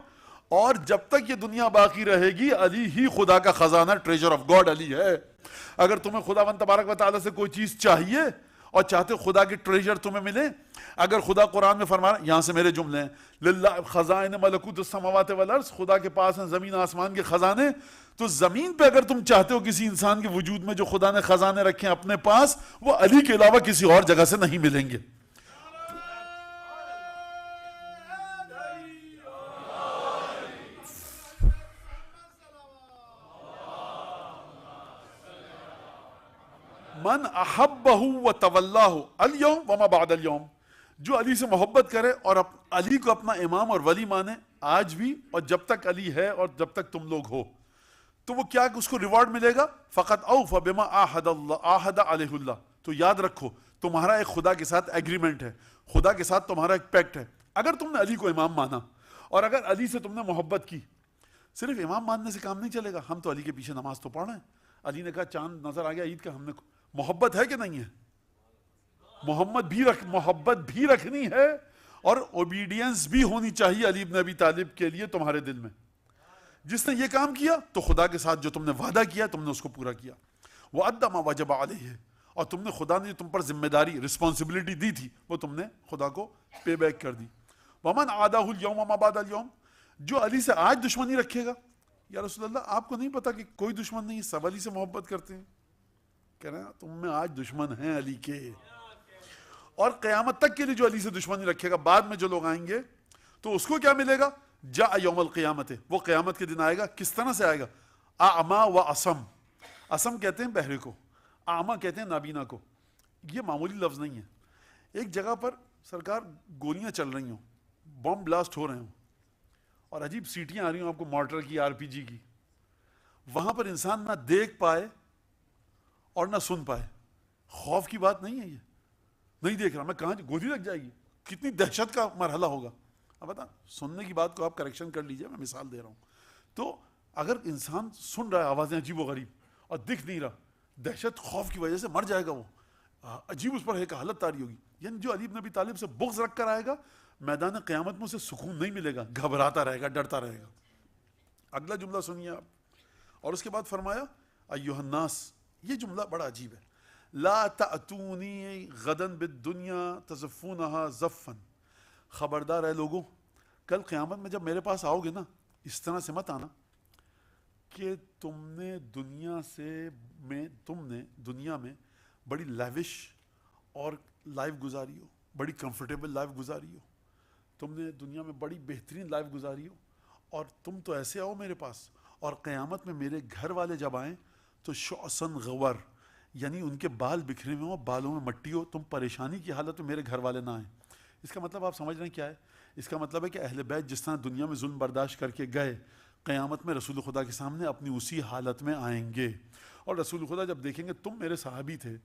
اور جب تک یہ دنیا باقی رہے گی علی ہی خدا کا خزانہ, ٹریجر آف گاڈ علی ہے. اگر تمہیں خداوند تبارک و تعالیٰ سے کوئی چیز چاہیے اور چاہتے خدا کی ٹریجر تمہیں ملے, اگر خدا قرآن میں فرما رہا, یہاں سے میرے جملے ہیں, للہ خزائن ملکوت السماوات والارض, خدا کے پاس ہیں زمین آسمان کے خزانے. تو زمین پہ اگر تم چاہتے ہو کسی انسان کے وجود میں جو خدا نے خزانے رکھے ہیں اپنے پاس, وہ علی کے علاوہ کسی اور جگہ سے نہیں ملیں گے. من احبہ وتولاہ اليوم وما بعد اليوم, جو علی سے محبت کرے اور علی کو اپنا امام اور ولی مانے آج بھی اور جب تک علی ہے اور جب تک تم لوگ ہو, تو وہ کیا اس کو ریوارڈ ملے گا؟ فقط اوفى بما عاہد علیہ اللہ. تو یاد رکھو تمہارا ایک خدا کے ساتھ ایگریمنٹ ہے, خدا کے ساتھ تمہارا ایک پیکٹ ہے. اگر تم نے علی کو امام مانا اور اگر علی سے تم نے محبت کی, صرف امام ماننے سے کام نہیں چلے گا. ہم تو علی کے پیچھے نماز تو پڑھ رہے ہیں. علی نے کہا چاند نظر آ گیا عید کا, ہم نے محبت ہے کہ نہیں ہے؟ محبت بھی رکھنی ہے اور اوبیڈینس بھی ہونی چاہیے علی بن ابی طالب کے لیے تمہارے دل میں. جس نے یہ کام کیا تو خدا کے ساتھ جو تم نے وعدہ کیا تم نے اس کو پورا کیا. وَأَدَّ مَا وَجَبَ عَلَيْهِ, اور تم نے خدا نے جو تم پر ذمہ داری رسپانسبلٹی دی تھی وہ تم نے خدا کو پے بیک کر دی. وَمَنْ عَادَهُ الْيَوْمَ وَمَا بَعْدَ الْيَوْمِ, جو علی سے آج دشمنی رکھے گا, یا رسول اللہ آپ کو نہیں پتا کہ کوئی دشمن نہیں, سب علی سے محبت کرتے ہیں. کہہ رہے ہیں تم میں آج دشمن ہیں علی کے, اور قیامت تک کے لیے جو علی سے دشمنی رکھے گا, بعد میں جو لوگ آئیں گے تو اس کو کیا ملے گا؟ جاء یوم القیامت, وہ قیامت کے دن آئے گا. کس طرح سے آئے گا؟ اعما و اسم, اسم کہتے ہیں بہرے کو, اعما کہتے ہیں نابینا کو. یہ معمولی لفظ نہیں ہے. ایک جگہ پر سرکار گولیاں چل رہی ہوں, بم بلاسٹ ہو رہے ہوں اور عجیب سیٹیاں آ رہی ہوں آپ کو مارٹر کی, RPG کی, وہاں پر انسان نہ دیکھ پائے اور نہ سن پائے. خوف کی بات نہیں ہے یہ, نہیں دیکھ رہا میں کہاں گولی لگ جائے گی, کتنی دہشت کا مرحلہ ہوگا. اب بتا سننے کی بات کو آپ کریکشن کر لیجئے, میں مثال دے رہا ہوں. تو اگر انسان سن رہا ہے آوازیں عجیب و غریب اور دکھ نہیں رہا, دہشت خوف کی وجہ سے مر جائے گا, وہ عجیب اس پر ایک حالت تاری ہوگی. یعنی جو علی بن ابی طالب سے بغض رکھ کر آئے گا, میدان قیامت میں اسے سکون نہیں ملے گا, گھبراتا رہے گا, ڈرتا رہے گا. اگلا جملہ سنیے آپ, اور اس کے بعد فرمایا ایھا الناس, یہ جملہ بڑا عجیب ہے, لا تأتونی غدا بالدنیا تزفونها زفا, خبردار ہے لوگوں, کل قیامت میں جب میرے پاس آؤ گے نا, اس طرح سے مت آنا کہ تم نے دنیا میں بڑی لیوش اور لائف گزاری ہو, بڑی کمفرٹیبل لائف گزاری ہو, تم نے دنیا میں بڑی بہترین لائف گزاری ہو, اور تم تو ایسے آؤ میرے پاس اور قیامت میں میرے گھر والے جب آئیں تو شعثن غور، یعنی ان کے بال بکھرے ہوئے ہوں، بالوں میں مٹی ہو، تم پریشانی کی حالت میں میرے گھر والے نہ آئیں. اس کا مطلب آپ سمجھ رہے ہیں کیا ہے؟ اس کا مطلب ہے کہ اہل بیت جس طرح دنیا میں ظلم برداشت کر کے گئے، قیامت میں رسول خدا کے سامنے اپنی اسی حالت میں آئیں گے. اور رسول خدا جب دیکھیں گے تم میرے صحابی تھے،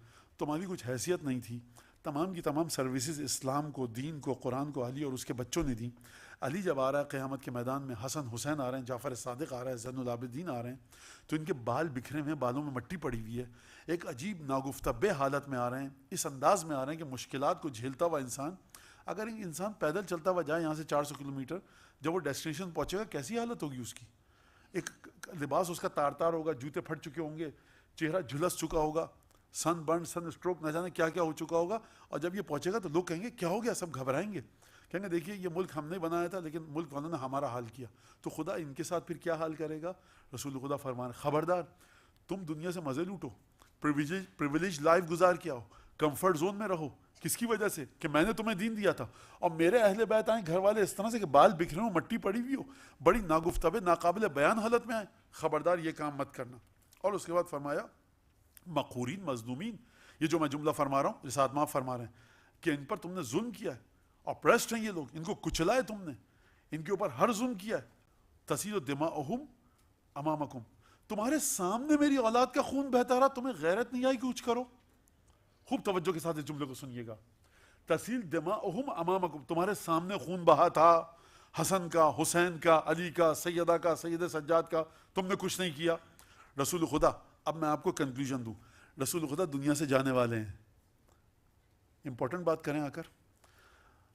تمہاری کچھ حیثیت نہیں تھی، تمام کی تمام سروسز اسلام کو، دین کو، قرآن کو علی اور اس کے بچوں نے دی. علی جب آ رہا ہے قیامت کے میدان میں، حسن حسین آ رہے ہیں، جعفر صادق آ رہا ہے، زین العابدین آ رہے ہیں، تو ان کے بال بکھرے ہوئے، بالوں میں مٹی پڑی ہوئی ہے، ایک عجیب ناگفتبے حالت میں آ رہے ہیں، اس انداز میں آ رہے ہیں کہ مشکلات کو جھیلتا ہوا انسان، اگر انسان پیدل چلتا ہوا جائے یہاں سے 400 کلومیٹر، جب وہ ڈیسٹینیشن پہنچے گا کیسی حالت ہوگی اس کی؟ ایک لباس اس کا تار تار ہوگا، جوتے پھٹ چکے ہوں گے، چہرہ جھلس چکا ہوگا، سن برن، سن اسٹروک، نہ جانے کیا کیا ہو چکا ہوگا. اور جب یہ پہنچے گا تو لوگ کہیں گے کیا ہو گیا، سب گھبرائیں گے، کہیں گے دیکھیے یہ ملک ہم نے بنایا تھا لیکن ملک والوں نے ہمارا حال کیا. تو خدا ان کے ساتھ پھر کیا حال کرے گا؟ رسول خدا فرمان خبردار تم دنیا سے مزے لوٹو، پریویلیج لائف گزار کے آؤ، کمفرٹ زون میں رہو. کس کی وجہ سے؟ کہ میں نے تمہیں دین دیا تھا، اور میرے اہل بیت آئیں گھر والے اس طرح سے کہ بال بکھرے ہوں، مٹی پڑی ہوئی ہو، بڑی ناگفتبے ناقابل بیان حالت میں آئیں، خبردار یہ کام مت کرنا. اور اس کے بعد فرمایا مقہورین مظلومین، یہ جو میں جملہ فرما رہا ہوں رسالت معاف فرما رہے ہیں کہ ان پر تم نے ظلم کیا ہے، اپریسڈ ہیں یہ لوگ، ان کو کچلا ہے تم نے، ان کے اوپر ہر ظلم کیا ہے. تسیل دماؤہم امامکم، تمہارے سامنے میری اولاد کا خون بہتا رہا، تمہیں غیرت نہیں آئی کہ کچھ کرو؟ خوب توجہ کے ساتھ اس جملے کو سنیے گا. تسیل دماؤہم امامکم، تمہارے سامنے خون بہا تھا، حسن کا، حسین کا، علی کا، سیدہ کا، سید سجاد کا، تم نے کچھ نہیں کیا. رسول خدا، اب میں آپ کو کنکلوژن دوں، رسول خدا دنیا سے جانے والے ہیں. امپورٹنٹ بات کریں آ کر،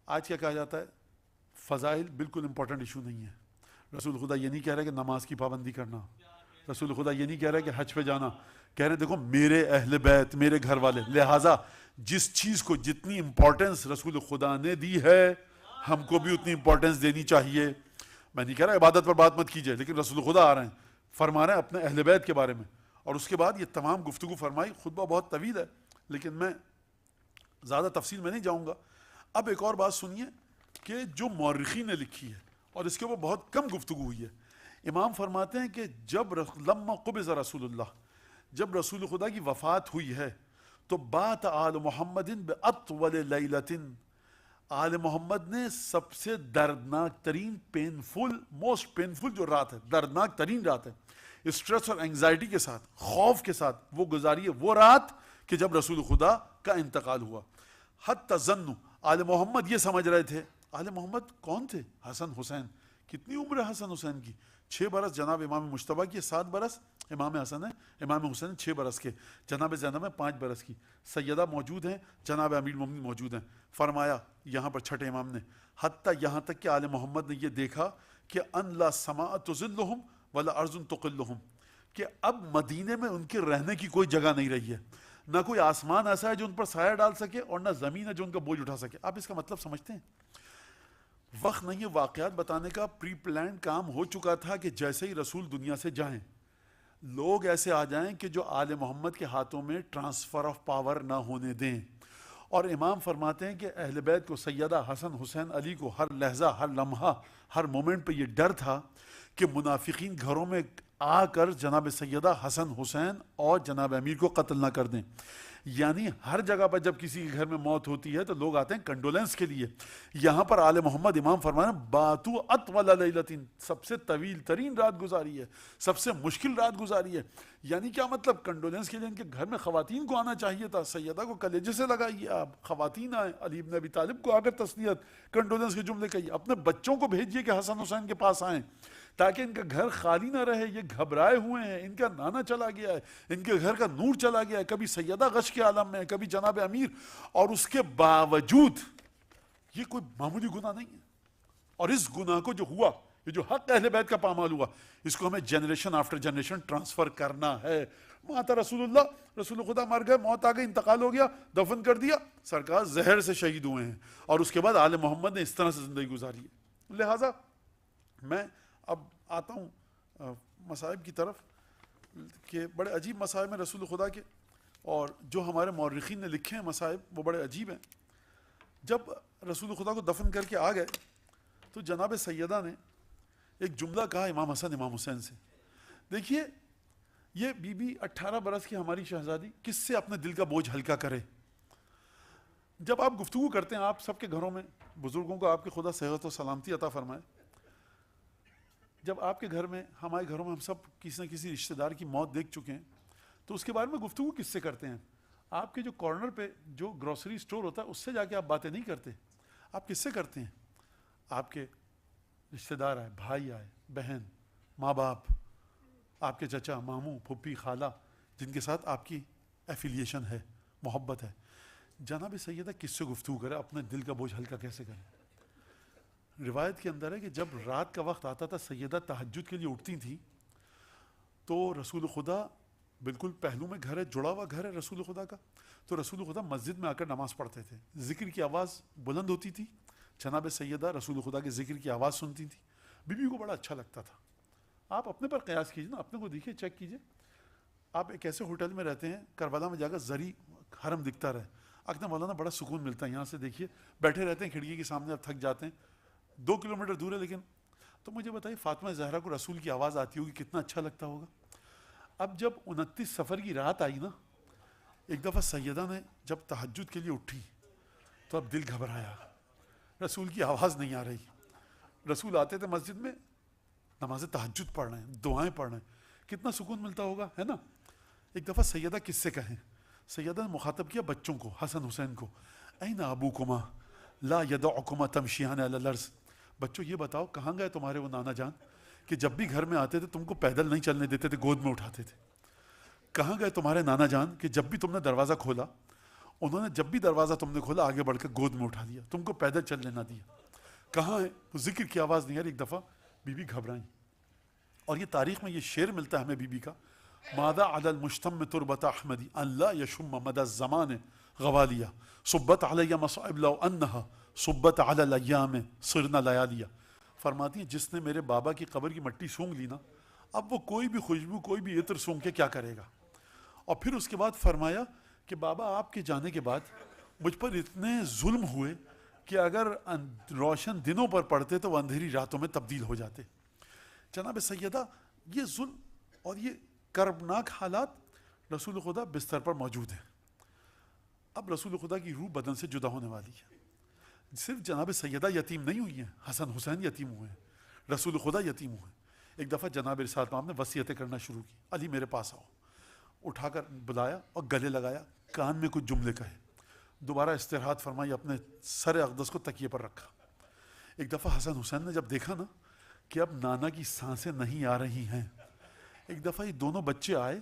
آج کیا کہا جاتا ہے؟ فضائل بالکل امپورٹنٹ ایشو نہیں ہے. رسول خدا یہ نہیں کہہ رہے کہ نماز کی پابندی کرنا، رسول خدا یہ نہیں کہہ رہے کہ حج پہ جانا، کہہ رہے دیکھو میرے اہل بیت، میرے گھر والے، لہٰذا جس چیز کو جتنی امپورٹنس رسول خدا نے دی ہے ہم کو بھی اتنی امپورٹنس دینی چاہیے. میں نہیں کہہ رہا عبادت پر بات مت کیجیے، لیکن رسول خدا آ رہے ہیں، فرما رہے ہیں اپنے اہل بیت کے بارے میں. اور اس کے بعد یہ تمام گفتگو فرمائی. خطبہ بہت طویل ہے لیکن میں زیادہ تفصیل میں نہیں جاؤں گا. اب ایک اور بات سنیے کہ جو مورخین نے لکھی ہے اور اس کے اوپر بہت کم گفتگو ہوئی ہے. امام فرماتے ہیں کہ جب لما قبض رسول اللہ، جب رسول خدا کی وفات ہوئی ہے تو بات آل محمد باطول لیلۃ، آل محمد نے سب سے دردناک ترین، موسٹ پینفل جو رات ہے، دردناک ترین رات ہے، اسٹریس اور انگزائٹی کے ساتھ، خوف کے ساتھ وہ گزاری ہے وہ رات کہ جب رسول خدا کا انتقال ہوا. حتی ظنوا، آل محمد یہ سمجھ رہے تھے، آل محمد کون تھے؟ حسن حسین. کتنی عمر ہے حسن حسین کی؟ 6 برس جناب امام مجتبیٰ کی، 7 برس امام حسن ہے، امام حسین 6 برس کے، جناب زینب ہے 5 برس کی، سیدہ موجود ہیں، جناب امیر المومنین موجود ہیں. فرمایا یہاں پر چھٹے امام نے، حتیٰ یہاں تک کہ آل محمد نے یہ دیکھا کہ ان لا سماء تظلہم ولا ارض تقلہم، کہ اب مدینے میں ان کے رہنے کی کوئی جگہ نہیں رہی ہے، نہ کوئی آسمان ایسا ہے جو ان پر سایہ ڈال سکے اور نہ زمین ہے جو ان کا بوجھ اٹھا سکے. آپ اس کا مطلب سمجھتے ہیں؟ وقت نہیں ہے واقعات بتانے کا، پری پلان کام ہو چکا تھا کہ جیسے ہی رسول دنیا سے جائیں لوگ ایسے آ جائیں کہ جو آل محمد کے ہاتھوں میں ٹرانسفر آف پاور نہ ہونے دیں. اور امام فرماتے ہیں کہ اہل بیت کو، سیدہ حسن حسین علی کو ہر لحظہ، ہر لمحہ، ہر مومنٹ پہ یہ ڈر تھا کہ منافقین گھروں میں آ کر جناب سیدہ حسن حسین اور جناب امیر کو قتل نہ کر دیں. یعنی ہر جگہ پر جب کسی کے گھر میں موت ہوتی ہے تو لوگ آتے ہیں کنڈولنس کے لیے. یہاں پر آل محمد امام فرمانا باتو اطول لیلتین، سب سے طویل ترین رات گزاری ہے، سب سے مشکل رات گزاری ہے. یعنی کیا مطلب؟ کنڈولنس کے لیے ان کے گھر میں خواتین کو آنا چاہیے تھا. سیدہ کو کلیجے سے لگائیے آپ، خواتین آئیں، علی بن ابی طالب کو آ کر تسلیت، کنڈولنس کے جملے کہیے، اپنے بچوں کو بھیجیے کہ حسن حسین کے پاس آئیں تاکہ ان کا گھر خالی نہ رہے. یہ گھبرائے ہوئے ہیں، ان کا نانا چلا گیا ہے، ان کے گھر کا نور چلا گیا ہے، کبھی سیدہ غش کے عالم میں، کبھی جناب امیر، اور اس کے باوجود یہ کوئی معمولی گناہ نہیں ہے. اور اس گناہ کو جو ہوا، یہ جو حق اہل بیت کا پامال ہوا، اس کو ہمیں جنریشن آفٹر جنریشن ٹرانسفر کرنا ہے. ماتا رسول اللہ، رسول خدا مر گئے، موت آ گئی، انتقال ہو گیا، دفن کر دیا، سرکار زہر سے شہید ہوئے ہیں، اور اس کے بعد آل محمد نے اس طرح سے زندگی گزاری ہے. لہٰذا میں اب آتا ہوں مصائب کی طرف کہ بڑے عجیب مصائب ہیں رسول خدا کے، اور جو ہمارے مورخین نے لکھے ہیں مصائب وہ بڑے عجیب ہیں. جب رسول خدا کو دفن کر کے آ گئے تو جناب سیدہ نے ایک جملہ کہا امام حسن امام حسین سے. دیکھیے یہ بی بی 18 برس کی ہماری شہزادی کس سے اپنے دل کا بوجھ ہلکا کرے. جب آپ گفتگو کرتے ہیں آپ سب کے گھروں میں بزرگوں کو آپ کے خدا صحت و سلامتی عطا فرمائے, جب آپ کے گھر میں ہمارے گھروں میں ہم سب کسی نہ کسی رشتہ دار کی موت دیکھ چکے ہیں تو اس کے بارے میں گفتگو کس سے کرتے ہیں؟ آپ کے جو کارنر پہ جو گروسری سٹور ہوتا ہے اس سے جا کے آپ باتیں نہیں کرتے, آپ کس سے کرتے ہیں؟ آپ کے رشتہ دار آئے, بھائی آئے, بہن, ماں باپ, آپ کے چچا, ماموں, پھپھی, خالہ, جن کے ساتھ آپ کی ایفیلیشن ہے, محبت ہے. جناب سیدہ کس سے گفتگو کرے, اپنے دل کا بوجھ ہلکا کیسے کرے؟ روایت کے اندر ہے کہ جب رات کا وقت آتا تھا سیدہ تہجد کے لیے اٹھتی تھیں تو رسول خدا, بالکل پہلو میں گھر ہے, جڑا ہوا گھر ہے رسول خدا کا, تو رسول خدا مسجد میں آ کر نماز پڑھتے تھے. ذکر کی آواز بلند ہوتی تھی, جناب سیدہ رسول خدا کے ذکر کی آواز سنتی تھی, بیوی کو بڑا اچھا لگتا تھا. آپ اپنے پر قیاس کیجیے نا, اپنے کو دیکھیے, چیک کیجیے. آپ ایک ایسے ہوٹل میں رہتے ہیں کربلا میں جا کر زری حرم دکھتا رہے, اکنا مولانا بڑا سکون ملتا ہے, یہاں سے دیکھیے بیٹھے رہتے ہیں کھڑکی کے سامنے, اب تھک جاتے ہیں, 2 کلومیٹر دور ہے لیکن. تو مجھے بتائیے فاطمہ زہرا کو رسول کی آواز آتی ہوگی, کتنا اچھا لگتا ہوگا. اب جب 29 سفر کی رات آئی نا, ایک دفعہ سیدہ نے جب تہجد کے لیے اٹھی تو اب دل گھبرایا, رسول کی آواز نہیں آ رہی. رسول آتے تھے مسجد میں, نماز تہجد پڑھ رہے ہیں, دعائیں پڑھ رہے ہیں, کتنا سکون ملتا ہوگا, ہے نا. ایک دفعہ سیدہ کس سے کہیں, سیدہ نے مخاطب کیا بچوں کو, حسن حسین کو, این ابوکما لا یدعکما تمشیان علی الارض, بچوں یہ بتاؤ کہاں گئے تمہارے وہ نانا جان کہ جب بھی گھر میں آتے تھے تم کو پیدل نہیں چلنے دیتے تھے, گود میں اٹھاتے تھے. کہاں گئے تمہارے نانا جان کہ جب بھی تم نے دروازہ کھولا انہوں نے جب بھی دروازہ تم نے کھولا آگے بڑھ کے گود میں اٹھا دیا, تم کو پیدل چلنے نہ دیا. کہاں ہے وہ ذکر کی آواز نہیں آ رہی. ایک دفعہ بی بی گھبرائیں, اور یہ تاریخ میں یہ شعر ملتا ہے ہمیں بی بی کا, ماذا علی المجتم تربت احمدی ان لا یشم مدى الزمان غوالیہ صبت علی مصائب لو انہا صبت علی الایام صرنا لیالیہ. فرماتی ہیں جس نے میرے بابا کی قبر کی مٹی سونگ لی نا, اب وہ کوئی بھی خوشبو کوئی بھی عطر سونگ کے کیا کرے گا. اور پھر اس کے بعد فرمایا کہ بابا آپ کے جانے کے بعد مجھ پر اتنے ظلم ہوئے کہ اگر روشن دنوں پر پڑتے تو وہ اندھیری راتوں میں تبدیل ہو جاتے. جناب سیدہ یہ ظلم اور یہ کربناک حالات رسول خدا بستر پر موجود ہیں. اب رسول خدا کی روح بدن سے جدا ہونے والی ہے. صرف جناب سیدہ یتیم نہیں ہوئی ہیں, حسن حسین یتیم ہوئے ہیں, رسول خدا یتیم ہوئے ہیں. ایک دفعہ جناب رسالت مآب نے وصیتیں کرنا شروع کی, علی میرے پاس آؤ, اٹھا کر بلایا اور گلے لگایا, کان میں کچھ جملے کہے, دوبارہ استراحت فرمائی, اپنے سر اقدس کو تکیے پر رکھا. ایک دفعہ حسن حسین نے جب دیکھا نا کہ اب نانا کی سانسیں نہیں آ رہی ہیں, ایک دفعہ یہ دونوں بچے آئے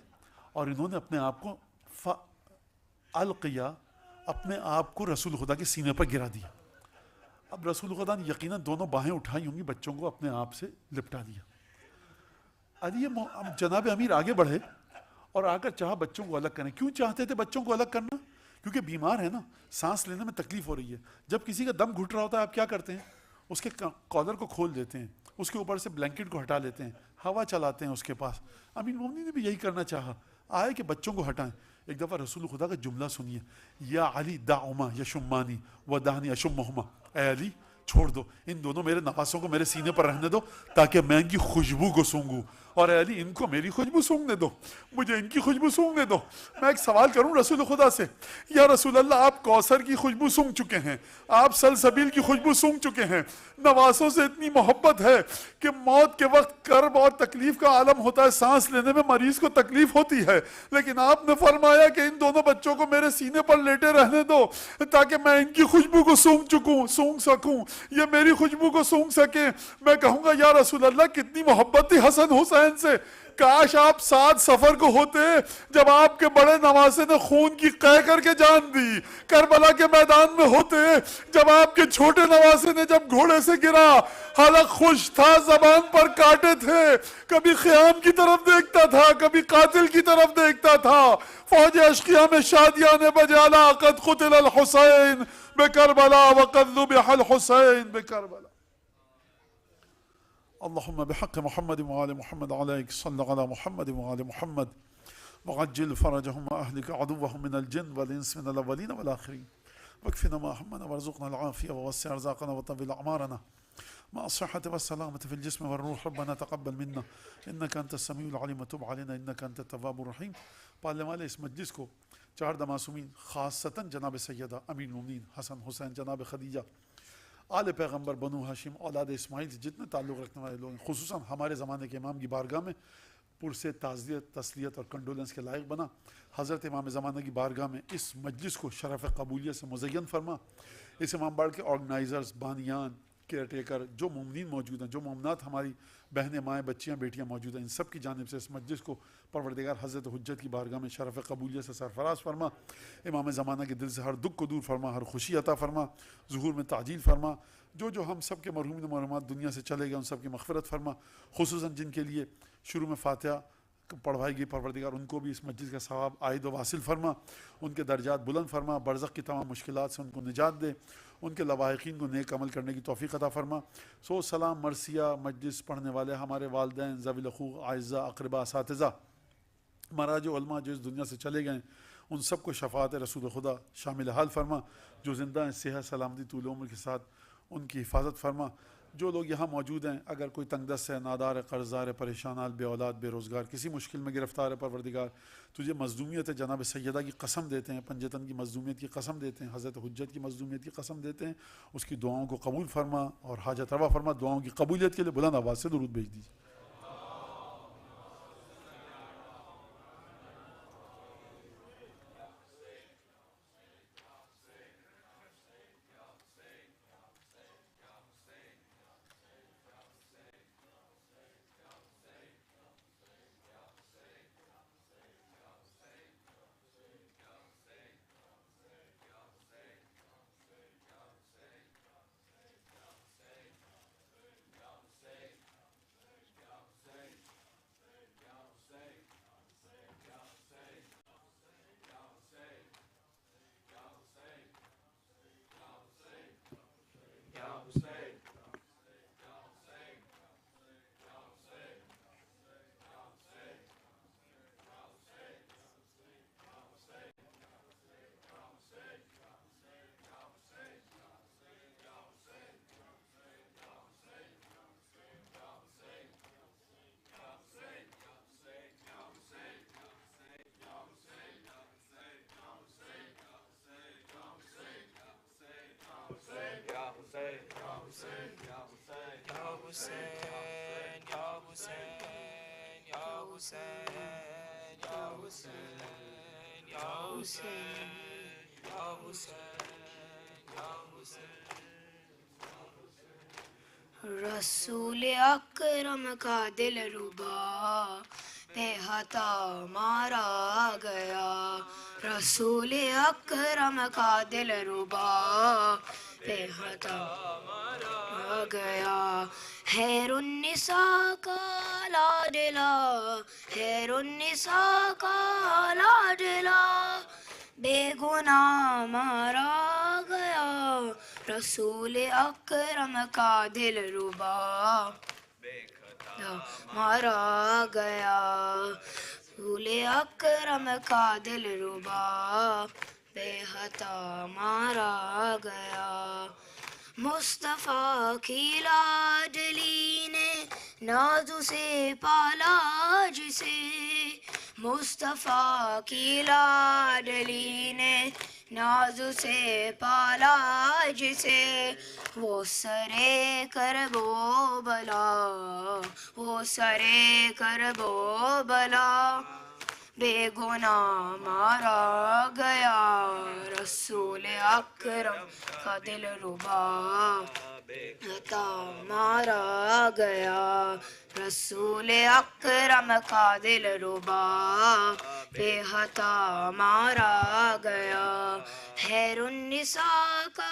اور انہوں نے اپنے آپ کو القیا, اپنے آپ کو رسول خدا کے سینے پر گرا دیا. اب رسول خدا نے یقیناً دونوں باہیں اٹھائی ہوں گی, بچوں کو اپنے آپ سے لپٹا دیا. علی جناب امیر آگے بڑھے اور آ کر چاہا بچوں کو الگ کریں. کیوں چاہتے تھے بچوں کو الگ کرنا؟ کیونکہ بیمار ہے نا, سانس لینے میں تکلیف ہو رہی ہے. جب کسی کا دم گھٹ رہا ہوتا ہے آپ کیا کرتے ہیں, اس کے کالر کو کھول دیتے ہیں, اس کے اوپر سے بلینکٹ کو ہٹا لیتے ہیں, ہوا چلاتے ہیں اس کے پاس. امیر مومنین نے بھی یہی کرنا چاہا, آئے کہ بچوں کو ہٹائیں. ایک دفعہ رسول خدا کا جملہ سنیے, یا علی دعما یشمانی و دہنی اشمہما, اے علی چھوڑ دو, ان دونوں میرے نواسوں کو میرے سینے پر رہنے دو تاکہ میں ان کی خوشبو کو سونگوں, اور اے علی ان کو میری خوشبو سونگنے دو, مجھے ان کی خوشبو سونگنے دو. میں ایک سوال کروں رسول خدا سے, یا رسول اللہ آپ کوثر کی خوشبو سونگ چکے ہیں, آپ سلسبیل کی خوشبو سونگ چکے ہیں, نواسوں سے اتنی محبت ہے کہ موت کے وقت کرب اور تکلیف کا عالم ہوتا ہے, سانس لینے میں مریض کو تکلیف ہوتی ہے, لیکن آپ نے فرمایا کہ ان دونوں بچوں کو میرے سینے پر لیٹے رہنے دو تاکہ میں ان کی خوشبو کو سونگ سکوں, یہ میری خوشبو کو سونگ سکے. میں کہوں گا یا رسول اللہ کتنی محبت تھی حسن حسین سے, کاش آپ 7 سفر کو ہوتے جب آپ کے بڑے نواسے نے خون کی قے کر کے جان دی, کربلا کے میدان میں ہوتے جب آپ کے چھوٹے نواسے نے جب گھوڑے سے گرا, حلق خوش تھا, زبان پر کانٹے تھے, کبھی خیام کی طرف دیکھتا تھا, کبھی قاتل کی طرف دیکھتا تھا. فوج اشقیاء میں شادیان بجالا قد قتل الحسین بکربلا وقد ذبح الحسین بکربلا. اللهم بحق محمد وآل محمد عليك صل على محمد وآل محمد وعجل فرجهم وأهلك عدوهم من الجن والإنس من الأولين والآخرين واكفنا ما همنا وارزقنا العافية ووسع أرزاقنا وطول أعمارنا مع الصحة والسلامة في الجسم والروح ربنا تقبل منا إنك أنت السميع العليم وتب علينا إنك أنت التواب الرحیم. پالنے والے اس مجلس کو چار معصومین خاصتاً جناب سیدہ امیر المومنین حسن حسین جناب خدیجہ آل پیغمبر بنو ہاشم اولاد اسماعیل سے جتنے تعلق رکھنے والے لوگ ہیں، خصوصاً ہمارے زمانے کے امام کی بارگاہ میں پرسے تعزیت تسلیت اور کنڈولنس کے لائق بنا. حضرت امام زمانہ کی بارگاہ میں اس مجلس کو شرف قبولیت سے مزین فرما. اس امام باڑ کے آرگنائزرز، بانیان، کیئر ٹیکر، جو مومنین موجود ہیں، جو مومنات ہماری بہنیں، مائیں، بچیاں، بیٹیاں موجود ہیں، ان سب کی جانب سے اس مجلس کو پروردگار حضرت حجت کی بارگاہ میں شرف قبولیت سے سرفراز فرما. امام زمانہ کے دل سے ہر دکھ کو دور فرما، ہر خوشی عطا فرما، ظہور میں تعجیل فرما. جو ہم سب کے مرحومین و مرحومات دنیا سے چلے گئے ان سب کی مغفرت فرما، خصوصاً جن کے لیے شروع میں فاتحہ پڑھوائی گئی پروردگار ان کو بھی اس مجلس کا ثواب عائد و واصل فرما، ان کے درجات بلند فرما، برزخ کی تمام مشکلات سے ان کو نجات دے، ان کے لواحقین کو نیک عمل کرنے کی توفیق عطا فرما. سو سلام مرثیہ مجلس پڑھنے والے ہمارے والدین، ذوی الحقوق، اعزاء، اقرباء، اساتذہ، مراج علماء جو اس دنیا سے چلے گئے ان سب کو شفاعت رسول خدا شامل حال فرما. جو زندہ ہیں صحت سلامتی طول عمر کے ساتھ ان کی حفاظت فرما. جو لوگ یہاں موجود ہیں اگر کوئی تنگ دست ہے، نادار ہے، قرضدار ہے، پریشان حال، بے اولاد، بے روزگار، کسی مشکل میں گرفتار ہے، پروردگار تجھے مظلومیت ہے جناب سیدہ کی قسم دیتے ہیں، پنجتن کی مظلومیت کی قسم دیتے ہیں، حضرت حجت کی مظلومیت کی قسم دیتے ہیں، اس کی دعاؤں کو قبول فرما اور حاجت روا فرما. دعاؤں کی قبولیت کے لیے بلند آواز سے درود بھیج دیجیے. رسول اکرم کا دل ربا پہ ہتا مارا گیا، رسول اکرم کا دل ربا پہ ہتا مارا گیا. خیر النساء کا لاڈلا، خیر النساء کا لاڈلا بے گناہ مارا گیا، رسول اکرم کا دل ربا مارا گیا، رسول اکرم کا دل ربا بے خطا مارا گیا. مصطفیٰ کی لاڈلی نے ناز سے پالا جسے، مصطفیٰ کی لاڈلی نے ناز سے پالا جسے، وہ سرے کرب و بلا، وہ سرے کرب و بلا بے گناہ مارا گیا، رسول اکرم کا دل ربا عطا مارا گیا، رسول اکرم کا دل ربا بے عطا مارا گیا. خیر النساء کا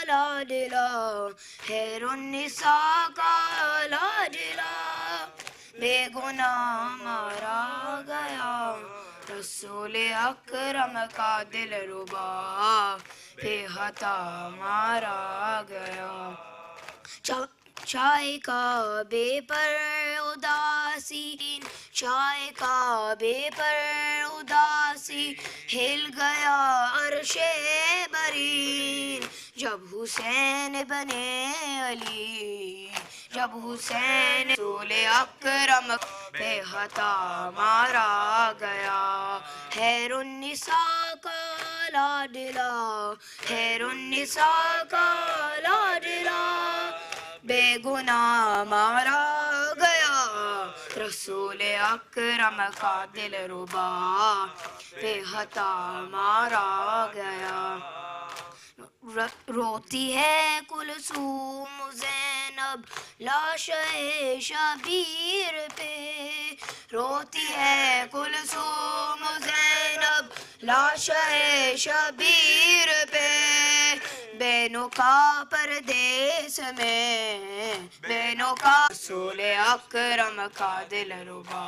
لاڈلا، خیر النساء کا لاڈلا بے گناہ مارا گیا، رسول اکرم کا دل ربا بے خطا مارا گیا. چائے کا بے پر اداسی، چائے کا بے پر اداسی ہل گیا عرش برین، جب حسین بنے علی، جب حسین رسول اکرم بے خطا مارا گیا. خیر النساء کا لاڈلا، خیر النساء کا لاڈلا بے گناہ مارا گیا. رسول اکرم کا دل ربا بے خطا مارا گیا. روتی ہے کلثوم زینب لاش شبیر پہ، روتی ہے کلثوم زینب لاش شبیر پہ. بینوں کا پردیس میں، بینوں کا رسول اکرم کا دل ربا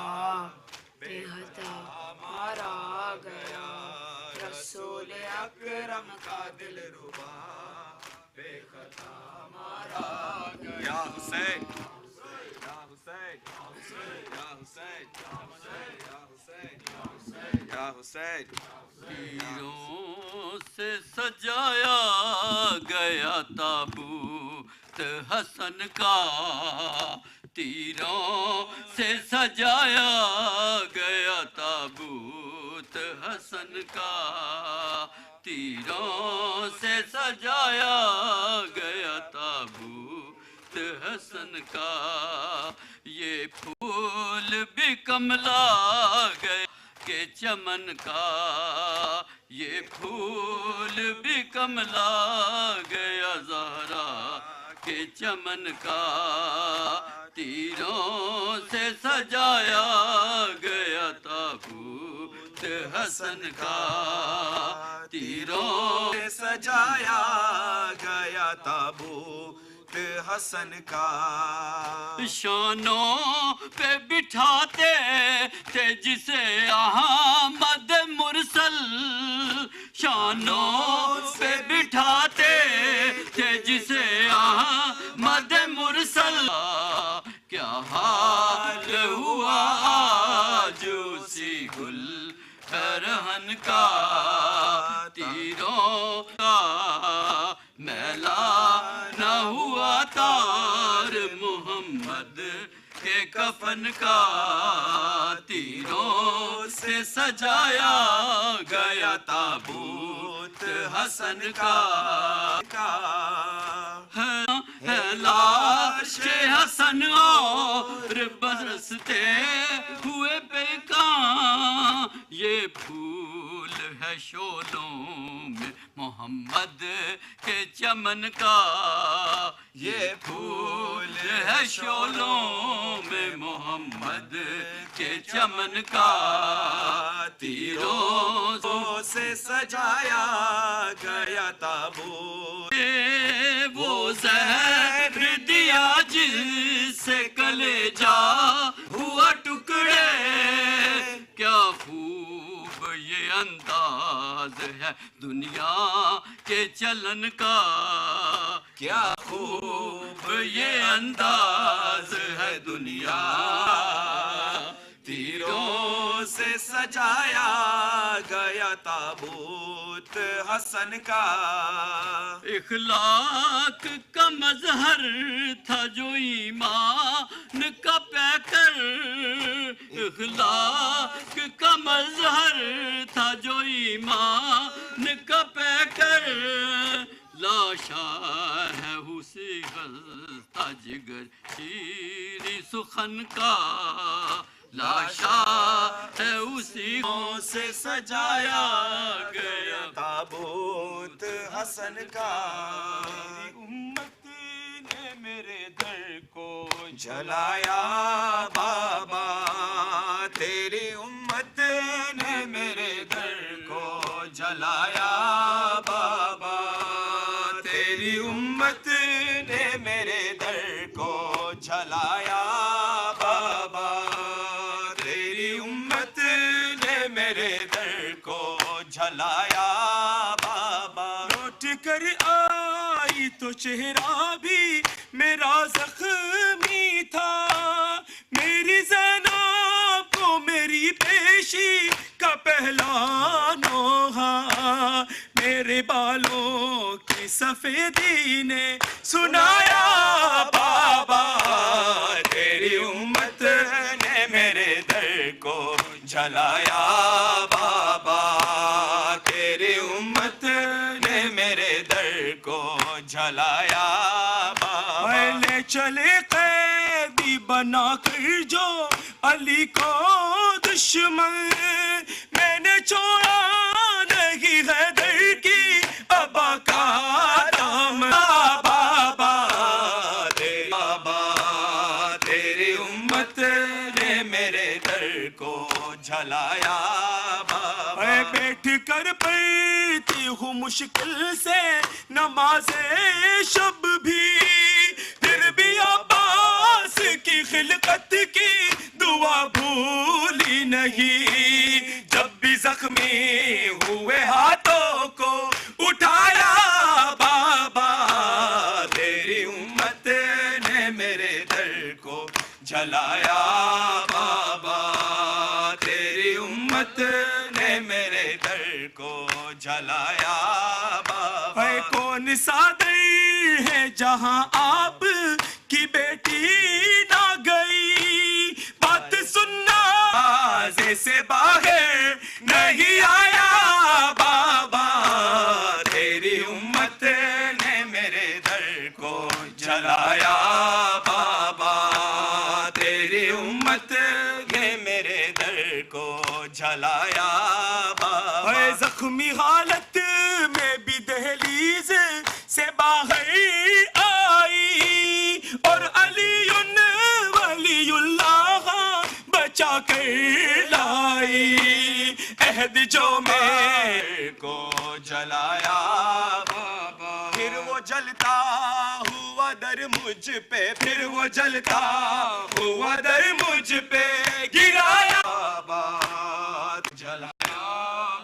بے خطا مارا گیا. رسول اکرم کا دل ربا بے خطا مارا گیا. یا حسین یا حسین یا حسین یا حسین. تیروں سے سجایا گیا تابوت حسن کا، تیروں سے سجایا گیا تابوت حسن کا، تیروں سے سجایا گیا تابوت حسن کا. یہ پھول بھی کملا گیا کہ چمن کا، یہ پھول بھی کملا گیا زہرا کے چمن کا. تیروں سے سجایا گیا تابوت حسن کا، تیروں سے سجایا گیا تابوت حسن کا. شانوں پہ بٹھاتے تھے جسے احمد مرسل، شانوں پہ بٹھاتے تھے جسے احمد مرسل. کیا حال ہوا آج اسی گل رہن کا، تیروں کا میلا نہ ہوا تار محمد کے کفن کا. تیروں سے سجایا گیا تابوت حسن کا، ہے لاش حسن اور برستے ہوئے پیکاں. یہ پھول ہے شولوں میں محمد کے چمن کا، یہ پھول ہے شولوں میں محمد کے چمن کا. تیروں سے سجایا گیا تابوت، وہ زہر دیا جس سے کلیجا ہوا ٹکڑے. کیا خوب یہ انداز ہے دنیا کے چلن کا، کیا خوب یہ انداز ہے دنیا. تیروں سے سجایا گیا تابوت حسن کا. اخلاق کا مظہر تھا جو ایمان کا پیکر، اخلاق کا مظہر تھا جو ایمان کا پیکر. لاشا ہے اسی غلطہ جگر شیریں سخن کا، لاشا ہے اسی سے سجایا گیا تابوت حسن کا. امت نے میرے در کو جلایا بابا، تیری امت نے میرے در کو جلایا بابا، تیری امت نے میرے در کو جلایا بابا، تیری امت نے میرے در کو جلایا بابا. لوٹ کر آئی تو چہرہ بھی میرا زخمی تھا، میری زینب کو میری پیشی کا پہلا نوحہ، میرے بالوں کی سفیدی نے سنایا بابا، تیری امت نے میرے در کو جلایا بابا، تیری امت نے میرے در کو جلایا بابا۔ لے چلے قیدی بنا کر جو علی کو دشمن، میں نے چھوڑا نہیں حیدر کی ابا کا دام۔ بابا تیری امت نے میرے در کو جلایا بابا۔ بیٹھ کر پڑھتی ہوں مشکل سے نماز شب بھی، پھر بھی عباس کی خلقت کی دعا بھولی نہیں۔ جب بھی زخمی ہوئے ہاتھوں کو اٹھایا بابا تیری امت نے میرے در کو جلایا بابا، تیری امت نے میرے در کو جلایا بابا۔ اے کون سا در ہے جہاں آپ کی بیٹی نہ گئی، بات سننا دروازے سے باہر نہیں آیا بابا، تیری امت نے میرے در کو جلایا بابا، تیری امت نے میرے در کو جلایا بابا۔ اے زخمی حالت میں بھی دہلیز سے باہر آئی، اور علی ولی اللہ بچا کر لائی۔ عہد جو میرے کو جلایا بابا، پھر وہ جلتا ہوا در مجھ پہ، پھر وہ جلتا ہوا در مجھ پہ گرایا بابا، جلایا